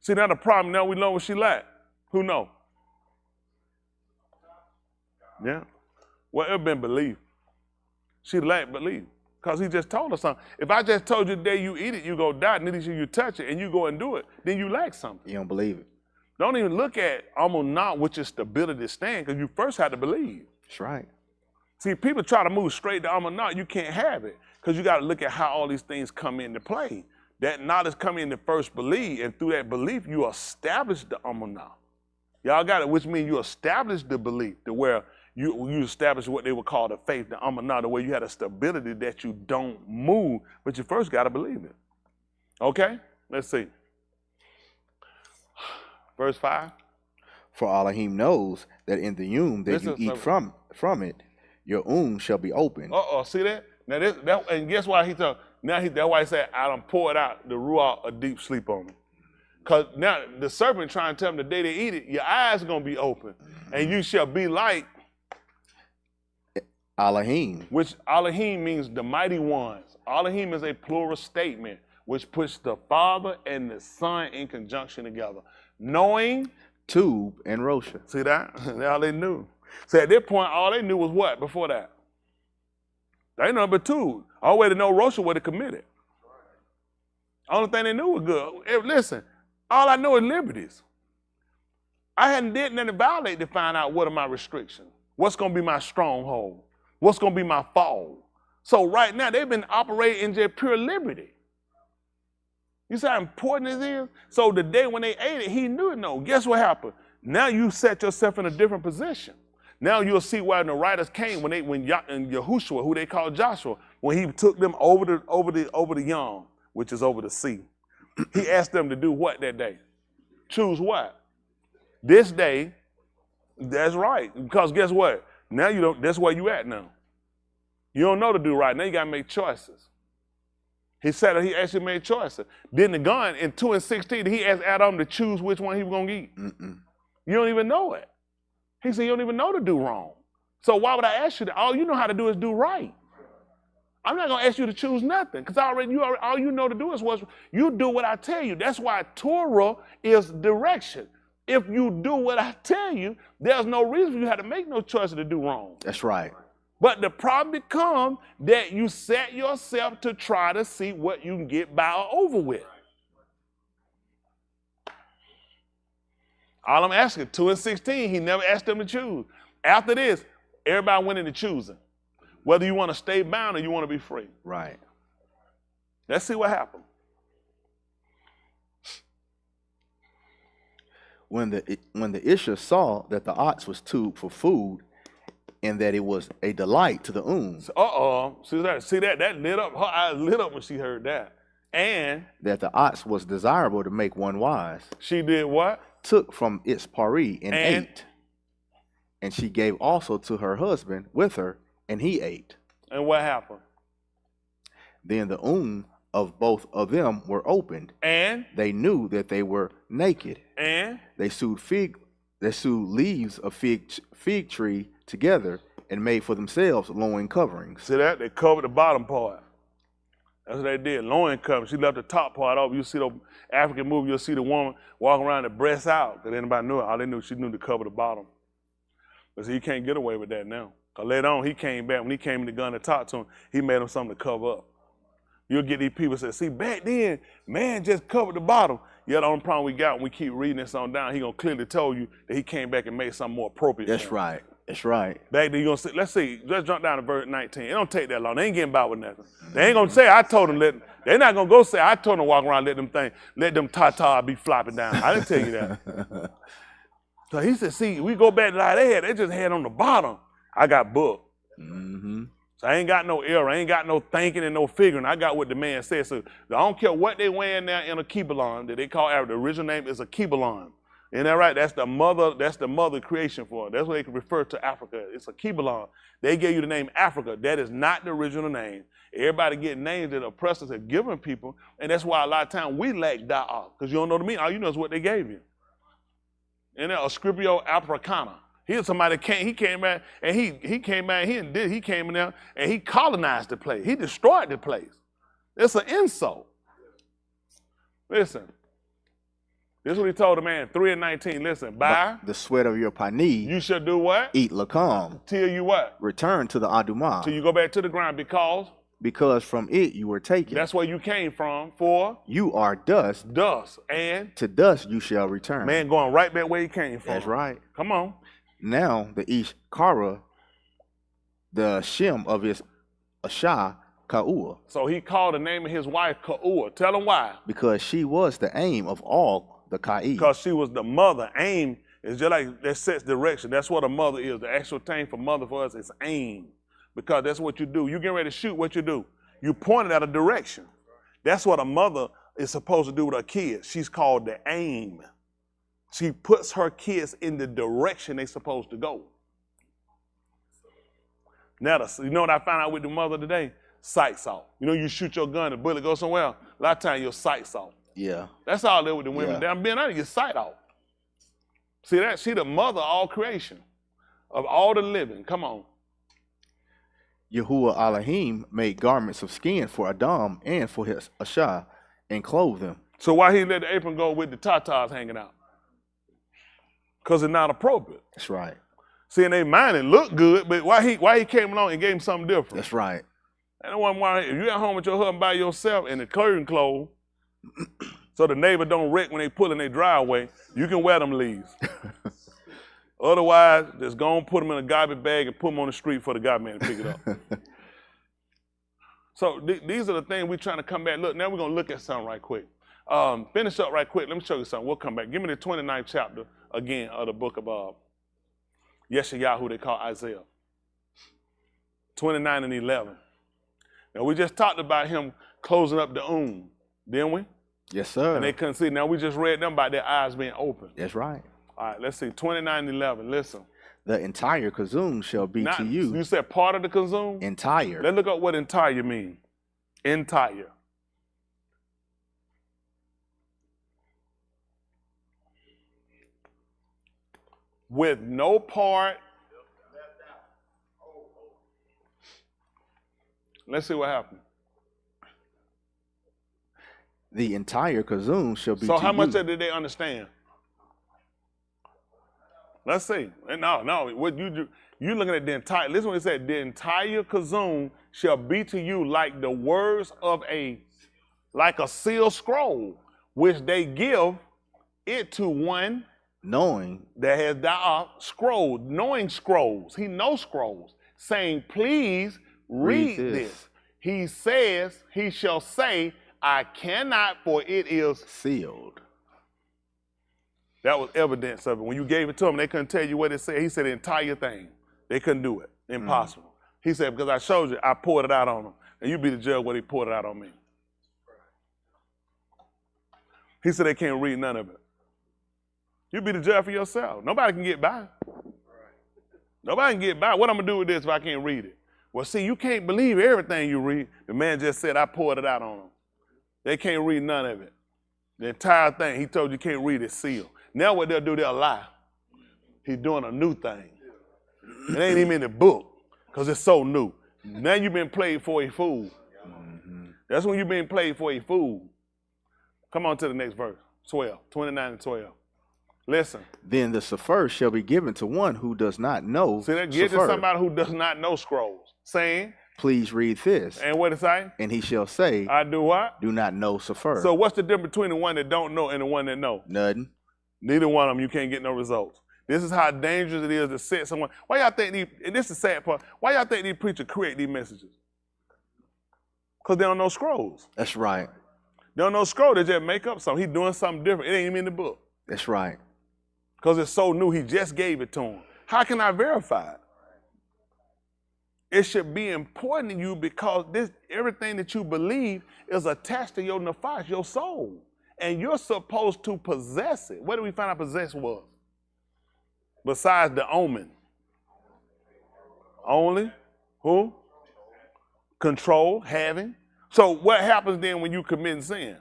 [SPEAKER 2] See, now the problem, now we know what she lacked. Who know? Yeah. Well, it been belief. She lacked belief. Because he just told her something. If I just told you the day you eat it, you go die, and then you touch it, and you go and do it, then you lack something.
[SPEAKER 20] You don't believe it.
[SPEAKER 2] Don't even look at almost not which is stability stand, because you first had to believe.
[SPEAKER 20] That's right.
[SPEAKER 2] See, people try to move straight to Amanah. You can't have it because you got to look at how all these things come into play. That knowledge come into first belief, and through that belief, you establish the Amanah. Y'all got it, which means you establish the belief to where you establish what they would call the faith, the Amanah, the way you had a stability that you don't move, but you first got to believe it. Okay? Let's see. Verse 5.
[SPEAKER 20] For Elohim knows that in the that you eat from it, your shall be open.
[SPEAKER 2] See that? Now that and guess why he told? Now that's why he said, I done poured out the ruach a deep sleep on them. Because now the serpent trying to tell them the day they eat it, your eyes are gonna be open, and you shall be like
[SPEAKER 20] Elohim.
[SPEAKER 2] Which Elohim means the mighty ones. Elohim is a plural statement which puts the Father and the Son in conjunction together. Knowing
[SPEAKER 20] Tube and Rosha.
[SPEAKER 2] See that? That's all they knew. So at that point, all they knew was what before that? They didn't know but Tube. All way to know Rosha would have committed. Only thing they knew was good. Listen, all I know is liberties. I hadn't did nothing to violate to find out what are my restrictions. What's going to be my stronghold? What's going to be my fall? So right now, they've been operating in just pure liberty. You see how important this is? So the day when they ate it, he knew it. No, guess what happened? Now you set yourself in a different position. Now you'll see why the writers came when Yahushua, who they called Joshua, when he took them over the Yam, which is over the sea. He asked them to do what that day? Choose what? This day, that's right. Because guess what? Now you don't, that's where you at now. You don't know to do right. Now you gotta make choices. He said that he actually made choices. Then the gun in 2 and 16, he asked Adam to choose which one he was gonna eat. You don't even know it. He said you don't even know to do wrong. So why would I ask you that? All you know how to do is do right. I'm not gonna ask you to choose nothing, because all you know to do is you do what I tell you. That's why Torah is direction. If you do what I tell you, there's no reason for you have to make no choice to do wrong.
[SPEAKER 20] That's right.
[SPEAKER 2] But the problem becomes that you set yourself to try to see what you can get by or over with. All I'm asking, 2 and 16, he never asked them to choose. After this, everybody went into choosing. Whether you want to stay bound or you want to be free.
[SPEAKER 20] Right.
[SPEAKER 2] Let's see what happened.
[SPEAKER 20] When the Isha saw that the ox was tubed for food, and that it was a delight to the
[SPEAKER 2] See that lit up, her eyes lit up when she heard that. And
[SPEAKER 20] that the ox was desirable to make one wise.
[SPEAKER 2] She did what?
[SPEAKER 20] Took from its pari and ate. And she gave also to her husband with her, and he ate.
[SPEAKER 2] And what happened?
[SPEAKER 20] Then the of both of them were opened.
[SPEAKER 2] And
[SPEAKER 20] they knew that they were naked.
[SPEAKER 2] And
[SPEAKER 20] they sewed leaves of fig tree together and made for themselves loin coverings.
[SPEAKER 2] See that? They covered the bottom part. That's what they did. Loin covering. She left the top part off. You see the African movie, you'll see the woman walking around the breast out. Because anybody knew it. All they knew, she knew to cover the bottom. But see, you can't get away with that now. Because later on, he came back. When he came in the gun to talk to him, he made him something to cover up. You'll get these people say, see, back then, man just covered the bottom. Yeah, the only problem we got when we keep reading this on down, he gonna clearly tell you that he came back and made something more appropriate.
[SPEAKER 20] That's right. That's right.
[SPEAKER 2] Back then, you gonna say, let's see, let's jump down to verse 19. It don't take that long. They ain't getting by with nothing. They ain't gonna say, I told them, they're not gonna go say, I told them to walk around, let them tata be flopping down. I didn't tell you that. So he said, see, we go back to like they just had on the bottom. I got booked.
[SPEAKER 20] Mm-hmm.
[SPEAKER 2] So I ain't got no error. I ain't got no thinking and no figuring. I got what the man said. So I don't care what they wearing now in a kibbutz that they call Arabic. The original name is a kibbutz. Isn't that right? That's the mother creation for it. That's what they can refer to Africa. It's a kibbutz. They gave you the name Africa. That is not the original name. Everybody getting names that oppressors have given people, and that's why a lot of times we lack da'ah, because you don't know the meaning. All you know is what they gave you. And a scripio africana. Here's somebody he came back and he came back he came in there and he colonized the place. He destroyed the place. It's an insult. Listen. This is what he told the man, 3 and 19. Listen, by
[SPEAKER 20] the sweat of your pani,
[SPEAKER 2] you shall do what?
[SPEAKER 20] Eat lakam.
[SPEAKER 2] Till you what?
[SPEAKER 20] Return to the adumah.
[SPEAKER 2] Till you go back to the ground
[SPEAKER 20] because from it you were taken.
[SPEAKER 2] That's where you came from. For
[SPEAKER 20] you are dust.
[SPEAKER 2] Dust. And
[SPEAKER 20] to dust you shall return.
[SPEAKER 2] Man going right back where he came from.
[SPEAKER 20] That's right.
[SPEAKER 2] Come on.
[SPEAKER 20] Now the Ish Kara, the Shem of his Asha, Ka'ua.
[SPEAKER 2] So he called the name of his wife Ka'ua. Tell him why.
[SPEAKER 20] Because she was the aim of all the Ka'i.
[SPEAKER 2] Because she was the mother. Aim is just like that sets direction. That's what a mother is. The actual thing for mother for us is aim. Because that's what you do. You get ready to shoot, what you do? You point it at a direction. That's what a mother is supposed to do with her kids. She's called the aim. She puts her kids in the direction they're supposed to go. Now, you know what I found out with the mother today? Sights off. You know, you shoot your gun, the bullet goes somewhere else. A lot of times your sights off.
[SPEAKER 20] Yeah.
[SPEAKER 2] That's all there with the women. Yeah. I'm being honest, your sight off. See that? She the mother of all creation, of all the living. Come on.
[SPEAKER 20] Yahuwah Elohim made garments of skin for Adam and for his Asha and clothed them.
[SPEAKER 2] So why he let the apron go with the tatas hanging out? Because it's not appropriate.
[SPEAKER 20] That's right.
[SPEAKER 2] See, in their mind it looked good, but why he came along and gave him something different?
[SPEAKER 20] That's right.
[SPEAKER 2] And why if you at home with your husband by yourself and the curtain closed, so the neighbor don't wreck when they pull in their driveway, you can wear them leaves. Otherwise, just go and put them in a garbage bag and put them on the street for the garbage man to pick it up. So these are the things we're trying to come back. Look, now we're going to look at something right quick. Finish up right quick. Let me show you something. We'll come back. Give me the 29th chapter again of the book of Yeshayah, who they call Isaiah. 29 and 11. Now, we just talked about him closing up the didn't we?
[SPEAKER 20] Yes, sir.
[SPEAKER 2] And they couldn't see. Now, we just read them about their eyes being open.
[SPEAKER 20] That's right.
[SPEAKER 2] All right, let's see. 29 and 11. Listen.
[SPEAKER 20] The entire Kazum shall be to you.
[SPEAKER 2] You said part of the Kazum?
[SPEAKER 20] Entire.
[SPEAKER 2] Let's look up what entire means. Entire. With no part. Let's see what happened.
[SPEAKER 20] The entire Kazum shall be to you.
[SPEAKER 2] So how much did they understand? Let's see. No. What you looking at the entire, listen what it said. The entire Kazum shall be to you like the words of like a sealed scroll, which they give it to one
[SPEAKER 20] knowing
[SPEAKER 2] that has scroll, knowing scrolls. He knows scrolls, saying, please read this. He says, he shall say, I cannot, for it is
[SPEAKER 20] sealed.
[SPEAKER 2] That was evidence of it. When you gave it to them, they couldn't tell you what it said. He said the entire thing. They couldn't do it. Impossible. He said, because I showed you, I poured it out on them. And you be the judge where they poured it out on me. He said they can't read none of it. You be the judge for yourself. Nobody can get by. Nobody can get by. What I'm going to do with this if I can't read it? Well, see, you can't believe everything you read. The man just said, I poured it out on them. They can't read none of it. The entire thing, he told you can't read it, sealed. Now what they'll do, they'll lie. He's doing a new thing. It ain't even in the book because it's so new. Now you've been played for a fool. That's when you've been played for a fool. Come on to the next verse, 12, 29 and 12. Listen.
[SPEAKER 20] Then the Sefer shall be given to one who does not know.
[SPEAKER 2] See that? Give to somebody who does not know scrolls. Saying,
[SPEAKER 20] please read this.
[SPEAKER 2] And what it say?
[SPEAKER 20] And he shall say,
[SPEAKER 2] I do what?
[SPEAKER 20] Do not know Sefer.
[SPEAKER 2] So what's the difference between the one that don't know and the one that know?
[SPEAKER 20] Nothing.
[SPEAKER 2] Neither one of them, you can't get no results. This is how dangerous it is to set someone. Why y'all think and this is the sad part, why y'all think these preachers create these messages? Because they don't know scrolls.
[SPEAKER 20] That's right.
[SPEAKER 2] They don't know scroll, they just make up something. He's doing something different. It ain't even in the book.
[SPEAKER 20] That's right.
[SPEAKER 2] Because it's so new, he just gave it to him. How can I verify it? It should be important to you because everything that you believe is attached to your nefesh, your soul. And you're supposed to possess it. What did we find out possess was? Besides the omen. Only? Who? Control, having. So what happens then when you commit sin?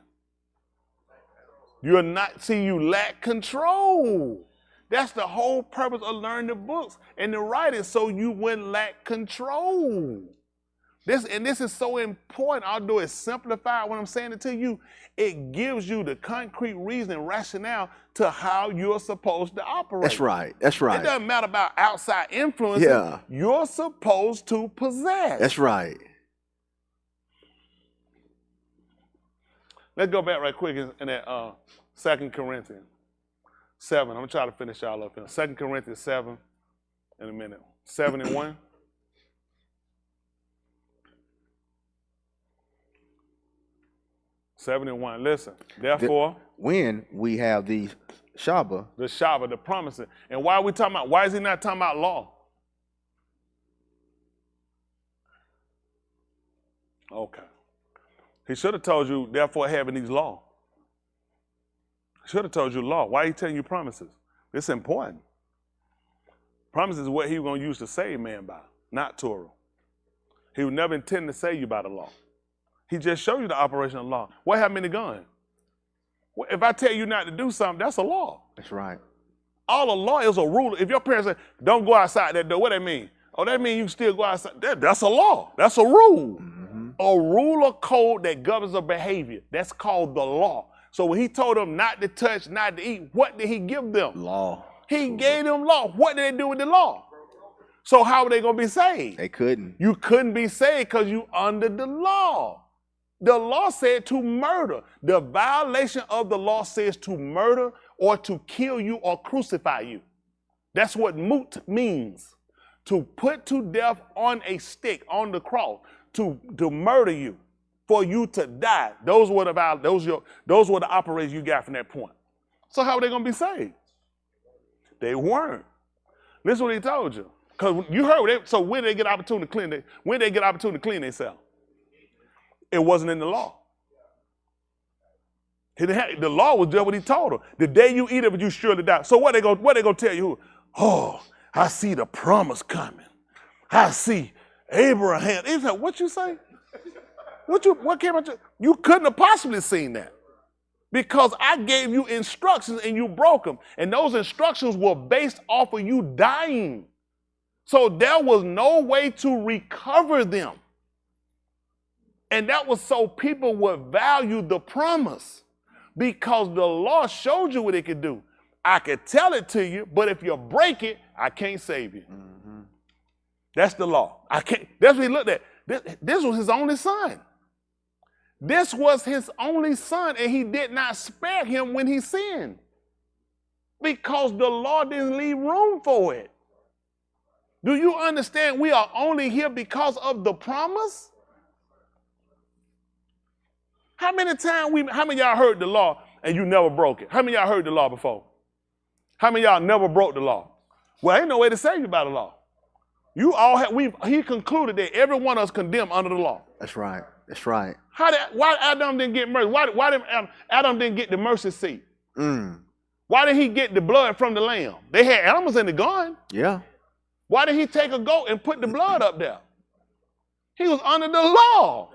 [SPEAKER 2] You lack control. That's the whole purpose of learning the books and the writing, so you wouldn't lack control. This is so important. Although it's simplified when I'm saying it to you, it gives you the concrete reason and rationale to how you're supposed to operate.
[SPEAKER 20] That's right. That's right.
[SPEAKER 2] It doesn't matter about outside influences.
[SPEAKER 20] Yeah.
[SPEAKER 2] You're supposed to possess.
[SPEAKER 20] That's right.
[SPEAKER 2] Let's go back right quick in that 2 Corinthians 7. I'm going to try to finish y'all up here. 2 Corinthians 7 in a minute. 7 and 1. Listen, therefore,
[SPEAKER 20] when we have the Shabbat,
[SPEAKER 2] the promises, and why are we talking about? Why is he not talking about law? Okay, he should have told you. Therefore, having these law. Should have told you law. Why are he telling you promises? It's important. Promises is what he was going to use to save man by, not Torah. He would never intend to save you by the law. He just showed you the operation of law. What happened in the gun? Well, if I tell you not to do something, that's a law.
[SPEAKER 20] That's right.
[SPEAKER 2] All the law is a rule. If your parents say, don't go outside that door, what that mean? Oh, that means you can still go outside. That's a law. That's a rule. Mm-hmm. A rule or code that governs a behavior. That's called the law. So when he told them not to touch, not to eat, what did he give them?
[SPEAKER 20] Law.
[SPEAKER 2] He gave them law. What did they do with the law? So how were they going to be saved?
[SPEAKER 20] They couldn't.
[SPEAKER 2] You couldn't be saved because you under the law. The law said to murder. The violation of the law says to murder or to kill you or crucify you. That's what mut means. To put to death on a stick, on the cross, to murder you. for you to die. Those were the operations you got from that point. So how are they going to be saved? They weren't. Listen what he told you. Because you heard, so when did they get opportunity to clean themselves? It wasn't in the law. The law was just what he told them. The day you eat it, you surely die. So what they gonna tell you? Oh, I see the promise coming. I see Abraham. He said, what you say? What came out? You couldn't have possibly seen that. Because I gave you instructions and you broke them. And those instructions were based off of you dying. So there was no way to recover them. And that was so people would value the promise. Because the law showed you what it could do. I could tell it to you, but if you break it, I can't save you. Mm-hmm. That's the law. I can't. That's what he looked at. This was his only son. This was his only son, and he did not spare him when he sinned. Because the law didn't leave room for it. Do you understand we are only here because of the promise? How many of y'all heard the law and you never broke it? How many of y'all heard the law before? How many of y'all never broke the law? Well, ain't no way to save you by the law. He concluded that every one of us condemned under the law.
[SPEAKER 20] That's right. That's right.
[SPEAKER 2] Why Adam didn't get mercy? Why did Adam didn't get the mercy seat? Why did he get the blood from the lamb? They had animals in the garden.
[SPEAKER 20] Yeah.
[SPEAKER 2] Why did he take a goat and put the blood up there? He was under the law.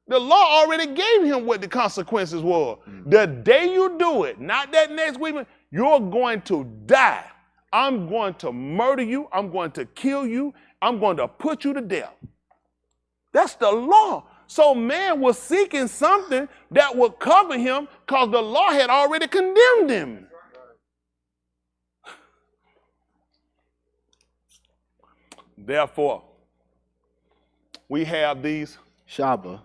[SPEAKER 2] The law already gave him what the consequences were. The day you do it, not that next week, you're going to die. I'm going to murder you. I'm going to kill you. I'm going to put you to death. That's the law. So man was seeking something that would cover him because the law had already condemned him. Therefore, we have these
[SPEAKER 20] Shaba.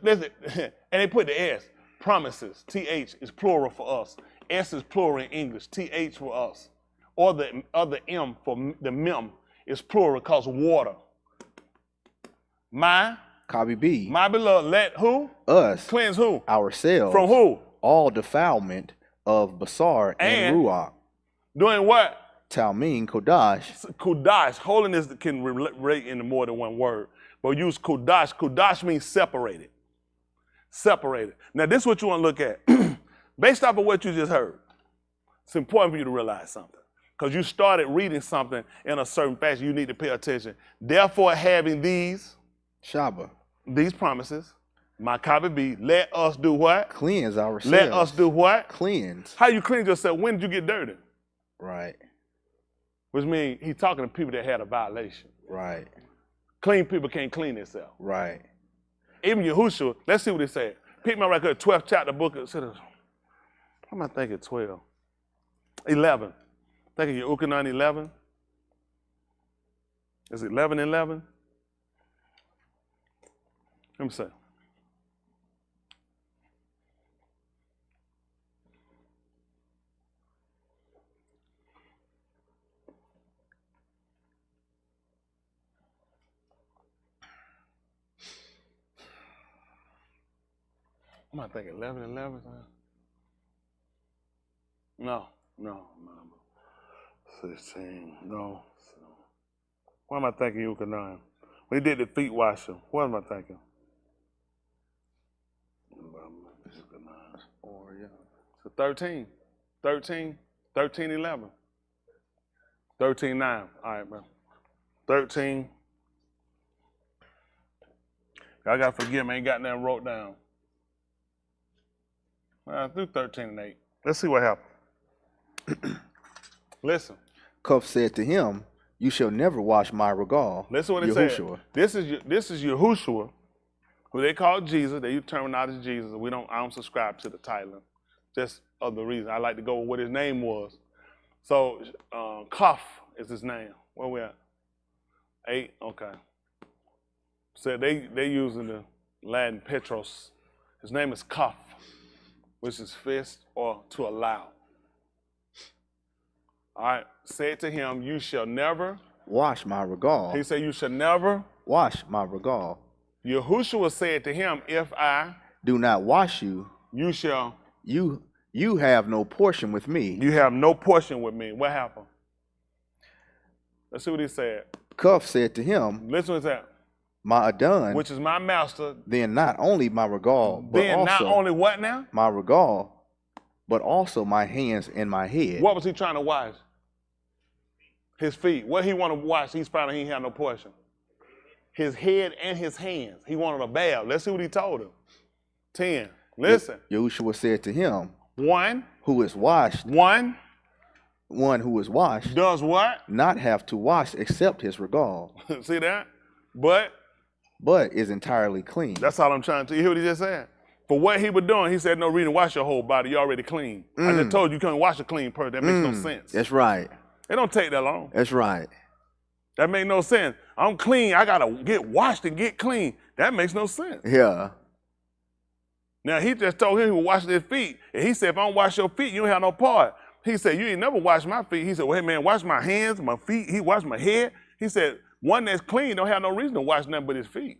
[SPEAKER 2] Listen, and they put the S. Promises. TH is plural for us. S is plural in English. TH for us. Or the other M for the mem is plural because water. My beloved, let who?
[SPEAKER 20] Us.
[SPEAKER 2] Cleanse who?
[SPEAKER 20] Ourselves.
[SPEAKER 2] From who?
[SPEAKER 20] All defilement of Basar and Ruach.
[SPEAKER 2] Doing what?
[SPEAKER 20] Talmim, Kodash.
[SPEAKER 2] Kodash. Holiness can relate into more than one word. But use Kodash. Kodash means separated. Separated. Now, this is what you want to look at. Based off of what you just heard, it's important for you to realize something. Because you started reading something in a certain fashion, you need to pay attention. Therefore, having these
[SPEAKER 20] Shaba,
[SPEAKER 2] these promises, my copy B, let us do what?
[SPEAKER 20] Cleanse ourselves.
[SPEAKER 2] Let us do what?
[SPEAKER 20] Cleanse.
[SPEAKER 2] How you cleanse yourself? When did you get dirty?
[SPEAKER 20] Right.
[SPEAKER 2] Which means he's talking to people that had a violation.
[SPEAKER 20] Right.
[SPEAKER 2] Clean people can't clean themselves.
[SPEAKER 20] Right.
[SPEAKER 2] Even Yahushua, let's see what he said. Pick my record, 12th chapter book. What am I thinking? 12. 11. Thinking Yuchanan 11. Is it 11 and 11? Let me see. Am I thinking 11 and 11? No. 16. No. What am I thinking, Yuchanan? When he did the feet washing, what am I thinking? So 13. 11. 13:9. All right, bro. 13. Y'all got to forgive me. I ain't got nothing wrote down. Do 13 and 8. Let's see what happens. Listen.
[SPEAKER 20] Cuff said to him, "You shall never wash my regal."
[SPEAKER 2] Listen what it said. This is Yahushua, who they call Jesus. They use terminology Jesus. I don't subscribe to the title. Just of the reason I like to go with what his name was. So Cuff is his name. Where we at? 8. Okay. So they using the Latin Petros. His name is Cuff, which is fist or to allow. All right, say it to him, you shall never
[SPEAKER 20] wash my regal.
[SPEAKER 2] He said, you shall never
[SPEAKER 20] wash my regal.
[SPEAKER 2] Yahushua said to him, if I
[SPEAKER 20] do not wash you,
[SPEAKER 2] you shall.
[SPEAKER 20] You have no portion with me.
[SPEAKER 2] You have no portion with me. What happened? Let's see what he said.
[SPEAKER 20] Cuff said to him,
[SPEAKER 2] listen to that.
[SPEAKER 20] My Adon,
[SPEAKER 2] which is my master.
[SPEAKER 20] Then not only my regal, but
[SPEAKER 2] then
[SPEAKER 20] also
[SPEAKER 2] not only what now?
[SPEAKER 20] My regal, but also my hands and my head.
[SPEAKER 2] What was he trying to wash? His feet. What he wanted to wash, he's probably he ain't had no portion. His head and his hands. He wanted a bath. Let's see what he told him. 10. Listen.
[SPEAKER 20] Yahushua said to him,
[SPEAKER 2] one
[SPEAKER 20] who is washed.
[SPEAKER 2] One
[SPEAKER 20] who is washed.
[SPEAKER 2] Does what?
[SPEAKER 20] Not have to wash except his regal.
[SPEAKER 2] See that? But
[SPEAKER 20] is entirely clean.
[SPEAKER 2] That's all I'm trying to. You hear what he just said? For what he was doing, he said, no reason to wash your whole body. You're already clean. I just told you can't wash a clean person. That makes no sense.
[SPEAKER 20] That's right.
[SPEAKER 2] It don't take that long.
[SPEAKER 20] That's right.
[SPEAKER 2] That makes no sense. I'm clean. I got to get washed and get clean. That makes no sense.
[SPEAKER 20] Yeah.
[SPEAKER 2] Now, he just told him he would wash his feet. And he said, if I don't wash your feet, you don't have no part. He said, you ain't never washed my feet. He said, well, hey, man, wash my hands, my feet. He washed my head. He said, one that's clean don't have no reason to wash nothing but his feet.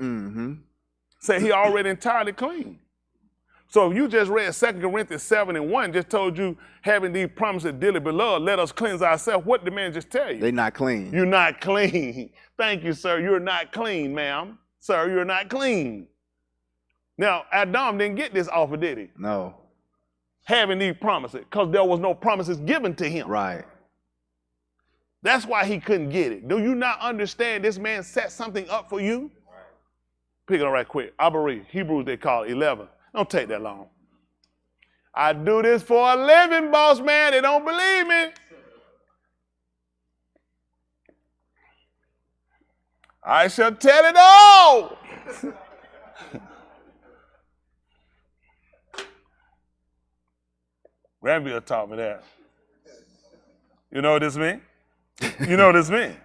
[SPEAKER 2] Say he already entirely clean. So if you just read 2 Corinthians 7:1, just told you, having these promises, dearly beloved, let us cleanse ourselves. What did the man just tell you?
[SPEAKER 20] They not clean.
[SPEAKER 2] You're not clean. Thank you, sir. You're not clean, ma'am. Sir, you're not clean. Now, Adam didn't get this offer, did he?
[SPEAKER 20] No.
[SPEAKER 2] Having these promises, because there was no promises given to him.
[SPEAKER 20] Right.
[SPEAKER 2] That's why he couldn't get it. Do you not understand this man set something up for you? Pick it up right quick. Abari, Hebrews they call it 11. Don't take that long. I do this for a living, boss man. They don't believe me. I shall tell it all. Granville taught me that. You know what this means? You know what this means?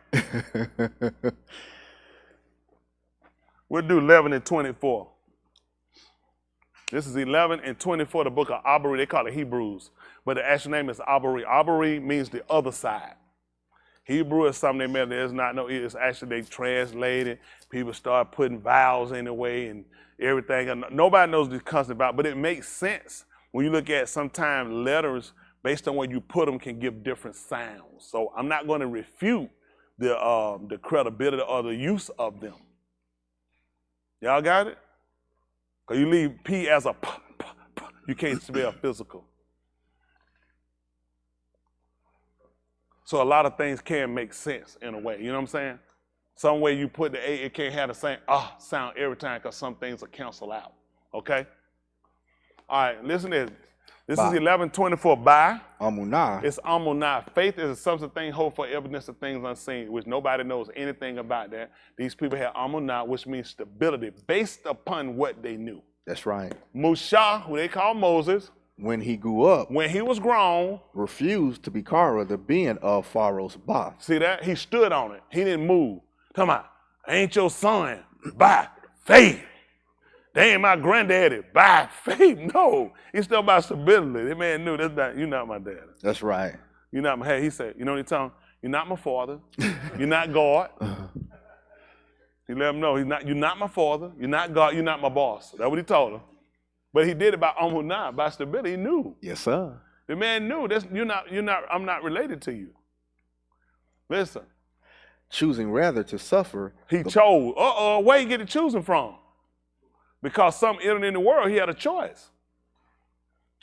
[SPEAKER 2] We'll do 11 and 24. This is 11 and 24, the book of Abari. They call it Hebrews, but the actual name is Abari. Abari means the other side. Hebrew is something they made. There's not no, it's actually they translated. People start putting vowels in the way and everything. Nobody knows the concept about, but it makes sense when you look at sometimes letters based on where you put them can give different sounds. So I'm not going to refute the credibility or the use of them. Y'all got it? Because you leave P as a P, you can't spell physical. So a lot of things can make sense in a way, you know what I'm saying? Some way you put the A, it can't have the same sound every time because some things will cancel out, okay? All right, listen to this. This is 11:24. By
[SPEAKER 20] Amunah.
[SPEAKER 2] It's Amunah. Faith is a substance thing, hope for evidence of things unseen, which nobody knows anything about that. These people have Amunah, which means stability, based upon what they knew.
[SPEAKER 20] That's right.
[SPEAKER 2] Musha, who they call Moses,
[SPEAKER 20] when he grew up,
[SPEAKER 2] when he was grown,
[SPEAKER 20] refused to be Kara, the being of Pharaoh's boss.
[SPEAKER 2] See that? He stood on it. He didn't move. Come on, I ain't your son. By faith. They ain't my granddaddy. By faith. No. He's still about stability. That man knew that's not, you're not my daddy.
[SPEAKER 20] That's right.
[SPEAKER 2] You're not my, hey, he said, you know what he told him? You're not my father. You're not God. He let him know, you're not my father. You're not God. You're not my boss. That's what he told him. But he did it by Amunah, by stability. He knew.
[SPEAKER 20] Yes, sir.
[SPEAKER 2] The man knew I'm not related to you. Listen.
[SPEAKER 20] Choosing rather to suffer.
[SPEAKER 2] He chose. Where you get the choosing from? Because something entered in the world, he had a choice.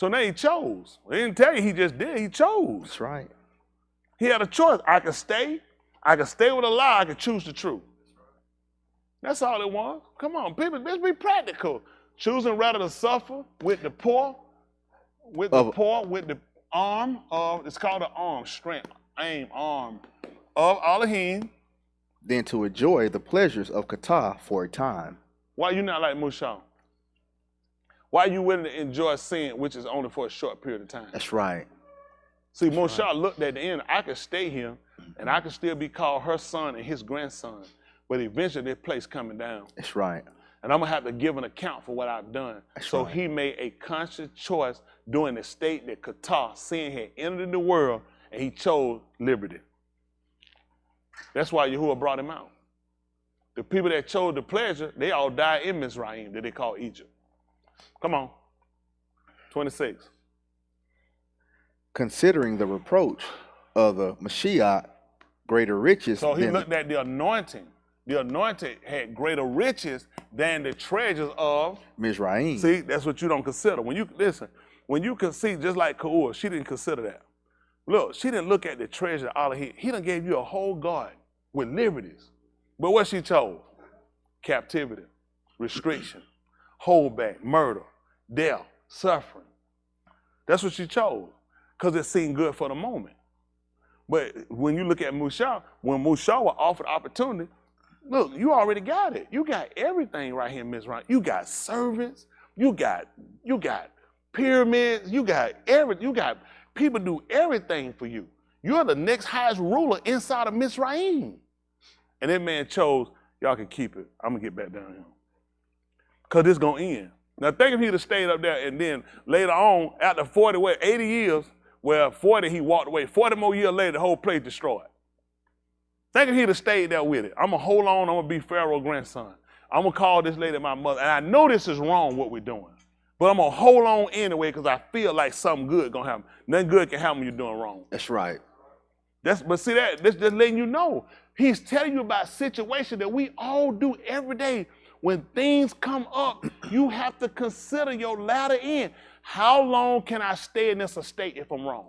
[SPEAKER 2] So now he chose. He didn't tell you he just did. He chose.
[SPEAKER 20] That's right.
[SPEAKER 2] He had a choice. I could stay with a lie. I could choose the truth. That's all it was. Come on, people, let's be practical. Choosing rather to suffer with the poor, with the arm of, it's called the arm, strength, aim, arm of Elohim.
[SPEAKER 20] Then to enjoy the pleasures of Kata for a time.
[SPEAKER 2] Why you not like Musha? Why are you willing to enjoy sin, which is only for a short period of time?
[SPEAKER 20] That's right.
[SPEAKER 2] See, Musha looked at the end. I could stay here, and I could still be called her son and his grandson. But eventually, this place coming down.
[SPEAKER 20] That's right.
[SPEAKER 2] And I'm going to have to give an account for what I've done.
[SPEAKER 20] That's
[SPEAKER 2] so
[SPEAKER 20] right.
[SPEAKER 2] he made a conscious choice during the state that Kata, sin had entered in the world, and he chose liberty. That's why Yahuwah brought him out. The people that chose the pleasure, they all died in Mizraim, that they call Egypt. Come on. 26.
[SPEAKER 20] Considering the reproach of the Mashiach greater riches.
[SPEAKER 2] So he looked at the anointing. The anointing had greater riches than the treasures of
[SPEAKER 20] Mizraim.
[SPEAKER 2] See, that's what you don't consider. When you listen, when you can see, just like Kaur, she didn't consider that. Look, she didn't look at the treasure all of he done gave you a whole garden with liberties. But what she chose? Captivity, restriction, holdback, murder, death, suffering. That's what she chose, because it seemed good for the moment. But when you look at Musha, when Musha was offered opportunity, look, you already got it. You got everything right here in Mizraim. You got servants, you got pyramids, you got people do everything for you. You're the next highest ruler inside of Mizraim. And that man chose, y'all can keep it. I'm gonna get back down here. Cause this gonna end. Now think if he'd have stayed up there and then later on, after 80 years, 40 he walked away. 40 more years later, the whole place destroyed. Think if he'd have stayed there with it. I'm gonna hold on, I'm gonna be Pharaoh's grandson. I'm gonna call this lady my mother. And I know this is wrong what we're doing. But I'm gonna hold on anyway because I feel like something good gonna happen. Nothing good can happen when you're doing wrong.
[SPEAKER 20] That's right.
[SPEAKER 2] But see that, that's just letting you know. He's telling you about situations that we all do every day. When things come up, you have to consider your latter end. How long can I stay in this estate if I'm wrong?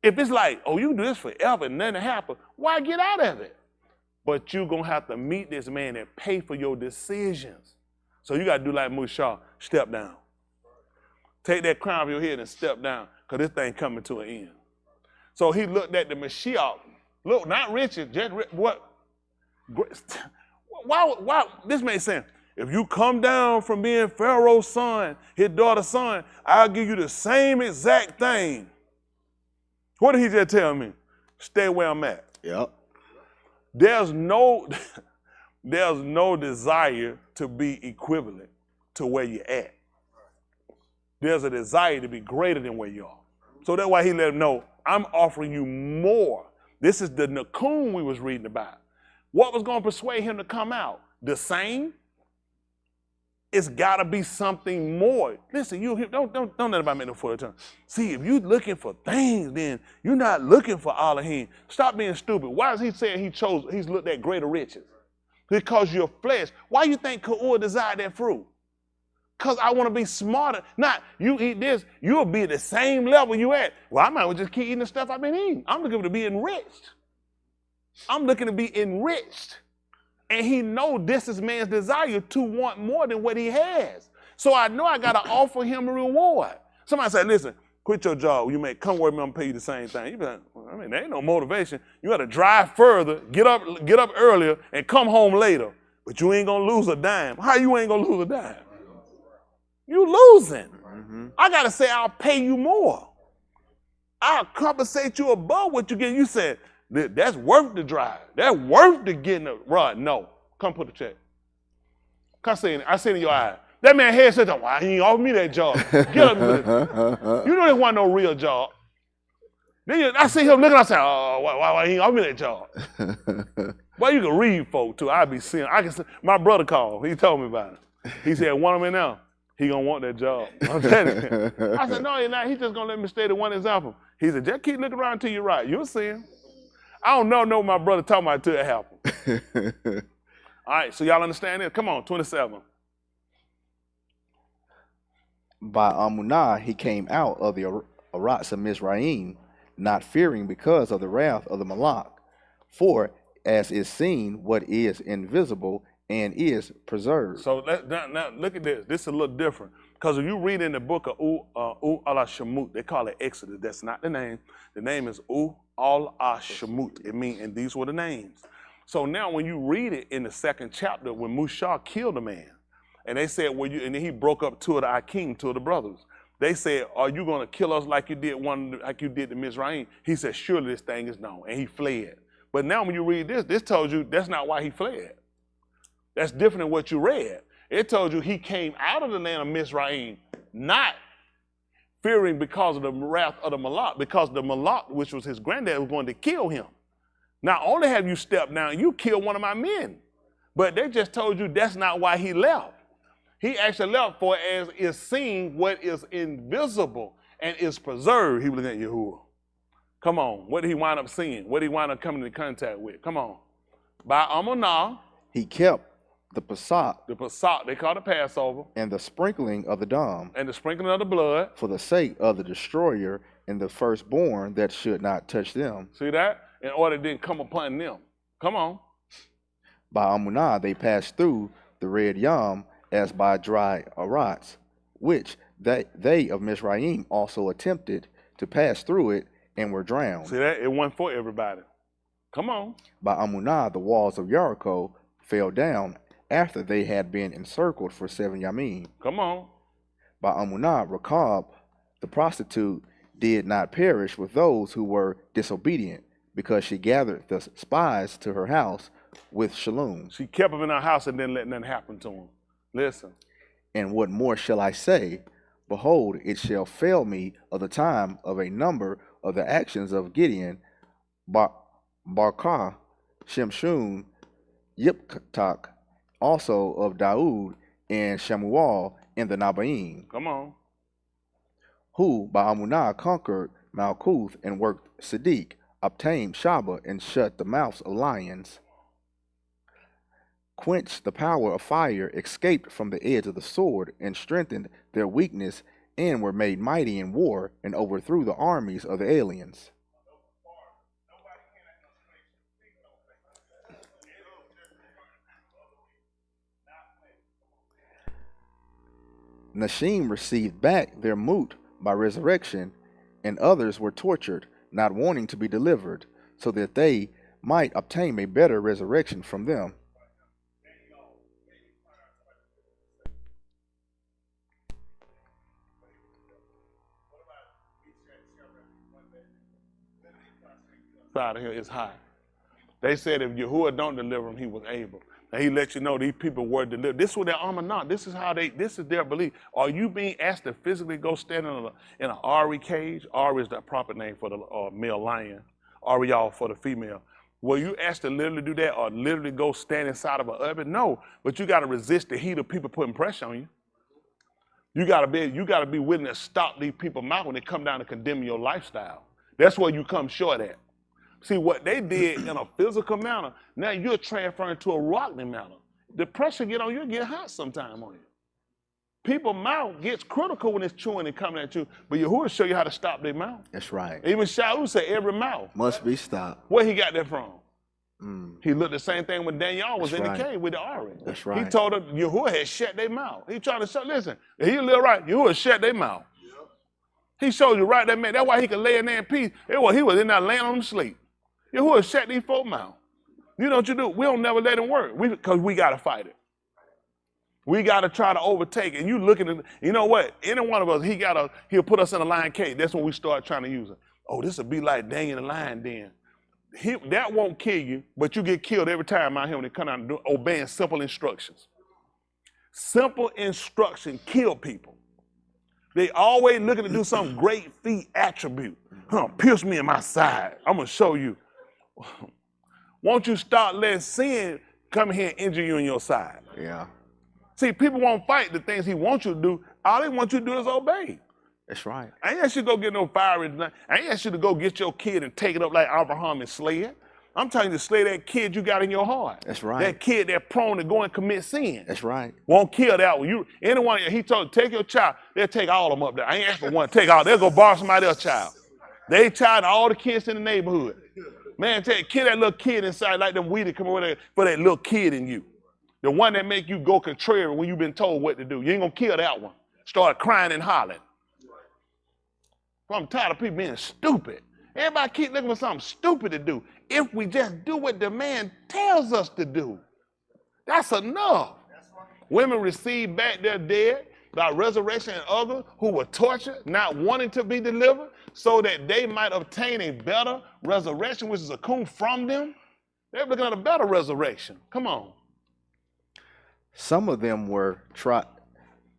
[SPEAKER 2] If it's like, oh, you can do this forever and nothing happen, why get out of it? But you're going to have to meet this man and pay for your decisions. So you got to do like Musha, step down. Take that crown of your head and step down, because this thing coming to an end. So he looked at the Mashiach. Look, not riches, just what? Why? This makes sense. If you come down from being Pharaoh's son, his daughter's son, I'll give you the same exact thing. What did he just tell me? Stay where I'm at.
[SPEAKER 20] Yep.
[SPEAKER 2] There's no desire to be equivalent to where you're at. There's a desire to be greater than where you are. So that's why he let him know, I'm offering you more. This is the Nakum we was reading about. What was going to persuade him to come out? The same? It's got to be something more. Listen, don't let anybody make no fool of tongue. See, if you're looking for things, then you're not looking for Elohim. Stop being stupid. Why is he saying he's looked at greater riches? Because your flesh. Why you think Kaur desired that fruit? Because I want to be smarter. Not, you eat this, you'll be at the same level you at. Well, I might as well just keep eating the stuff I've been eating. I'm looking to be enriched. I'm looking to be enriched. And he knows this is man's desire to want more than what he has. So I know I got to offer him a reward. Somebody said, listen, quit your job. You may come work with me, I'm going to pay you the same thing. You be like, well, I mean, there ain't no motivation. You got to drive further, get up earlier, and come home later. But you ain't going to lose a dime. How you ain't going to lose a dime? You losing. Mm-hmm. I got to say, I'll pay you more. I'll compensate you above what you get. You said, that's worth the drive. That's worth the getting a rod. No. Come put a check. I see it in your eye. That man head said, why he ain't offer me that job? Get up with it. You know there wasn't no real job. Then I see him looking, I say, oh, why he ain't offer me that job? Well, you can read folk too. I be seeing. My brother called. He told me about it. He said, want him in now. He gonna want that job. I'm telling you. I said, no, he's not. He's just gonna let me stay the one example. He said, just keep looking around until you're right. You'll see him. I don't know what my brother talking about until it happens. All right, so y'all understand this? Come on, 27.
[SPEAKER 20] By Amunah he came out of the Arats of Mizraim, not fearing because of the wrath of the Malak. For as is seen, what is invisible and is preserved.
[SPEAKER 2] So now look at this. This is a little different. Because if you read in the book of U-Al-Shamut, they call it Exodus. That's not the name. The name is U-Al-Shamut. It means, and these were the names. So now when you read it in the second chapter, when Musha killed a man, and they said, and then he broke up two of the Akim, two of the brothers. They said, are you going to kill us like you did the Mizraim? He said, surely this thing is known. And he fled. But now when you read this tells you that's not why he fled. That's different than what you read. It told you he came out of the land of Mizraim, not fearing because of the wrath of the Malak, because the Malak, which was his granddad, was going to kill him. Not only have you stepped down, you killed one of my men. But they just told you that's not why he left. He actually left for as is seen what is invisible and is preserved. He was looking at Yahuwah. Come on. What did he wind up seeing? What did he wind up coming into contact with? Come on. By Amunah,
[SPEAKER 20] he kept the Pesach.
[SPEAKER 2] The Pesach, they call it Passover.
[SPEAKER 20] And the sprinkling of the dam.
[SPEAKER 2] And the sprinkling of the blood.
[SPEAKER 20] For the sake of the destroyer and the firstborn that should not touch them.
[SPEAKER 2] See that? In order it didn't come upon them. Come on.
[SPEAKER 20] By Amunah they passed through the red Yam as by dry Arats, which they of Mizraim also attempted to pass through it and were drowned.
[SPEAKER 2] See that? It wasn't for everybody. Come on.
[SPEAKER 20] By Amunah the walls of Jericho fell down after they had been encircled for 7 Yamim.
[SPEAKER 2] Come on.
[SPEAKER 20] By Amunah, Rechab, the prostitute, did not perish with those who were disobedient, because she gathered the spies to her house with Shalom.
[SPEAKER 2] She kept them in her house and didn't let nothing happen to them. Listen.
[SPEAKER 20] And what more shall I say? Behold, it shall fail me of the time of a number of the actions of Gideon, Barkah, Shemshun, Yiptak, also of Daud and Shemuel and the Nabaim.
[SPEAKER 2] Come on.
[SPEAKER 20] Who by Amunah conquered Malkuth and worked Siddiq, obtained Shaba and shut the mouths of lions, quenched the power of fire, escaped from the edge of the sword, and strengthened their weakness, and were made mighty in war, and overthrew the armies of the aliens. Nashim received back their moot by resurrection, and others were tortured, not wanting to be delivered, so that they might obtain a better resurrection from them.
[SPEAKER 2] Out of here is high. They said if Yahuwah don't deliver him, he was able. And he let you know these people were delivered. This was their armor not. This is how this is their belief. Are you being asked to physically go stand in an Ari cage? Ari is the proper name for the male lion. Ariel for the female. Will you asked to literally do that or literally go stand inside of an oven? No, but you got to resist the heat of people putting pressure on you. You got to be willing to stop these people mouth when they come down to condemn your lifestyle. That's where you come short at. See, what they did in a physical manner, now you're transferring to a rockly manner. The pressure get on you, get hot sometime on you. People's mouth gets critical when it's chewing and coming at you, but Yahuwah show you how to stop their mouth.
[SPEAKER 20] That's right.
[SPEAKER 2] Even Shaul said every mouth
[SPEAKER 20] must be stopped.
[SPEAKER 2] Where he got that from? He looked the same thing when Daniel was in the cave with the Ari.
[SPEAKER 20] That's right.
[SPEAKER 2] He told them Yahuwah had shut their mouth. He tried to show, listen, if he live right, Yahuwah shut their mouth. He showed you right that man. That's why he could lay in there in peace. He was in there laying on him sleep. Yahuwah shut these folk mouth. You know what you do? We don't never let him work because we got to fight it. We got to try to overtake it. And you looking at, you know what? Any one of us, he'll put us in a lion cage. That's when we start trying to use it. Oh, this will be like Daniel the lion den. That won't kill you, but you get killed every time out here when they come out and obeying simple instructions. Simple instruction kill people. They always looking to do some great feat attribute. Pierce me in my side. I'm going to show you. Won't you start letting sin come here and injure you in your side?
[SPEAKER 20] Yeah.
[SPEAKER 2] See, people won't fight the things he wants you to do. All they want you to do is obey.
[SPEAKER 20] That's right.
[SPEAKER 2] I ain't asked you to go get no fiery. I ain't asked you to go get your kid and take it up like Abraham and slay it. I'm telling you to slay that kid you got in your heart.
[SPEAKER 20] That's right.
[SPEAKER 2] That kid that's prone to go and commit sin.
[SPEAKER 20] That's right.
[SPEAKER 2] Won't kill that one. Anyone, he told, take your child. They'll take all of them up there. I ain't asked for one. Take all. They'll go borrow somebody else's child. They child all the kids in the neighborhood. Man, kill that little kid inside like them weedy come over there for that little kid in you. The one that make you go contrary when you've been told what to do. You ain't gonna kill that one. Start crying and hollering. I'm tired of people being stupid. Everybody keep looking for something stupid to do. If we just do what the man tells us to do, that's enough. Women receive back their dead by resurrection and others who were tortured, not wanting to be delivered, so that they might obtain a better resurrection, which is a kum from them. They're looking at a better resurrection. Come on.
[SPEAKER 20] Some of them were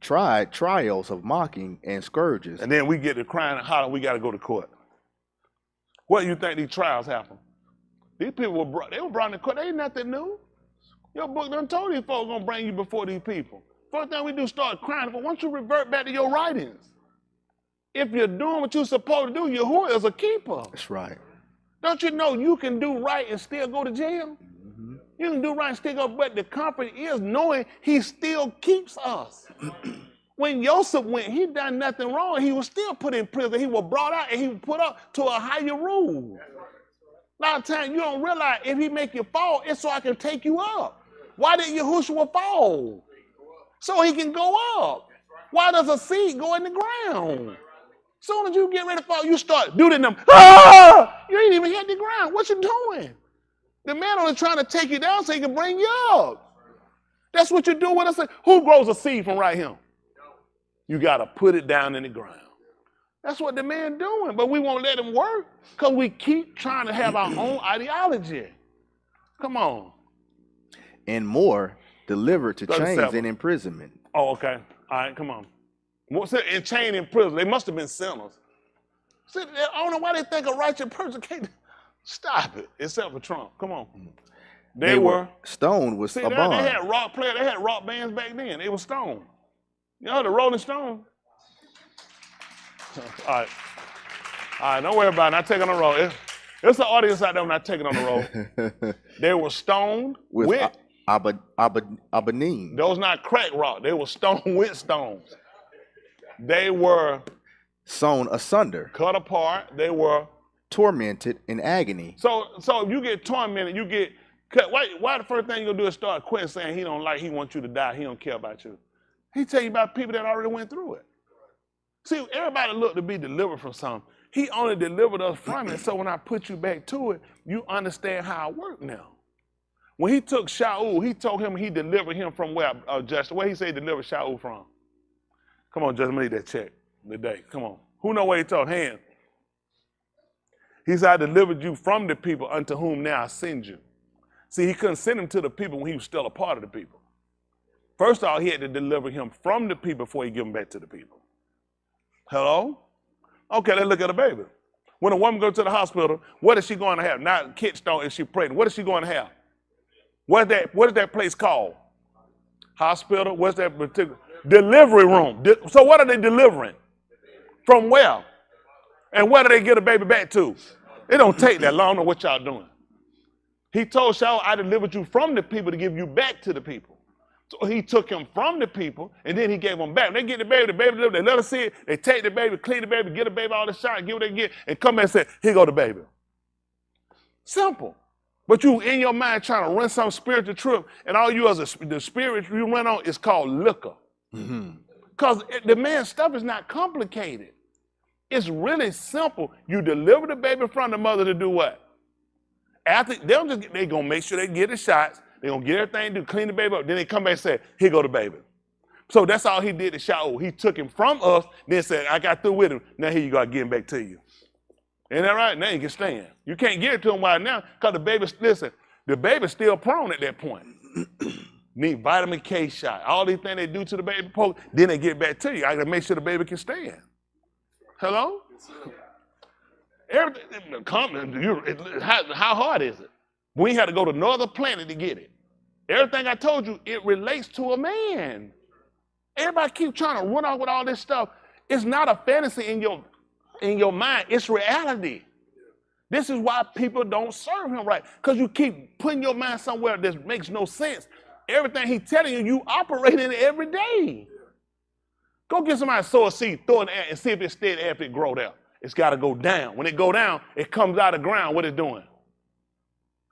[SPEAKER 20] trials of mocking and scourges.
[SPEAKER 2] And then we get to crying and hollering, we got to go to court. What do you think these trials happen? These people were brought in the court. They ain't nothing new. Your book done told these folks gonna bring you before these people. First thing we do, start crying. But once you revert back to your writings, if you're doing what you're supposed to do, Yahuwah is a keeper.
[SPEAKER 20] That's right.
[SPEAKER 2] Don't you know you can do right and still go to jail? You can do right and still go, but the comfort is knowing he still keeps us. When Joseph went, he done nothing wrong. He was still put in prison. He was brought out and he was put up to a higher rule. A lot of times you don't realize if he make you fall, it's so I can take you up. Why did Yahushua fall? So he can go up. Why does a seed go in the ground? Soon as you get ready to fall, you start doing them. Ah! You ain't even hit the ground. What you doing? The man only trying to take you down so he can bring you up. That's what you do with us. Who grows a seed from right here? You got to put it down in the ground. That's what the man doing, but we won't let him work because we keep trying to have our own ideology. Come on.
[SPEAKER 20] And more delivered to chains
[SPEAKER 2] 37.
[SPEAKER 20] and imprisonment.
[SPEAKER 2] Oh, okay. All right, come on. What's it? In chain in prison. They must have been sinners. See, I don't know why they think a righteous person can't. Stop it. Except for Trump. Come on. They were
[SPEAKER 20] stoned with
[SPEAKER 2] see,
[SPEAKER 20] a bond.
[SPEAKER 2] They had rock players. They had rock bands back then. They were stoned. You know the Rolling Stones? All right, don't worry about it. Not taking on the road. It's an audience out there not taking on the road. They were stoned with
[SPEAKER 20] Abanine.
[SPEAKER 2] Those not crack rock. They were stoned with stones. They were
[SPEAKER 20] sewn asunder,
[SPEAKER 2] cut apart. They were
[SPEAKER 20] tormented in agony.
[SPEAKER 2] So if you get tormented, you get cut. Why the first thing you're gonna do is start quitting saying he wants you to die, he don't care about you. He tell you about people that already went through it. See, everybody look to be delivered from something. He only delivered us from it, so when I put you back to it, you understand how it worked now. When he took Shaul, he told him he delivered him from where, Justin? Where he say he delivered Shaul from? Come on, Justin, need that check today. Come on. Who know where he told? Hand. He said, I delivered you from the people unto whom now I send you. See, he couldn't send him to the people when he was still a part of the people. First of all, he had to deliver him from the people before he give him back to the people. Hello? Okay, let's look at a baby. When a woman goes to the hospital, what is she going to have? Not kid stone if she's pregnant. What is she going to have? What is that place called? Hospital? What's that particular? Delivery room. So what are they delivering? From where? And where do they get a baby back to? It don't take that long. I don't know what y'all doing. He told Shaul, I delivered you from the people to give you back to the people. So he took him from the people, and then he gave them back. They get the baby delivered, they let us see it, they take the baby, clean the baby, get the baby all the shot, get what they get, and come back and say, here go the baby. Simple. But you in your mind trying to run some spiritual trip, and all you as the spirit you run on is called liquor. Because the man's stuff is not complicated. It's really simple. You deliver the baby from the mother to do what? After they're gonna make sure they get the shots. They're gonna get everything to clean the baby up. Then they come back and say, here go the baby. So that's all he did to Shaul. He took him from us, then said, I got through with him. Now here you go, I get him back to you. Ain't that right? Now you can stand. You can't get it to him right now because the baby's still prone at that point. Need vitamin K shot. All these things they do to the baby, then they get back to you. I gotta make sure the baby can stand. Hello? Everything, how hard is it? We had to go to another planet to get it. Everything I told you, it relates to a man. Everybody keep trying to run off with all this stuff. It's not a fantasy in your mind. It's reality. This is why people don't serve him right. Because you keep putting your mind somewhere that makes no sense. Everything he's telling you, you operate in it every day. Go get somebody to sow a seed, throw it in the air, and see if it's steady after it grow there. It's got to go down. When it go down, it comes out of the ground. What it's doing?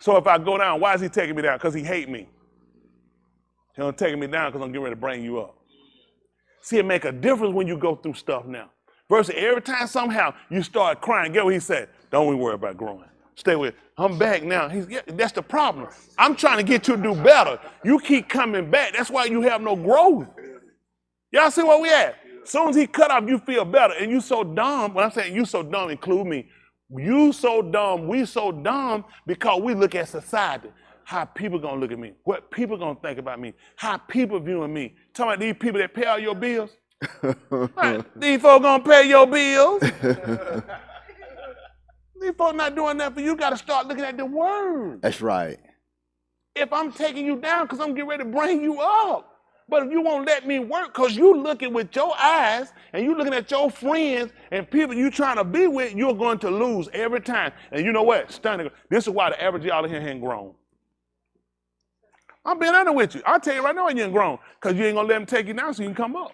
[SPEAKER 2] So if I go down, why is he taking me down? Because he hate me. He don't take me down because I'm getting ready to bring you up. See, it make a difference when you go through stuff now. Versus every time somehow you start crying, get what he said. Don't we worry about growing. Stay with it. I'm back now. That's the problem. I'm trying to get you to do better. You keep coming back. That's why you have no growth. Y'all see where we at? As soon as he cut off, you feel better. And you so dumb. When I'm saying you so dumb, include me. You so dumb, we so dumb because we look at society. How people gonna look at me? What people gonna think about me? How people viewing me? Talking about these people that pay all your bills? Right. These folks gonna pay your bills? These folks not doing that for you. You gotta start looking at the word.
[SPEAKER 20] That's right.
[SPEAKER 2] if I'm taking you down because I'm getting ready to bring you up. But if you won't let me work because you looking with your eyes and you looking at your friends and people you trying to be with, you're going to lose every time. And you know what? Stunning. This is why the average y'all in here ain't grown. I'm being honest with you. I'll tell you right now you ain't grown because you ain't going to let them take you down so you can come up.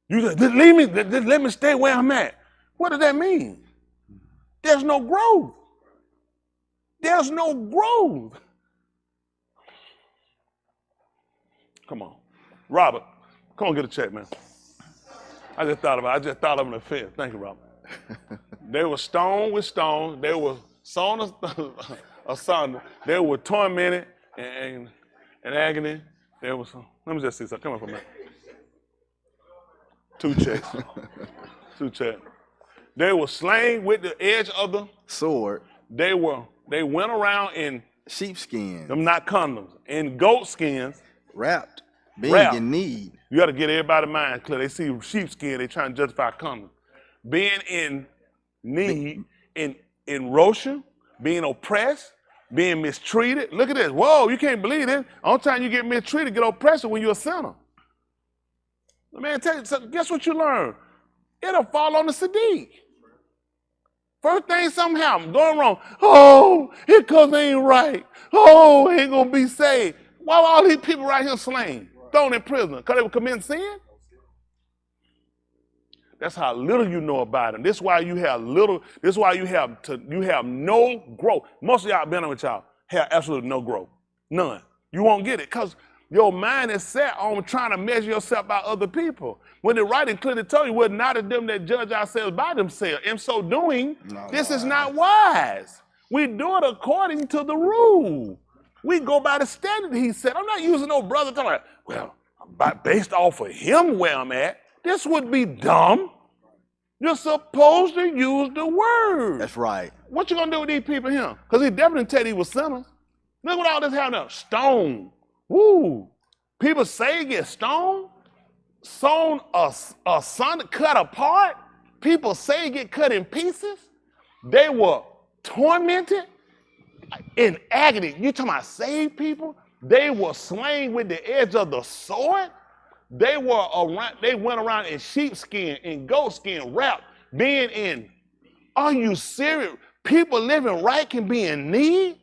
[SPEAKER 2] You just leave me, just let me stay where I'm at. What does that mean? There's no growth. There's no growth. Come on. Robert, come on get a check, man. I just thought of an offense. Thank you, Robert. They were stoned with stones. They were sawn asunder. They were tormented and agony. There was some, let me just see something. Come on for a minute. 2 checks. 2 checks. They were slain with the edge of the
[SPEAKER 20] sword.
[SPEAKER 2] They went around in
[SPEAKER 20] sheepskins.
[SPEAKER 2] Them not condoms. In goat skins.
[SPEAKER 20] Wrapped. Being in need.
[SPEAKER 2] You got to get everybody's mind clear. They see sheepskin, they trying to justify condoms. Being in need, in Rosha, being oppressed, being mistreated. Look at this. Whoa, you can't believe it. Only time you get mistreated, get oppressed when you're a sinner. Man, tell you, so guess what you learn? It'll fall on the Sadiq. First thing something happened, going wrong. Oh, it cause they ain't right. Oh, ain't gonna be saved. Why were all these people right here slain, thrown in prison? Because they were committing sin? That's how little you know about them. This is why you have little, this is why you have no growth. Most of y'all been on with y'all, have absolutely no growth. None. You won't get it because your mind is set on trying to measure yourself by other people. When the writing clearly told you, we're not of them that judge ourselves by themselves. In so doing, this is not wise. We do it according to the rule. We go by the standard he said. I'm not using no brother talking like, well, based off of him where I'm at. This would be dumb. You're supposed to use the word.
[SPEAKER 20] That's right.
[SPEAKER 2] What you gonna do with these people here? Because he definitely tell he was sinners. Look what all this happened now. Stone. Woo. People say get stoned, sewn asunder, cut apart. People say get cut in pieces. They were tormented in agony. You talking about saved people? They were slain with the edge of the sword. They went around in sheepskin, in goatskin, wrapped, being in. Are you serious? People living right can be in need?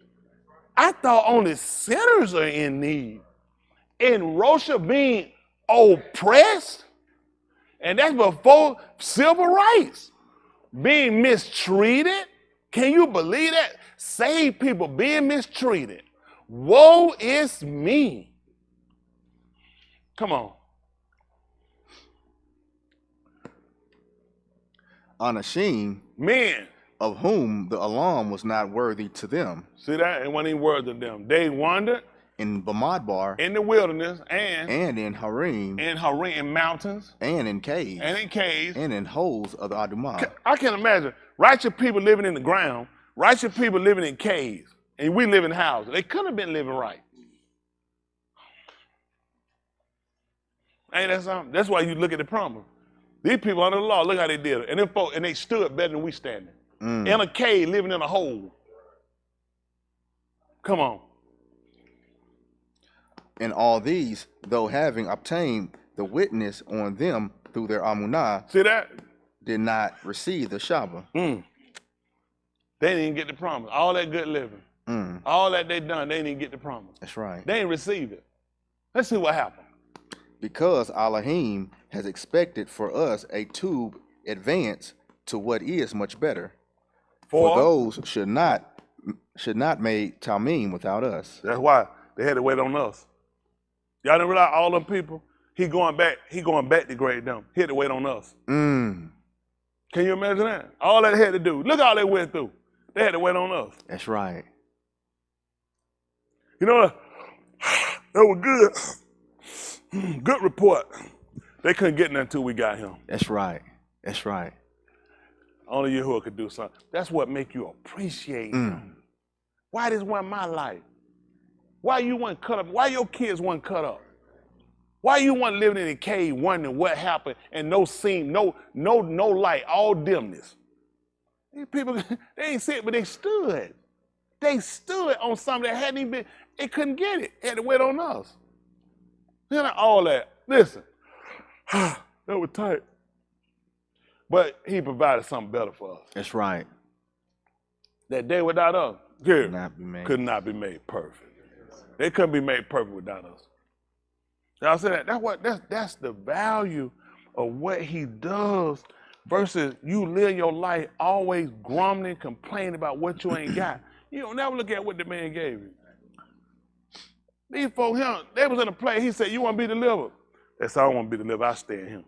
[SPEAKER 2] I thought only sinners are in need. In Rosha being oppressed, and that's before civil rights. Being mistreated. Can you believe that? Saved people being mistreated. Woe is me. Come on.
[SPEAKER 20] Anashim,
[SPEAKER 2] men,
[SPEAKER 20] of whom the alarm was not worthy to them.
[SPEAKER 2] See that? It wasn't even worthy to them. They wandered
[SPEAKER 20] in Bamidbar,
[SPEAKER 2] in the wilderness, and
[SPEAKER 20] in Harim,
[SPEAKER 2] in mountains,
[SPEAKER 20] and in caves, and in holes of the Adumah.
[SPEAKER 2] I can imagine righteous people living in the ground, righteous people living in caves, and we live in houses. They couldn't have been living right. Ain't that something? That's why you look at the promise. These people under the law, look how they did it. And them folk, and they stood better than we standing. In a cave, living in a hole. Come on.
[SPEAKER 20] And all these, though having obtained the witness on them through their amunah,
[SPEAKER 2] see that?
[SPEAKER 20] Did not receive the Shabbat.
[SPEAKER 2] They didn't even get the promise. All that good living. All that they done, they didn't even get the promise.
[SPEAKER 20] That's right.
[SPEAKER 2] They didn't receive it. Let's see what happened.
[SPEAKER 20] Because Elohim has expected for us a tube advance to what is much better. For those should not make Talmim without us.
[SPEAKER 2] That's why they had to wait on us. Y'all didn't realize all them people, he going back to grade them. He had to wait on us. Can you imagine that? All that they had to do. Look all they went through. They had to wait on us.
[SPEAKER 20] That's right.
[SPEAKER 2] You know, that was good. Good report. They couldn't get nothing until we got him.
[SPEAKER 20] That's right. That's right.
[SPEAKER 2] Only Yahuwah could do something. That's what make you appreciate him. Why this wasn't my life? Why you weren't cut up? Why your kids weren't cut up? Why you weren't living in a cave wondering what happened and no scene, no light, all dimness? These people, they ain't see it, but they stood. They stood on something that hadn't even been, it couldn't get it. It had to wait on us. You know, all that. Listen, that was tight. But he provided something better for us.
[SPEAKER 20] That's right.
[SPEAKER 2] That day without us, yeah,
[SPEAKER 20] Could
[SPEAKER 2] not be made perfect. They couldn't be made perfect without us. Y'all say that? That's the value of what he does versus you live your life always grumbling, complaining about what you ain't got. You don't never look at what the man gave you. These folks, they was in a play. He said, you want to be delivered? They said, I don't want to be delivered. I stay in him.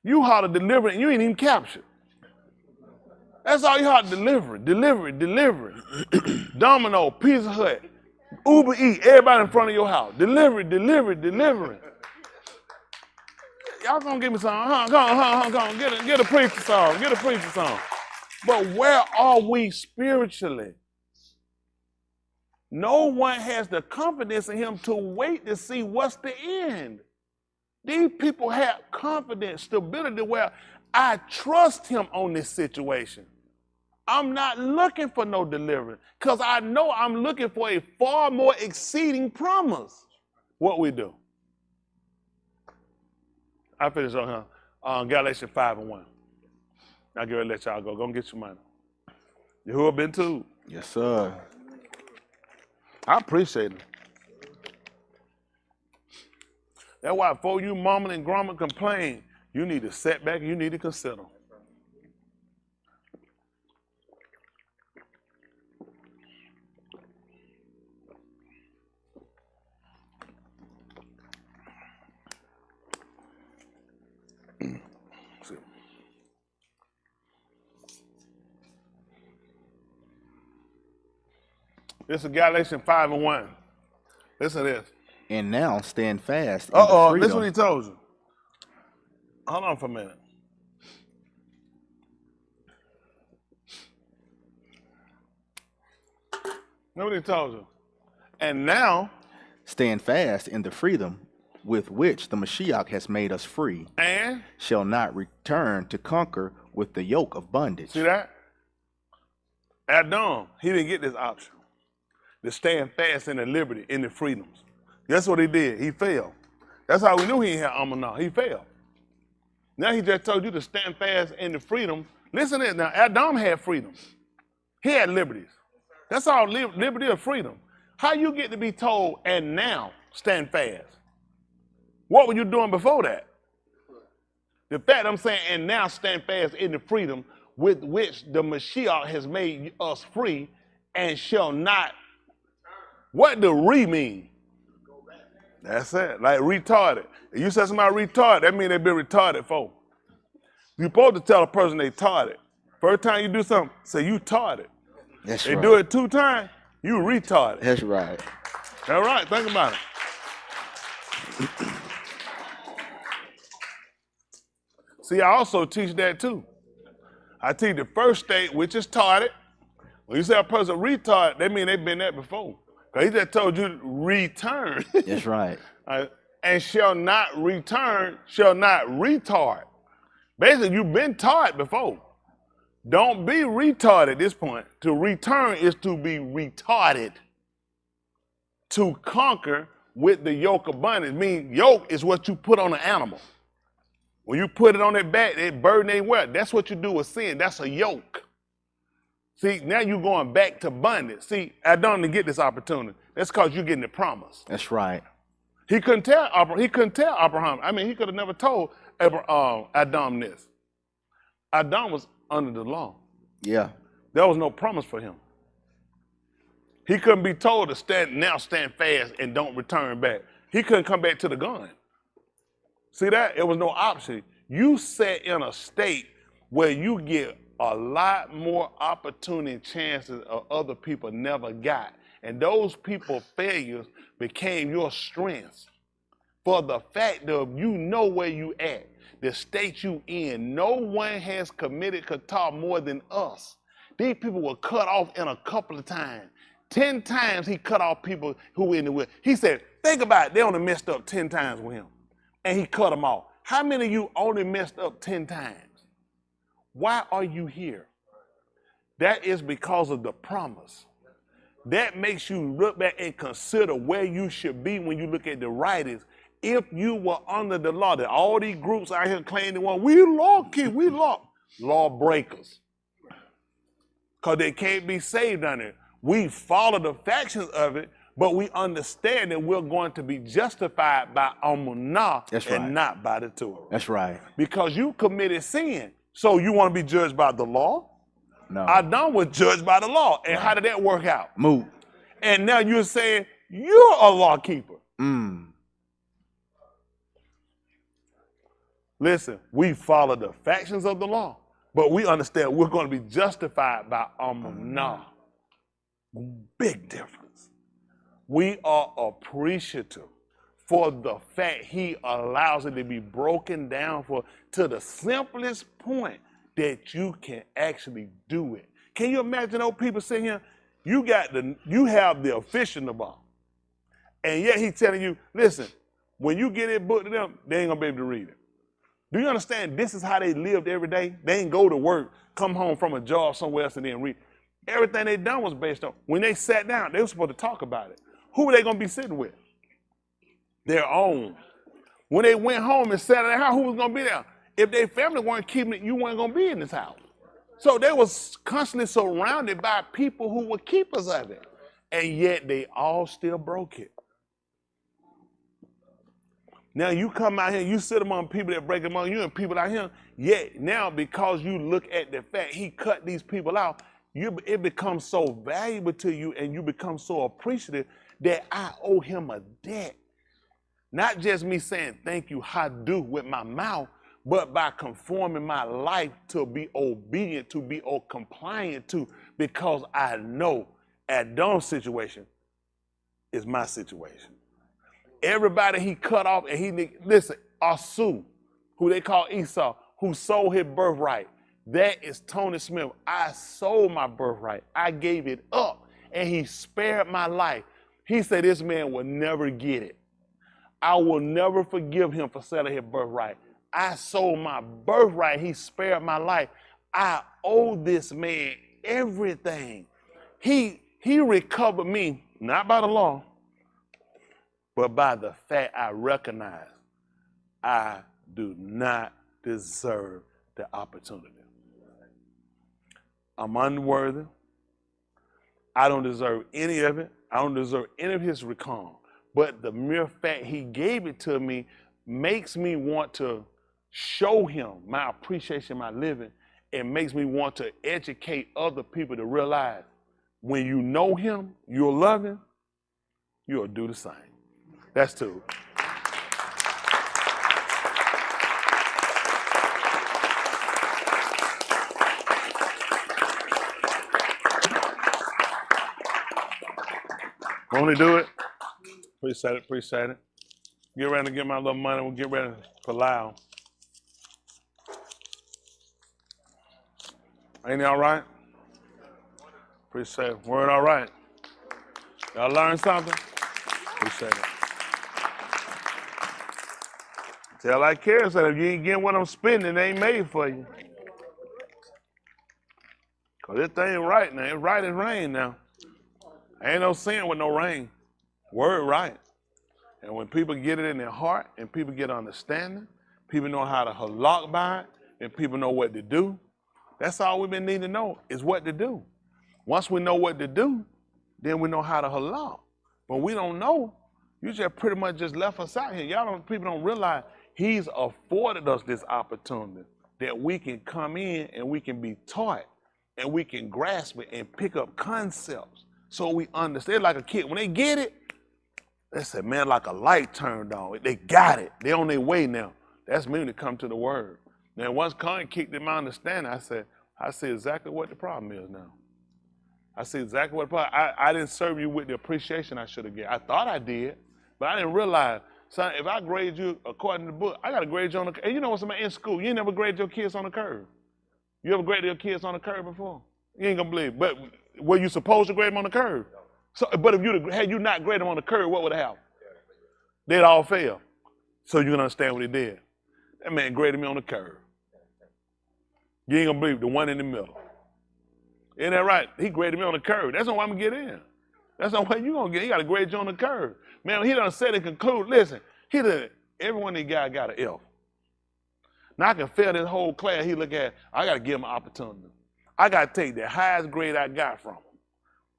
[SPEAKER 2] You hard to deliver and you ain't even captured. That's all you hard to deliver. Delivery. Domino, Pizza Hut, Uber Eats, everybody in front of your house. Delivery. Y'all gonna give me some, Come on. Get a preacher song. But where are we spiritually? No one has the confidence in him to wait to see what's the end. These people have confidence, stability, where I trust him on this situation. I'm not looking for no deliverance because I know I'm looking for a far more exceeding promise. What we do. I finish on Galatians 5:1. I'll get ready to let y'all go. Go and get your money. You who have been too?
[SPEAKER 20] Yes, sir.
[SPEAKER 2] I appreciate it. That's why before you murmur and grumble and complain, you need to sit back and you need to consider. This is Galatians 5:1. Listen to this.
[SPEAKER 20] And now stand fast. Listen
[SPEAKER 2] This is what he told you. Hold on for a minute. Look what he told you. And now
[SPEAKER 20] stand fast in the freedom with which the Mashiach has made us free,
[SPEAKER 2] and
[SPEAKER 20] shall not return to conquer with the yoke of bondage.
[SPEAKER 2] See that? Adam, he didn't get this option. To stand fast in the liberty, in the freedoms. That's what he did. He failed. That's how we knew he had Amanah. He failed. Now he just told you to stand fast in the freedom. Listen to it now. Adam had freedom. He had liberties. That's all liberty or freedom. How you get to be told, and now stand fast? What were you doing before that? The fact I'm saying, and now stand fast in the freedom with which the Mashiach has made us free and shall not. What do mean? That's it. Like retarded. If you say somebody retarded, that means they've been retarded for. You're supposed to tell a person they retarded. First time you do something, say you retarded.
[SPEAKER 20] That's
[SPEAKER 2] they
[SPEAKER 20] right.
[SPEAKER 2] do it 2 times, you retarded.
[SPEAKER 20] That's right.
[SPEAKER 2] All right, think about it. See, I also teach that too. I teach the first state, which is tarded. When you say a person retarded, that means they've been there before. He just told you to return.
[SPEAKER 20] That's right.
[SPEAKER 2] And shall not return, shall not retard. Basically, you've been taught before. Don't be retarded at this point. To return is to be retarded. To conquer with the yoke of bondage. Mean yoke is what you put on an animal. When you put it on their back, that burden ain't well. That's what you do with sin. That's a yoke. See, now you're going back to bondage. See, Adam didn't get this opportunity. That's because you're getting the promise.
[SPEAKER 20] That's right.
[SPEAKER 2] He couldn't tell Abraham. I mean, he could have never told Adam this. Adam was under the law.
[SPEAKER 20] Yeah.
[SPEAKER 2] There was no promise for him. He couldn't be told to stand fast and don't return back. He couldn't come back to the gun. See that? It was no option. You sat in a state where you get a lot more opportunity and chances of other people never got. And those people's failures became your strengths. For the fact of you know where you at, the state you in. No one has committed Qatar more than us. These people were cut off in a couple of times. 10 times he cut off people who were in the will. He said, think about it, they only messed up 10 times with him. And he cut them off. How many of you only messed up 10 times? Why are you here? That is because of the promise. That makes you look back and consider where you should be when you look at the writings. If you were under the law, that all these groups out here claiming, well, we law breakers. Because they can't be saved under it. We follow the factions of it, but we understand that we're going to be justified by Amunah and not by the Torah.
[SPEAKER 20] That's right.
[SPEAKER 2] Because you committed sin. So you want to be judged by the law?
[SPEAKER 20] No.
[SPEAKER 2] Adam was judged by the law. And how did that work out?
[SPEAKER 20] Move.
[SPEAKER 2] And now you're saying you're a law keeper. Listen, we follow the factions of the law, but we understand we're going to be justified by Amunah. Big difference. We are appreciative for the fact he allows it to be broken down to the simplest point that you can actually do it. Can you imagine those people sitting here? You have the official Nabal. And yet he's telling you, listen, when you get it book to them, they ain't gonna be able to read it. Do you understand this is how they lived every day? They didn't go to work, come home from a job somewhere else and then read. Everything they done was based on, when they sat down, they were supposed to talk about it. Who were they gonna be sitting with? Their own. When they went home and sat in their house, who was gonna be there? If their family weren't keeping it, you weren't gonna be in this house. So they was constantly surrounded by people who were keepers of it. And yet they all still broke it. Now you come out here, you sit among people that break among you and people out here, yet now because you look at the fact he cut these people out, it becomes so valuable to you and you become so appreciative that I owe him a debt. Not just me saying thank you, hadu with my mouth, but by conforming my life to be obedient, to be compliant to, because I know Adam's situation is my situation. Everybody he cut off, and listen, Asu, who they call Esau, who sold his birthright, that is Tony Smith. I sold my birthright. I gave it up, and he spared my life. He said this man will never get it. I will never forgive him for selling his birthright. I sold my birthright. He spared my life. I owe this man everything. He recovered me, not by the law, but by the fact I recognize I do not deserve the opportunity. I'm unworthy. I don't deserve any of it. I don't deserve any of his recall. But the mere fact he gave it to me makes me want to show him my appreciation, my living. It makes me want to educate other people to realize when you know him, you'll love him, you'll do the same. That's two. Won't he do it? Appreciate it, appreciate it. Get ready to get my little money. We'll get ready for Lyle. Ain't he all right? Appreciate it. Word all right. Y'all learn something? Appreciate it. Tell like Karen said, if you ain't getting what I'm spending, it ain't made for you. Because this thing right now. It's right as rain now. Ain't no sin with no rain. Word right. And when people get it in their heart and people get understanding, people know how to halak by it, and people know what to do, that's all we've been needing to know is what to do. Once we know what to do, then we know how to halak. But we don't know. You just pretty much just left us out here. People don't realize he's afforded us this opportunity that we can come in and we can be taught and we can grasp it and pick up concepts so we understand. Like a kid, when they get it, they say, man, like a light turned on. They got it. They on their way now. That's me when it come to the word. Now, once Connie kicked in my understanding, I see exactly what the problem is now. I see exactly what the problem. I didn't serve you with the appreciation I should have given. I thought I did, but I didn't realize, son, if I grade you according to the book, I got to grade you on the curve. And you know what's in school, you ain't never graded your kids on the curve. You ever graded your kids on the curve before? You ain't going to believe it. But were you supposed to grade them on the curve? So, but if had you not graded them on the curve, what would have happened? They'd all fail. So you can understand what he did. That man graded me on the curve. You ain't going to believe the one in the middle. Isn't that right? He graded me on the curve. That's the only way I'm going to get in. That's the only way you're going to get in. He got to grade you on the curve. Man, he done said and conclude, listen, every one of these guys got an F. Now I can fail this whole class. He look at, I got to give him an opportunity. I got to take the highest grade I got from him,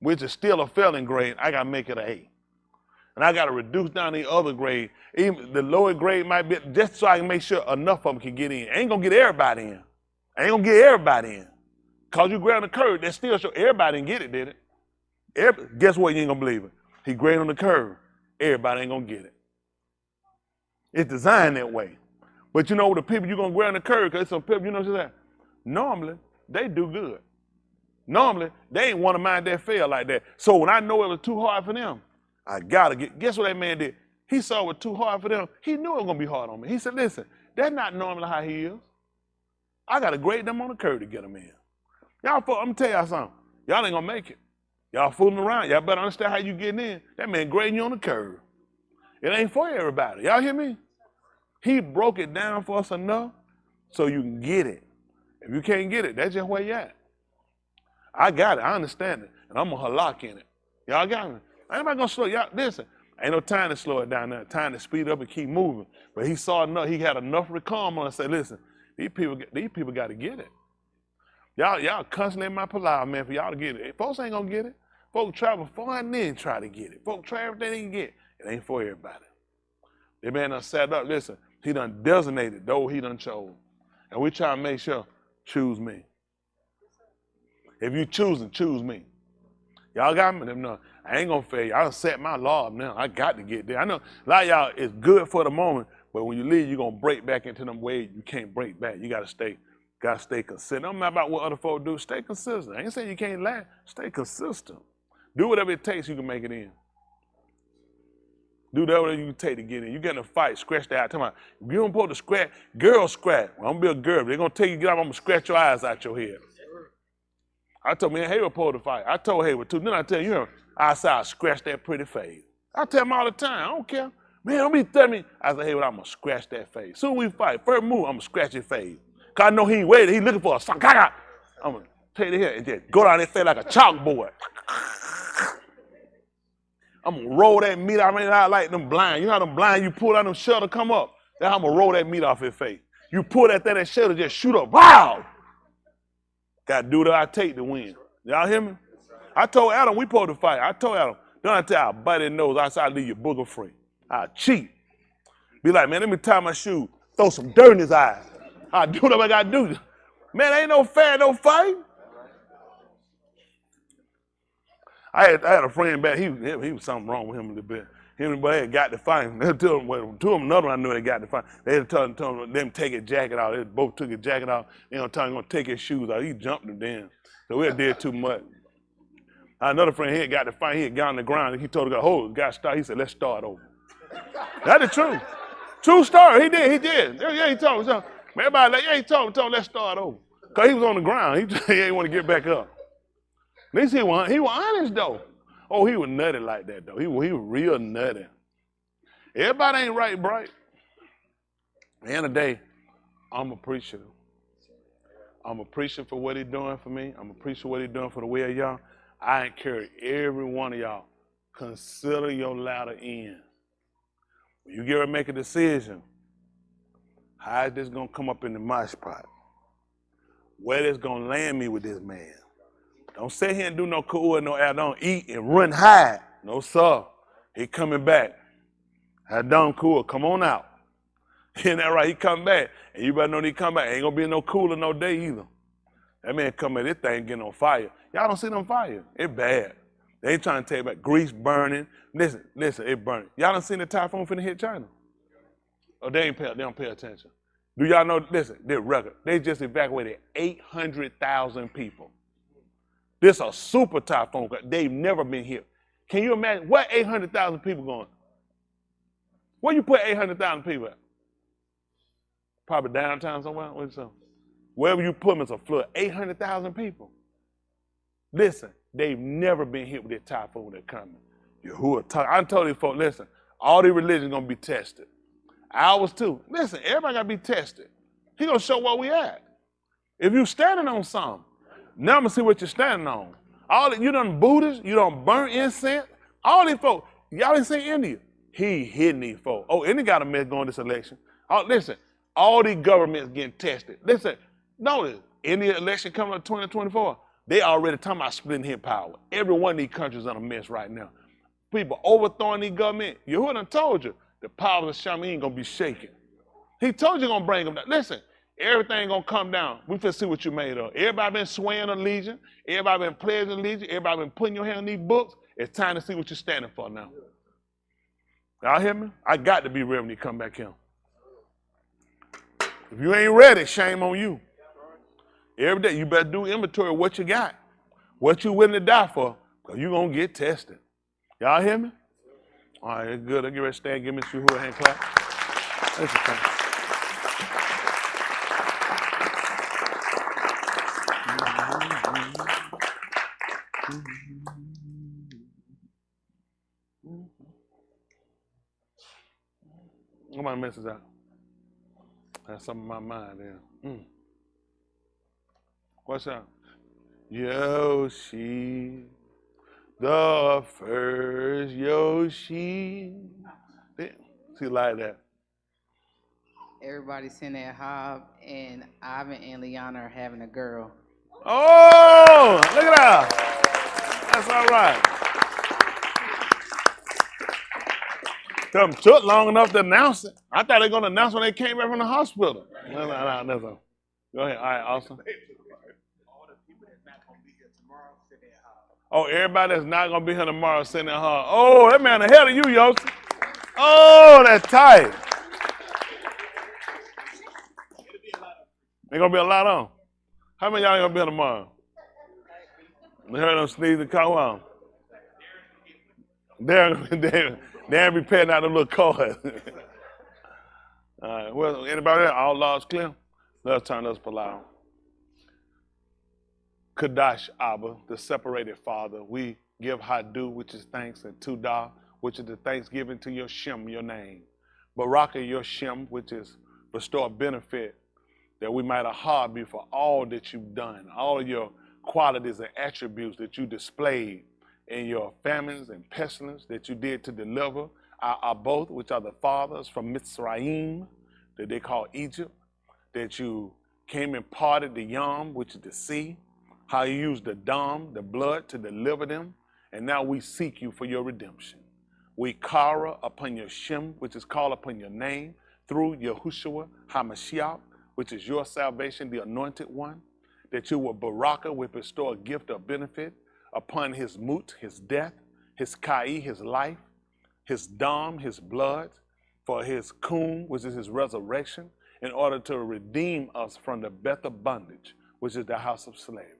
[SPEAKER 2] which is still a failing grade. I got to make it an A. And I got to reduce down the other grade. Even the lower grade might be, just so I can make sure enough of them can get in. I ain't going to get everybody in. I ain't going to get everybody in. Because you grade on the curve, that still show everybody didn't get it, did it? Guess what? You ain't going to believe it. He graded on the curve. Everybody ain't going to get it. It's designed that way. But you know, the people you're going to grade on the curve, because some people, you know what I'm saying? Normally, they do good. Normally, they ain't one of mine that fail like that. So when I know it was too hard for them, I got to get, guess what that man did? He saw it was too hard for them. He knew it was going to be hard on me. He said, listen, that's not normally how he is. I got to grade them on the curve to get them in. Y'all, I'm going to tell y'all something. Y'all ain't going to make it. Y'all fooling around. Y'all better understand how you getting in. That man grading you on the curve. It ain't for everybody. Y'all hear me? He broke it down for us enough so you can get it. If you can't get it, that's just where you at. I got it. I understand it. And I'm going to halak in it. Y'all got me? Ain't nobody going to slow y'all. Listen, ain't no time to slow it down now. Time to speed up and keep moving. But he saw enough. He had enough recall on and said, listen, these people got to get it. Y'all constantly in my palaver, man, for y'all to get it. Folks ain't going to get it. Folks travel far and then try to get it. Folks try everything they can get. It ain't for everybody. The man done sat up. Listen, he done designated those he done chose. And we try to make sure, choose me. If you choosing, choose me. Y'all got me? No, I ain't going to fail you. I done set my law up now. I got to get there. I know a lot of y'all, it's good for the moment, but when you leave, you're going to break back into them ways you can't break back. You got to stay consistent. Don't matter about what other folks do. Stay consistent. I ain't saying you can't laugh. Stay consistent. Do whatever it takes, you can make it in. Do whatever you can take to get in. You get in a fight, scratch the eye. Tell me, if you don't supposed to scratch, girls scratch. Well, I'm going to be a girl. They're going to take you, get out, I'm going to scratch your eyes out your head. I told me, Hayward supposed to fight. I told Hayward too. Then I tell you, I said, I'll scratch that pretty face. I tell him all the time, I don't care. Man, don't be telling me. I said, Hayward, I'm going to scratch that face. Soon we fight, first move, I'm going to scratch his face. Because I know he ain't waiting. He looking for a song. I'm going to take it here and just go down his face like a chalkboard. I'm going to roll that meat out like them blind. You know how them blind, you pull out them shutter come up. That's how I'm going to roll that meat off his face. You pull that thing, that shutter just shoot up. Wow! Got to do what I take to win. Y'all hear me? I told Adam we supposed to fight. I told Adam, don't I tell you, I'll bite his nose outside, I'll leave you booger free. I'll cheat. Be like, man, let me tie my shoe, throw some dirt in his eyes. I'll do whatever I got to do. Man, ain't no fair, no fight. I had a friend back, he was something wrong with him a little bit. Him and Buddy had got to fight. They told him, two of them, another one I knew they got to fight. They had told them take his jacket out. They both took his jacket out. They don't tell him going to take his shoes out. He jumped them then. So we had did too much. Another friend, he had got to fight. He had got on the ground. And he told the guy, hold, the guy start. He said, let's start over. That's the truth. True story. He did. Yeah, he told him. Everybody like, yeah, he told him, let's start over. Because he was on the ground. He didn't want to get back up. At least he was honest, though. Oh, he was nutty like that, though. He was real nutty. Everybody ain't right, bright. At the end of the day, I'm appreciative. I'm appreciative for what he's doing for me. I'm appreciative for what he's doing for the Way of Yah. I encourage every one of y'all, consider your latter end. When you get ready to make a decision, how is this going to come up in the mosh pot? Where is going to land me with this man? Don't sit here and do no cool, no add on, eat and run hide. No, sir. He coming back. Had done cool. Come on out. Isn't that right? He come back. And you better know he come back. Ain't going to be no cooler no day either. That man come in, this thing getting on fire. Y'all don't see them fire. It's bad. They ain't trying to tell you about grease burning. Listen, it burning. Y'all done seen the typhoon finna hit China? Oh, they don't pay attention. Do y'all know, listen, their record, they just evacuated 800,000 people. This a super typhoon. They've never been hit. Can you imagine where 800,000 people going? Where you put 800,000 people at? Probably downtown somewhere. What you say? Wherever you put them, it's a flood. 800,000 people. Listen, they've never been hit with this typhoon that's coming. I told these folks, listen, all these religions going to be tested. Ours too. Listen, everybody got to be tested. He going to show where we at. If you standing on something, Now I'm gonna see what you're standing on. All that you done Buddhists, you done burn incense. All these folks, y'all didn't see India. He hidden these folks. Oh, India got a mess going this election. Oh, listen, all these governments getting tested. Listen, notice, India election coming up 2024, they already talking about splitting his power. Every one of these countries in a mess right now. People overthrowing these government. Yahuwah done told you, the power of Shaman ain't gonna be shaken. He told you gonna bring them down. Listen, everything gonna come down. We finna see what you made of. Everybody been swearing allegiance. Everybody been pledging allegiance. Everybody been putting your hand on these books. It's time to see what you're standing for now. Y'all hear me? I got to be ready when you come back here. If you ain't ready, shame on you. Every day, you better do inventory of what you got, what you willing to die for, because you're going to get tested. Y'all hear me? All right, it's good. I'll get ready to stand. Give me a hand clap. That's the thing. What my message out? That's something in my mind there. What's that? Yoshi, the first Yoshi. See, like that.
[SPEAKER 21] Everybody's saying that Hob and Ivan and Liana are having a girl.
[SPEAKER 2] Oh, look at that. That's all right. Them took long enough to announce it. I thought they were going to announce when they came back from the hospital. No, that's all. Go ahead. All right, Austin. Oh, everybody that's not going to be here tomorrow sending her. Oh, that man ahead of you, Yoshi. Oh, that's tight. Ain't going to be a lot on. How many of y'all ain't going to be here tomorrow? You heard them sneeze and come on. Darren be paying out them little cards. All right. Well, anybody else? All laws clear? Let's turn us loud. Kadash Abba, the separated Father, we give Hadu, which is thanks, and Tudah, which is the thanksgiving to your Shem, your name. Baraka, your Shem, which is bestow a benefit that we might have you for all that you've done, all of your qualities and attributes that you displayed in your famines and pestilence that you did to deliver our both, which are the fathers from Mitzrayim, that they call Egypt, that you came and parted the Yam, which is the sea, how you used the Dam, the blood, to deliver them, and now we seek you for your redemption. We kara upon your Shem, which is called upon your name, through Yahushua HaMashiach, which is your salvation, the anointed one, that you will baraka, will bestow a gift of benefit upon his mut, his death, his kai, his life, his dam, his blood, for his kum, which is his resurrection, in order to redeem us from the beth of bondage, which is the house of slavery.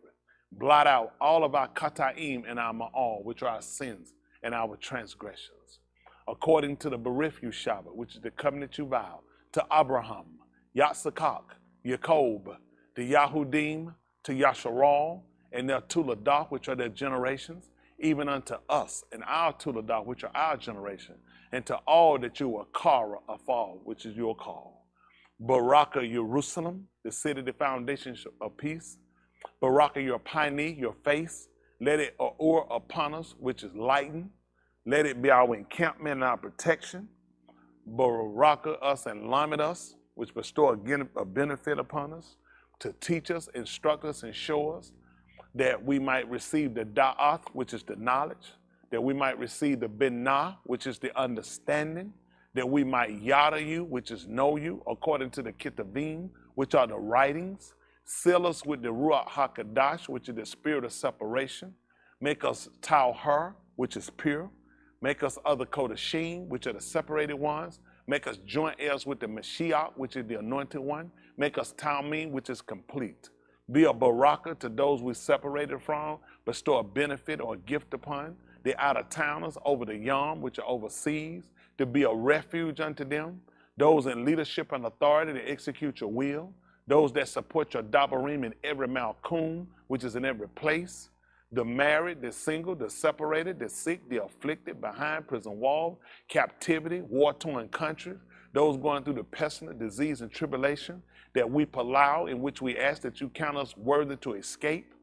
[SPEAKER 2] Blot out all of our kataim and our ma'al, which are our sins and our transgressions, according to the Berith you Shabbat, which is the covenant you vowed to Abraham, Yatsakak, Jacob, the Yahudim, to Yasharal, and their Tuladah, which are their generations, even unto us and our Tuladah, which are our generation, and to all that you are Kara afal, which is your call. Baraka Jerusalem, the city, the foundation of peace. Baraka your Pani, your face. Let it or upon us, which is lightened. Let it be our encampment and our protection. Baraka us and lamed us, which bestow a benefit upon us, to teach us, instruct us, and show us, that we might receive the da'ath, which is the knowledge, that we might receive the binah, which is the understanding, that we might yada you, which is know you, according to the kitabim, which are the writings. Seal us with the ruach hakadash, which is the spirit of separation. Make us tauher, which is pure. Make us other kodashim, which are the separated ones. Make us joint heirs with the Mashiach, which is the anointed one. Make us talmim, which is complete. Be a baraka to those we separated from. Bestow a benefit or a gift upon the out-of-towners over the Yam, which are overseas. To be a refuge unto them. Those in leadership and authority to execute your will. Those that support your dabarim in every malkum, which is in every place. The married, the single, the separated, the sick, the afflicted, behind prison walls, captivity, war-torn countries, those going through the pestilence, disease, and tribulation, that we allow, in which we ask that you count us worthy to escape.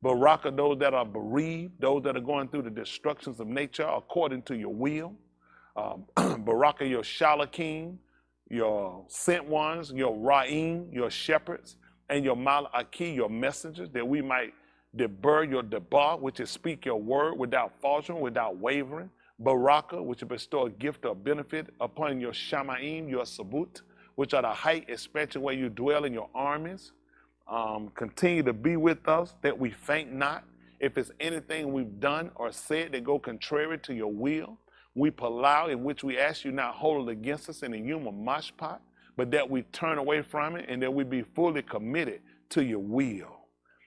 [SPEAKER 2] Baraka those that are bereaved, those that are going through the destructions of nature according to your will. Baraka your Shalakim, your sent ones, your Ra'im, your shepherds, and your Malaki, your messengers, that we might debar your debar, which is speak your word without faltering, without wavering. Baraka, which is bestow a gift of benefit upon your Shamaim, your Sabut, which are the height, especially where you dwell in your armies. Continue to be with us, that we faint not. If it's anything we've done or said that go contrary to your will, we palau, in which we ask you not hold it against us in the human mashpat, but that we turn away from it and that we be fully committed to your will.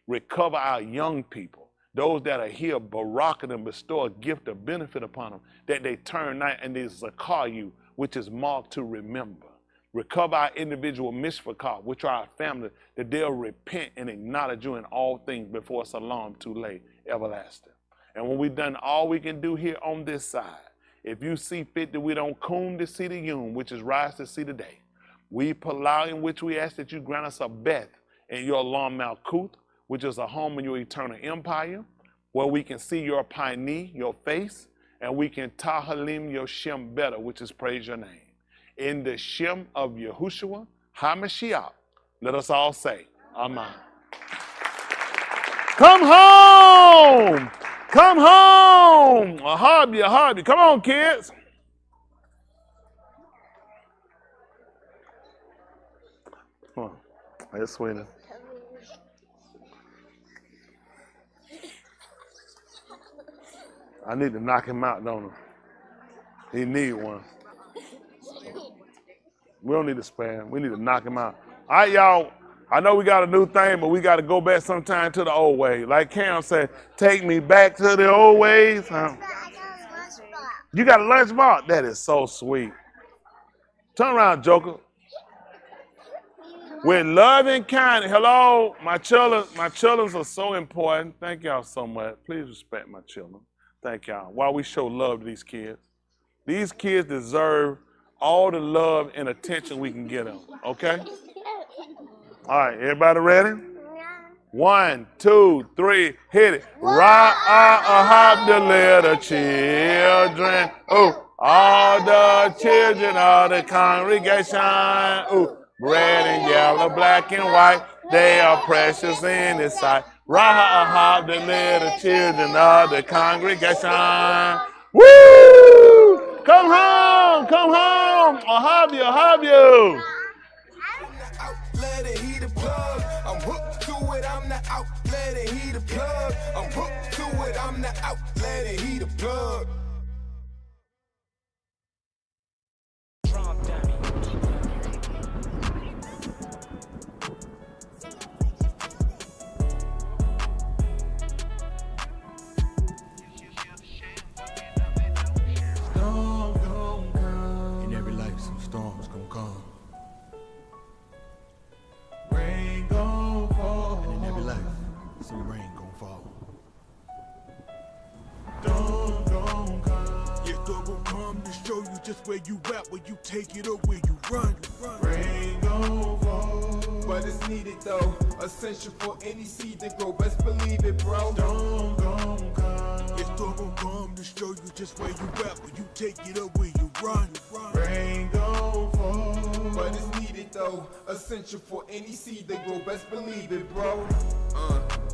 [SPEAKER 2] Recover our young people, those that are here, baraka them, bestow a gift of benefit upon them, that they turn not and they zakar you, which is marked to remember. Recover our individual mishpachah, which are our family, that they'll repent and acknowledge you in all things before it's alarm too late, everlasting. And when we've done all we can do here on this side, if you see fit that we don't come to see the yom, which is rise to see the day, we palau, in which we ask that you grant us a beth in your Lam Malkuth, which is a home in your eternal empire, where we can see your Paini, your face, and we can tahalim your Shem better, which is praise your name. In the Shem of Yahushua HaMashiach, let us all say, Amen. Come home! Come home! A hobby. Come on, kids. Come on. That's sweetie. I need to knock him out, don't I? He need one. We don't need to spare him. We need to knock him out. All right, y'all. I know we got a new thing, but we got to go back sometime to the old way. Like Cam said, take me back to the old ways. You got a lunchbox? That is so sweet. Turn around, Joker. With love and kindness. Hello, my children. My children are so important. Thank y'all so much. Please respect my children. Thank y'all. While we show love to these kids deserve all the love and attention we can get them. Okay? All right, everybody ready? 1, 2, 3, hit it. Ra'ahab the little children. Oh, all the children of the congregation. Oh, red and yellow, black and white, they are precious in His sight. Ra'ahab the little children of the congregation. Woo! Come home, come home. I'll have you.
[SPEAKER 9] Let it heat the plug. I'm hooked to it. I'm the outlet and he the plug. I'm hooked to it. I'm the outlet and he the plug.
[SPEAKER 5] In every life, some storms gonna come. Rain gon' fall. And in every life, some rain gon' fall. Storm gon' come.
[SPEAKER 9] Yeah, storm gon' come to show you just where you at, where you take it or where you run.
[SPEAKER 5] Rain gon' fall.
[SPEAKER 9] But it's needed though, essential for any seed to grow. Best believe it, bro.
[SPEAKER 5] Storm gon' come.
[SPEAKER 9] Yeah, storm gon' come to show you just where you at, where you take it or where you run.
[SPEAKER 5] Rain gon' fall.
[SPEAKER 9] But it's needed though, essential for any seed to grow. Best believe it, bro.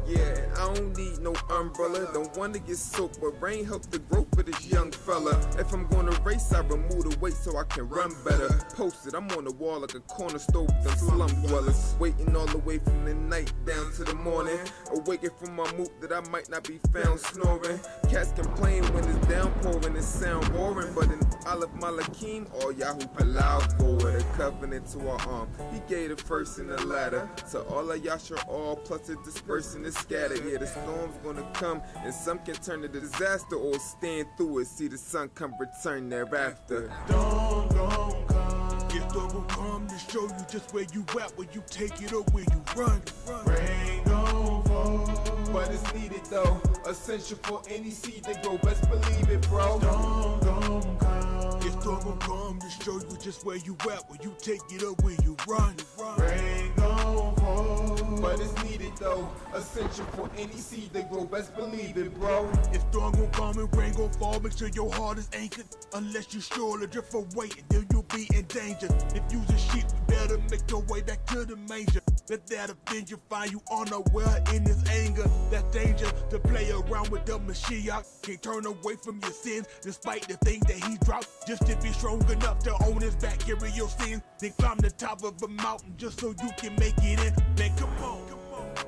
[SPEAKER 9] Yeah, I don't need no umbrella. Don't want to get soaked, but rain helps the growth of this young fella. If I'm gonna race, I remove the weight so I can run better. Posted, I'm on the wall like a corner stove with them slum dwellers. Waiting all the way from the night down to the morning. Awaken from my mood that I might not be found snoring. Cats complain when it's downpouring and sound boring. But in Aleph Malakim, all Yahoo Palau forward. A covenant to our arm. He gave the first and the latter. To all of Yasha all, plus the dispersing is scattered. Yeah, the storm's gonna come, and some can turn to disaster or stand through it. See the sun come return thereafter.
[SPEAKER 5] Storm gon' come.
[SPEAKER 9] Yeah, storm gon' come to show you just where you at, where you take it or where you run.
[SPEAKER 5] Rain gon' fall.
[SPEAKER 9] But it's needed though, essential for any seed to grow. Best believe it, bro.
[SPEAKER 5] Storm gon' come.
[SPEAKER 9] Yeah,
[SPEAKER 3] storm gon' come to show you just where you at, where you take it up, where you run.
[SPEAKER 22] Rain gon' fall, but it's needed though. Essential for any seed they grow, best believe it, bro.
[SPEAKER 3] If storm gon' come and rain gon' fall, make sure your heart is anchored. Unless you surely drift away, then you'll be in danger. If you's a sheep, you better make your way back to the manger. Let that avenger find you unaware in his anger. That's danger to play around with the Mashiach. Can't turn away from your sins, despite the thing that he dropped. Just to be strong enough to own his back, carry your sins. Then climb the top of a mountain just so you can make it in. Man, come on.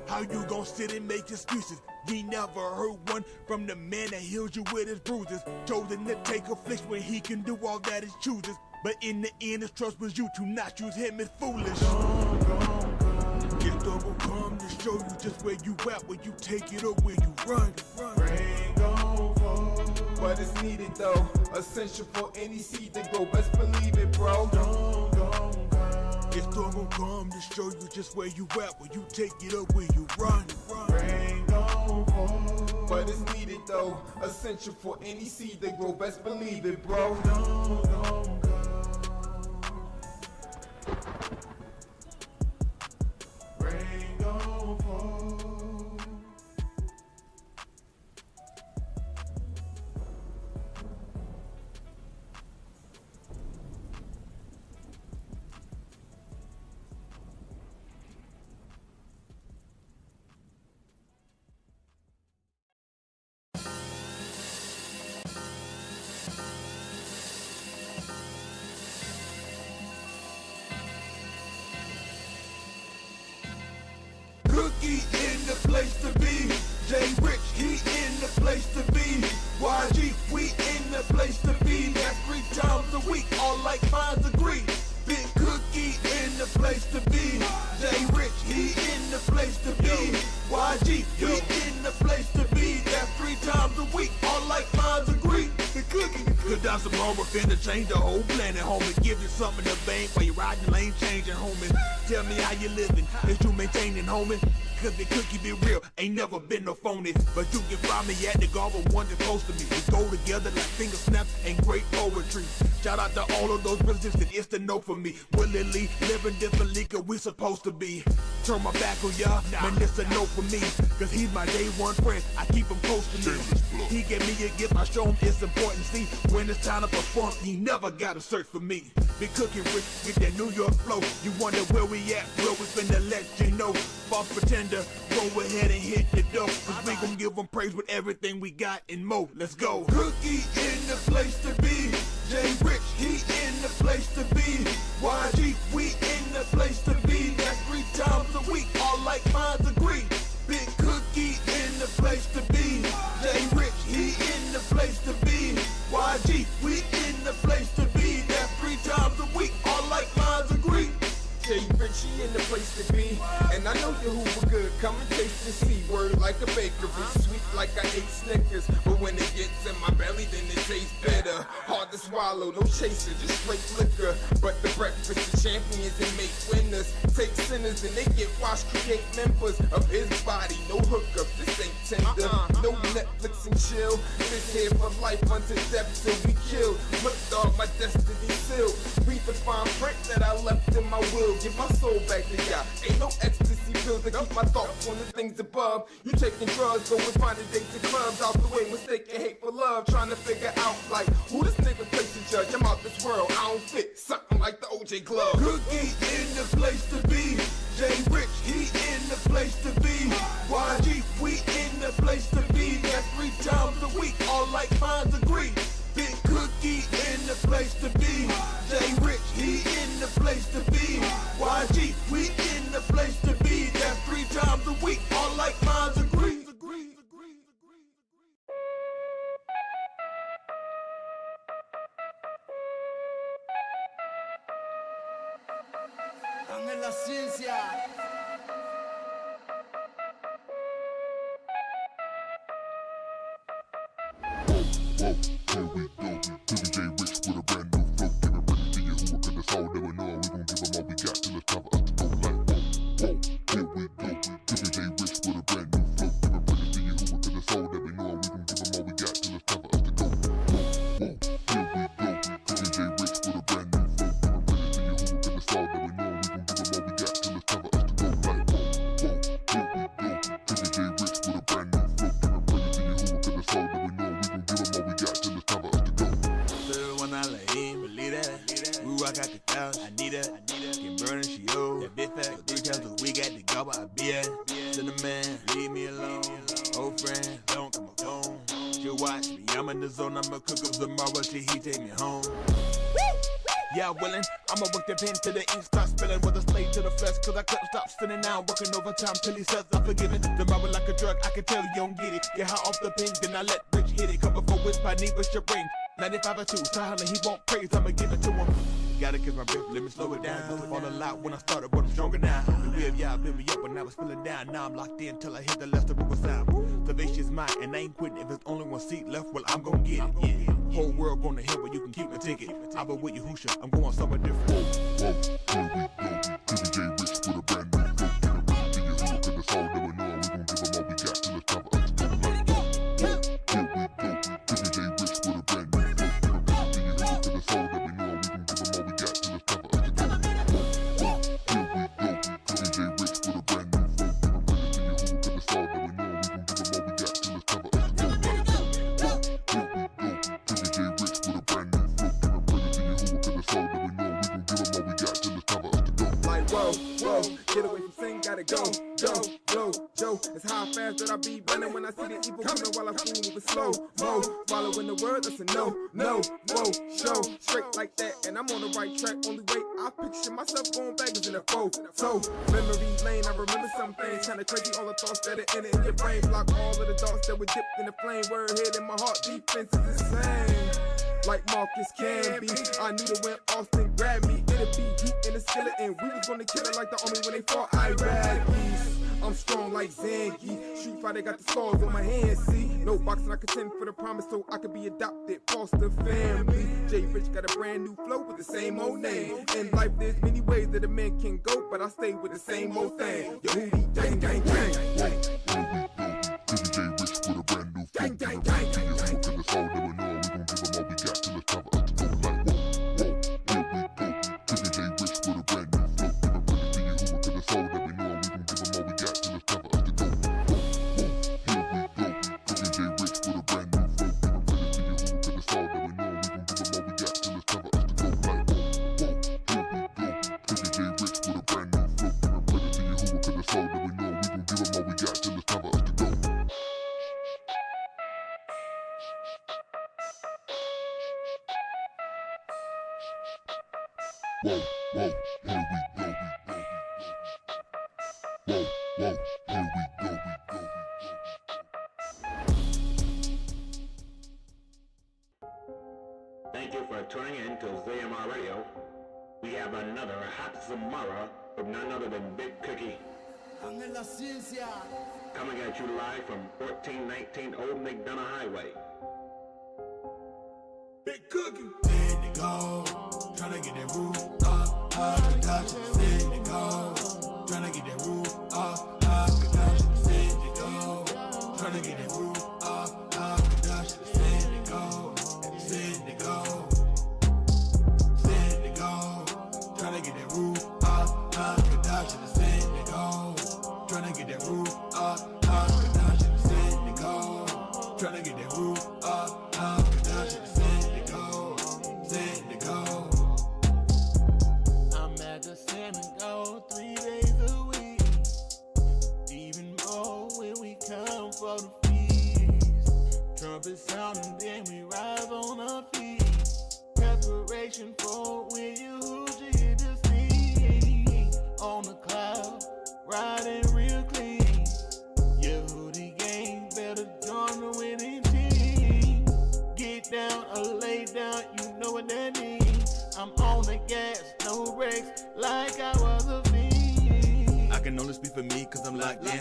[SPEAKER 3] How you gon' sit and make excuses? Ye never heard one from the man that heals you with his bruises. Chosen to take affliction when he can do all that he chooses. But in the end, his trust was you to not use him is foolish. If storm gon' come to show you just where you at, where you take it or where you run.
[SPEAKER 22] Rain gon' fall, but it's needed though. Essential for any seed they grow, best believe it, bro.
[SPEAKER 3] If storm gon' come to show you just where you at, where you take it or where you run.
[SPEAKER 22] Rain gon' fall, but it's needed though. Essential for any seed they grow, best believe it, bro. Rain gon' fall.
[SPEAKER 3] Cookie in the place to be. Jay Rich, he in the place to be. YG, we in the place to be. That's 3 times a week, all like minds agree. Big Cookie in the place to be. Jay Rich, he in the place to be. YG, we in the place to be. That's 3 times a week, all like minds agree. The Cookie. Good down some more, finna change the whole planet, homie. Give you something to bank while you riding the lane changing, homie. Tell me how you living, is you maintaining, homie? Cause the Cookie be real, ain't never been no phony. But you can find me at the Garber one that's close to me. We go together like finger snaps and great poetry. Shout out to all of those brothers that it's the no for me. Willingly living differently cause we supposed to be. Turn my back on y'all, man, it's a no for me. Cause he's my day one friend, I keep him close to me. He gave me a gift, I show him it's important. See, when it's time to perform, he never gotta search for me. Big Cookie Rich, get that New York flow. You wonder where we at, where we finna let you know. False pretender, go ahead and hit the door. Cause we gon' give them praise with everything we got and more. Let's go. Cookie in the place to be. Jay Rich, he in the place to be. YG, we in the place to be. That's 3 times a week, all like minds agree. Big Cookie in the place to be. Jay Rich, he in the place to be. YG, we in the place to be. That's 3 times a week, all like minds agree.
[SPEAKER 22] Jay Rich, he in the place to be. And I know your Hoover good, come and taste the C. Word like a bakery, sweet like I ate Snickers. But when it gets in my belly, then it tastes better. Hard to swallow, no chaser, just straight liquor. But the breakfast of champions and make winners. Take sinners and they get washed, create members of his body. No hookups, this ain't tender. No Netflix and chill. This here for life until death till we kill. Look dog, my destiny sealed. Read the fine print that I left in my will. Give my soul back to y'all. Ain't no ecstasy pills to keep my thoughts on the things above. You taking drugs, go and find the dates and clubs. Out the way, mistaking hate for love. Trying to figure out like who this nigga plays to judge. I'm out this world, I don't fit. Something like the OJ glove.
[SPEAKER 3] Cookie in the place to be. Jay Rich, he in the place to be. YG, we in the place to be. That's 3 times a week, all like minds agree. Big Cookie in the place to be. Jay Rich, he in the place to be. YG, we in the place to be. That's 3 times a week, all like minds agree.
[SPEAKER 9] En la ciencia.
[SPEAKER 23] Whoa, here we go. Cookie Jay Rich with a brand new flow. Giving credit to you who cause it's all never know. We gon' give them all we got till it's time for us to go like whoa, here we go. Cookie Jay Rich with a brand new flow. Giving credit to you who cause it's all never know. We gon' give them all we got till it's time for us to go. Whoa, here we go. Cookie Jay
[SPEAKER 5] I got the thousand. I need her. Get burning, she old. That big fat, 3 times a week at the gobble, I be at. Cinnamon, leave me alone. Old friend, don't come home. She'll watch me, I'm in the zone. I'ma cook up tomorrow till he take me home. Yeah, willing, I'ma work the pen till the ink starts spilling. With a slave to the flesh, cause I couldn't stop spinning now. Working overtime till he says I'm forgiven. Tomorrow like a drug, I can tell you don't get it. Get high off the pen, then I let Rich hit it. Come before which I need with your brain. 95 or 2, tell him he won't praise, I'ma give it to him. Gotta kiss my breath, let me slow it down. Used to fall a lot when I started, but I'm stronger now. The way of Yah built me up when I was feeling down. Now I'm locked in till I hit the left of river sound. Salvation's mine, and I ain't quitting. If there's only one seat left, well, I'm gonna get it. Yeah. Whole world gonna hit where you can keep my ticket. I'll be with you, Hoosha, I'm going somewhere different.
[SPEAKER 23] Whoa, here we go. Living J Rich with a brand new flow. Get a ready to your hood, cause the soul never know. We gon' give them all we got till it's time for us to go. Like, whoa, here we go. Living J Rich with a brand new flow. Get a ready to your hood, cause the soul never know. We gon' give them all we got till it's time for us to go. Whoa, here we go. Living J Rich with a brand new flow. Get a ready to your hood, cause the soul never know. We gon' give them all we got till it's time for us to go. Like, whoa, here we go. Living J Rich with a brand new flow. Get a ready to your hood, cause the soul never know. We gon' give them all we got till it's time for us to go.
[SPEAKER 22] Like whoa, get away from sin, gotta go, Joe. It's how fast that I be running when I see the evil coming while I fool moving slow, following the word, that's a no, whoa, show, straight like that, and I'm on the right track, only way I picture myself going backwards in a foe, so, memory lane, I remember some things, kinda crazy, all the thoughts that are in it in your brain, block all of the thoughts that were dipped in the flame, word hit in my heart, defense is the same. Like Marcus can be. I knew that when Austin grabbed me, it'd be heat in the skillet, and we was gonna kill it like the army when they fought Iraqis. I'm strong like Zangief. Street Fighter got the scars on my hands, see? No boxing, I contend for the promise so I could be adopted, foster family. J Rich got a brand new flow with the same old name. In life, there's many ways that a man can go, but I stay with the same old thing. Yo, Hootie, gang, gang, gang.
[SPEAKER 23] Here we go. Living J Rich with a brand new flow. Get a ready to your hood, cause the soul never know. We gon' give them all we got till it's time for us to go. Like, whoa, here we go. Living J Rich with a brand new flow. Get a ready to your hood, cause the soul never know. We gon' give them all we got till it's time for us to go. Whoa, here we go. Living J Rich with a brand new flow. Get a ready to your hood, cause the soul never know. We gon' give them all we got till it's time for us to go. Like, whoa, here we go. Living J Rich with a brand new flow. Get a ready to your hood, cause the soul never know. We gon' give them all we got till it's time for us to go. Whoa, here we go. Whoa, here we go.
[SPEAKER 1] Thank you for tuning in to ZMR Radio. We have another hot Samara from none other than Big Cookie. Coming at you live from 1419 Old McDonough Highway.
[SPEAKER 3] Big Cookie. Send it go. Tryna get that roof up, production. Send it go. Tryna get that roof up, production. Send it go. Tryna get that roof up, production. Send it go. Send it go. Send it go. Tryna get that roof up, production. Send it go. Tryna get that roof up, production. Send it go. Tryna get that roof up, production. Send it go. Send it go. I'm at the Send and Go 3 days a week. Even more when we come for the feast. Trumpet sound and then we rise on our feet. Preparation for when you hit the scene. On the cloud, riding real clean. Yehudi gang better join the winning team. Get down or lay down, you know what that means. I'm on the gas, no brakes, like I was a fiend.
[SPEAKER 5] I can only speak for me, cause I'm locked in.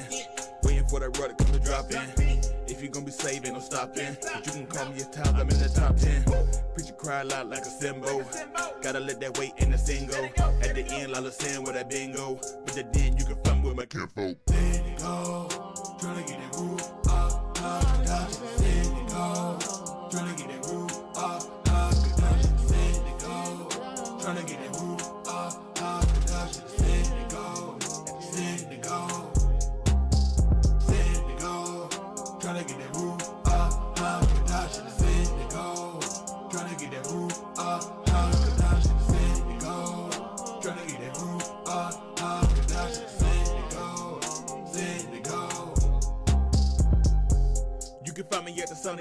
[SPEAKER 5] Waiting for that rudder to come to drop in. If you gon' be saved, ain't no stopping. But you can call me a child, I'm in the top 10. Preacher cry loud like a cymbal. Gotta let that weight in the single. At the end, Lala send with that bingo. But then you can fun with my kinfolk.
[SPEAKER 3] Send it go. Tryna get that roof up, production. Send it go. Tryna get that roof up, production. Send it go. Tryna get that roof up, production. Send it go. Send it go. Send it go. Tryna get that roof up, production. Send it go. Tryna get that roof up, production. Send it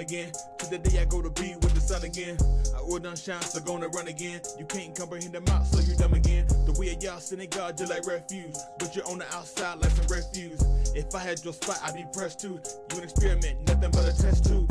[SPEAKER 4] again. To the day I go to be with the sun again. I will done shine, so gonna run again. You can't comprehend the mouth, so you dumb again. The way of y'all sending God just like refuse. But you're on the outside like some refuse. If I had your spot, I'd be pressed too. You an experiment, nothing but a test too.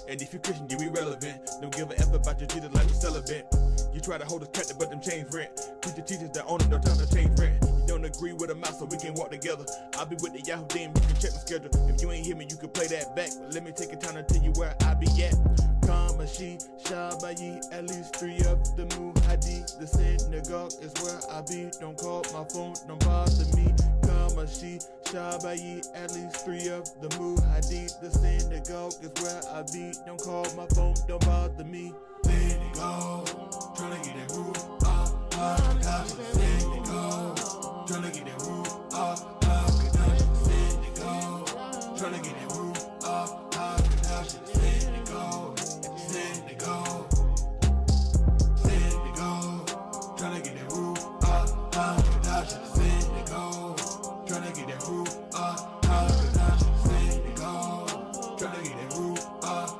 [SPEAKER 4] And if you're Christian, you irrelevant. Don't give a F about your Jesus like a celibate. You try to hold us captive, but them chains rent. Preacher teachers that own it, don't tell them to change rent. You don't agree with a mouth, so we can walk together. I'll be with the Yahoo team, you can check the schedule. If you ain't hear me, you can play that back. But let me take a time to tell you where I be at. Kamashi, Shabayi, at least 3 of the Muhadi. The synagogue is where I be. Don't call my phone, don't bother me. Kamashi, Shabayi, at least 3 of the Muhadi. The synagogue is where I be. Don't call my phone, don't bother me. Synagogue, tryna get that roof off, synagogue, tryna get that roof off, synagogue, tryna get that roof off, synagogue, synagogue, synagogue, tryna get that roof off, synagogue, tryna get that roof off, synagogue, tryna get that roof off,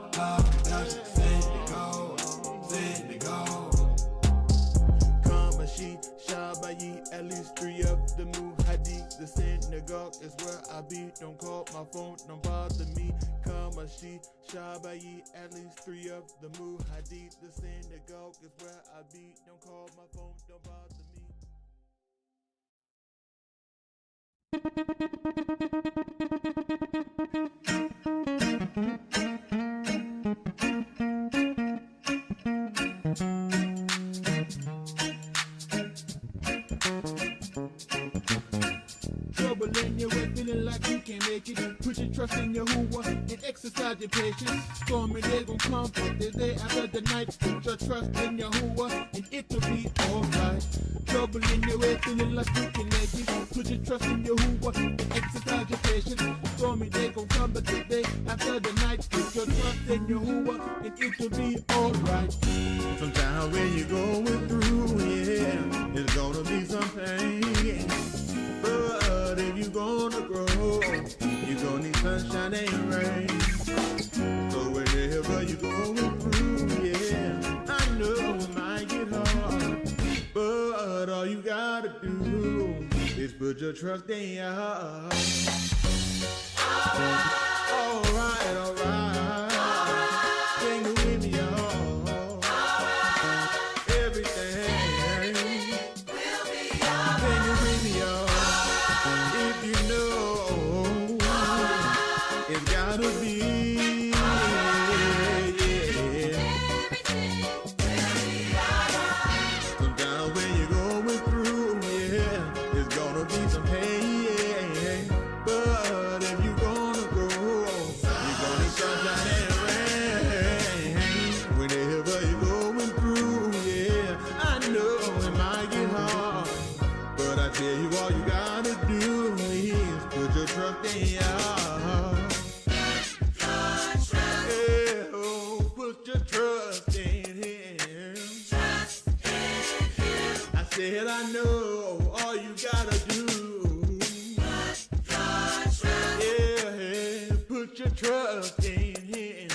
[SPEAKER 4] Shabayi, at least 3 of the Muhadi. The synagogue is where I be. Don't call my phone, don't bother me. Kamashi, Shabayi, at least 3 of the Muhadi. The synagogue is where I be. Don't call my phone, don't bother me.
[SPEAKER 22] Trouble in your way, feeling like you can't make it. Put your trust in your hoover and exercise your patience. Stormy day gon' come, the day after the night. Put your trust in your hoover and it'll be alright. Trouble in your way, feeling like you can make it. Put your trust in your hoover and exercise your patience. Stormy day gon' come, but the day after the night. Put your trust in your hoover and it'll be alright.
[SPEAKER 4] Sometimes when you're going through, yeah, it's gonna be some pain. But if you're gonna grow, you're gonna need sunshine and rain. So whenever you're going through, yeah, I know it might get hard. But all you gotta do is put your trust in your heart. Alright, alright. Sing it with me, y'all. Everything will be alright. Sing it with me, y'all. If you know it's gotta be, sometimes when you're going through, yeah, it's gonna be some pain, but if you're gonna grow, you're gonna need sunshine and rain. Whenever you're going through, yeah, I know it might get hard, but I tell you all you gotta do is put your trust in your heart. Yeah, oh, put your trust in Him. I said I know all you gotta do. Yeah, put your trust in Him.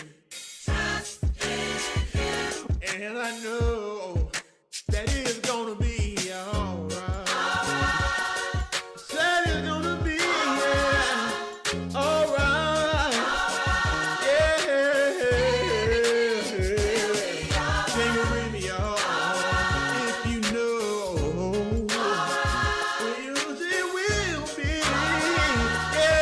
[SPEAKER 4] And I know that it's gonna be alright. Said it's gonna be alright. Yeah. Sing it with me, y'all. If you know, it will be. Yeah.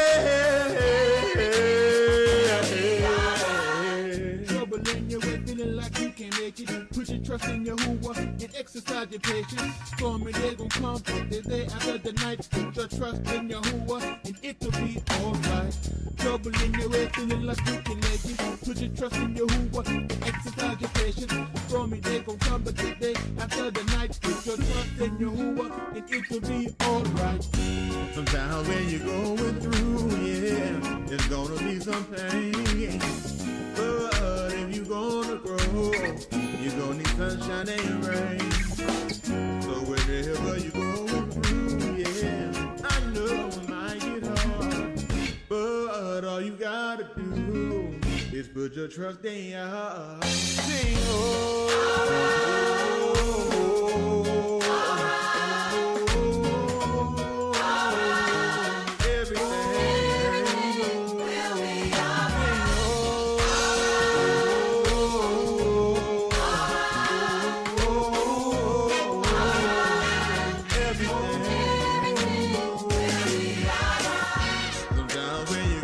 [SPEAKER 22] Trouble in your way, feeling like you can't make it. Put your trust in your hoover and exercise your patience. Stormy day gon' come, the day after the night. Put your trust in your hoover and it'll be alright. Trouble in your way, feeling like you can make it. Put your trust in your hoover and exercise your patience. Stormy day gon' come, but the day after the night. Put your trust in your hoover and it'll be alright.
[SPEAKER 4] Sometimes when you're going through, yeah, there's gonna be some pain. But if you're gonna grow, you're gonna need sunshine and rain. So whenever you're going through, yeah, I know it might get hard, but all you gotta do Just put your trust in.
[SPEAKER 22] Sing, oh.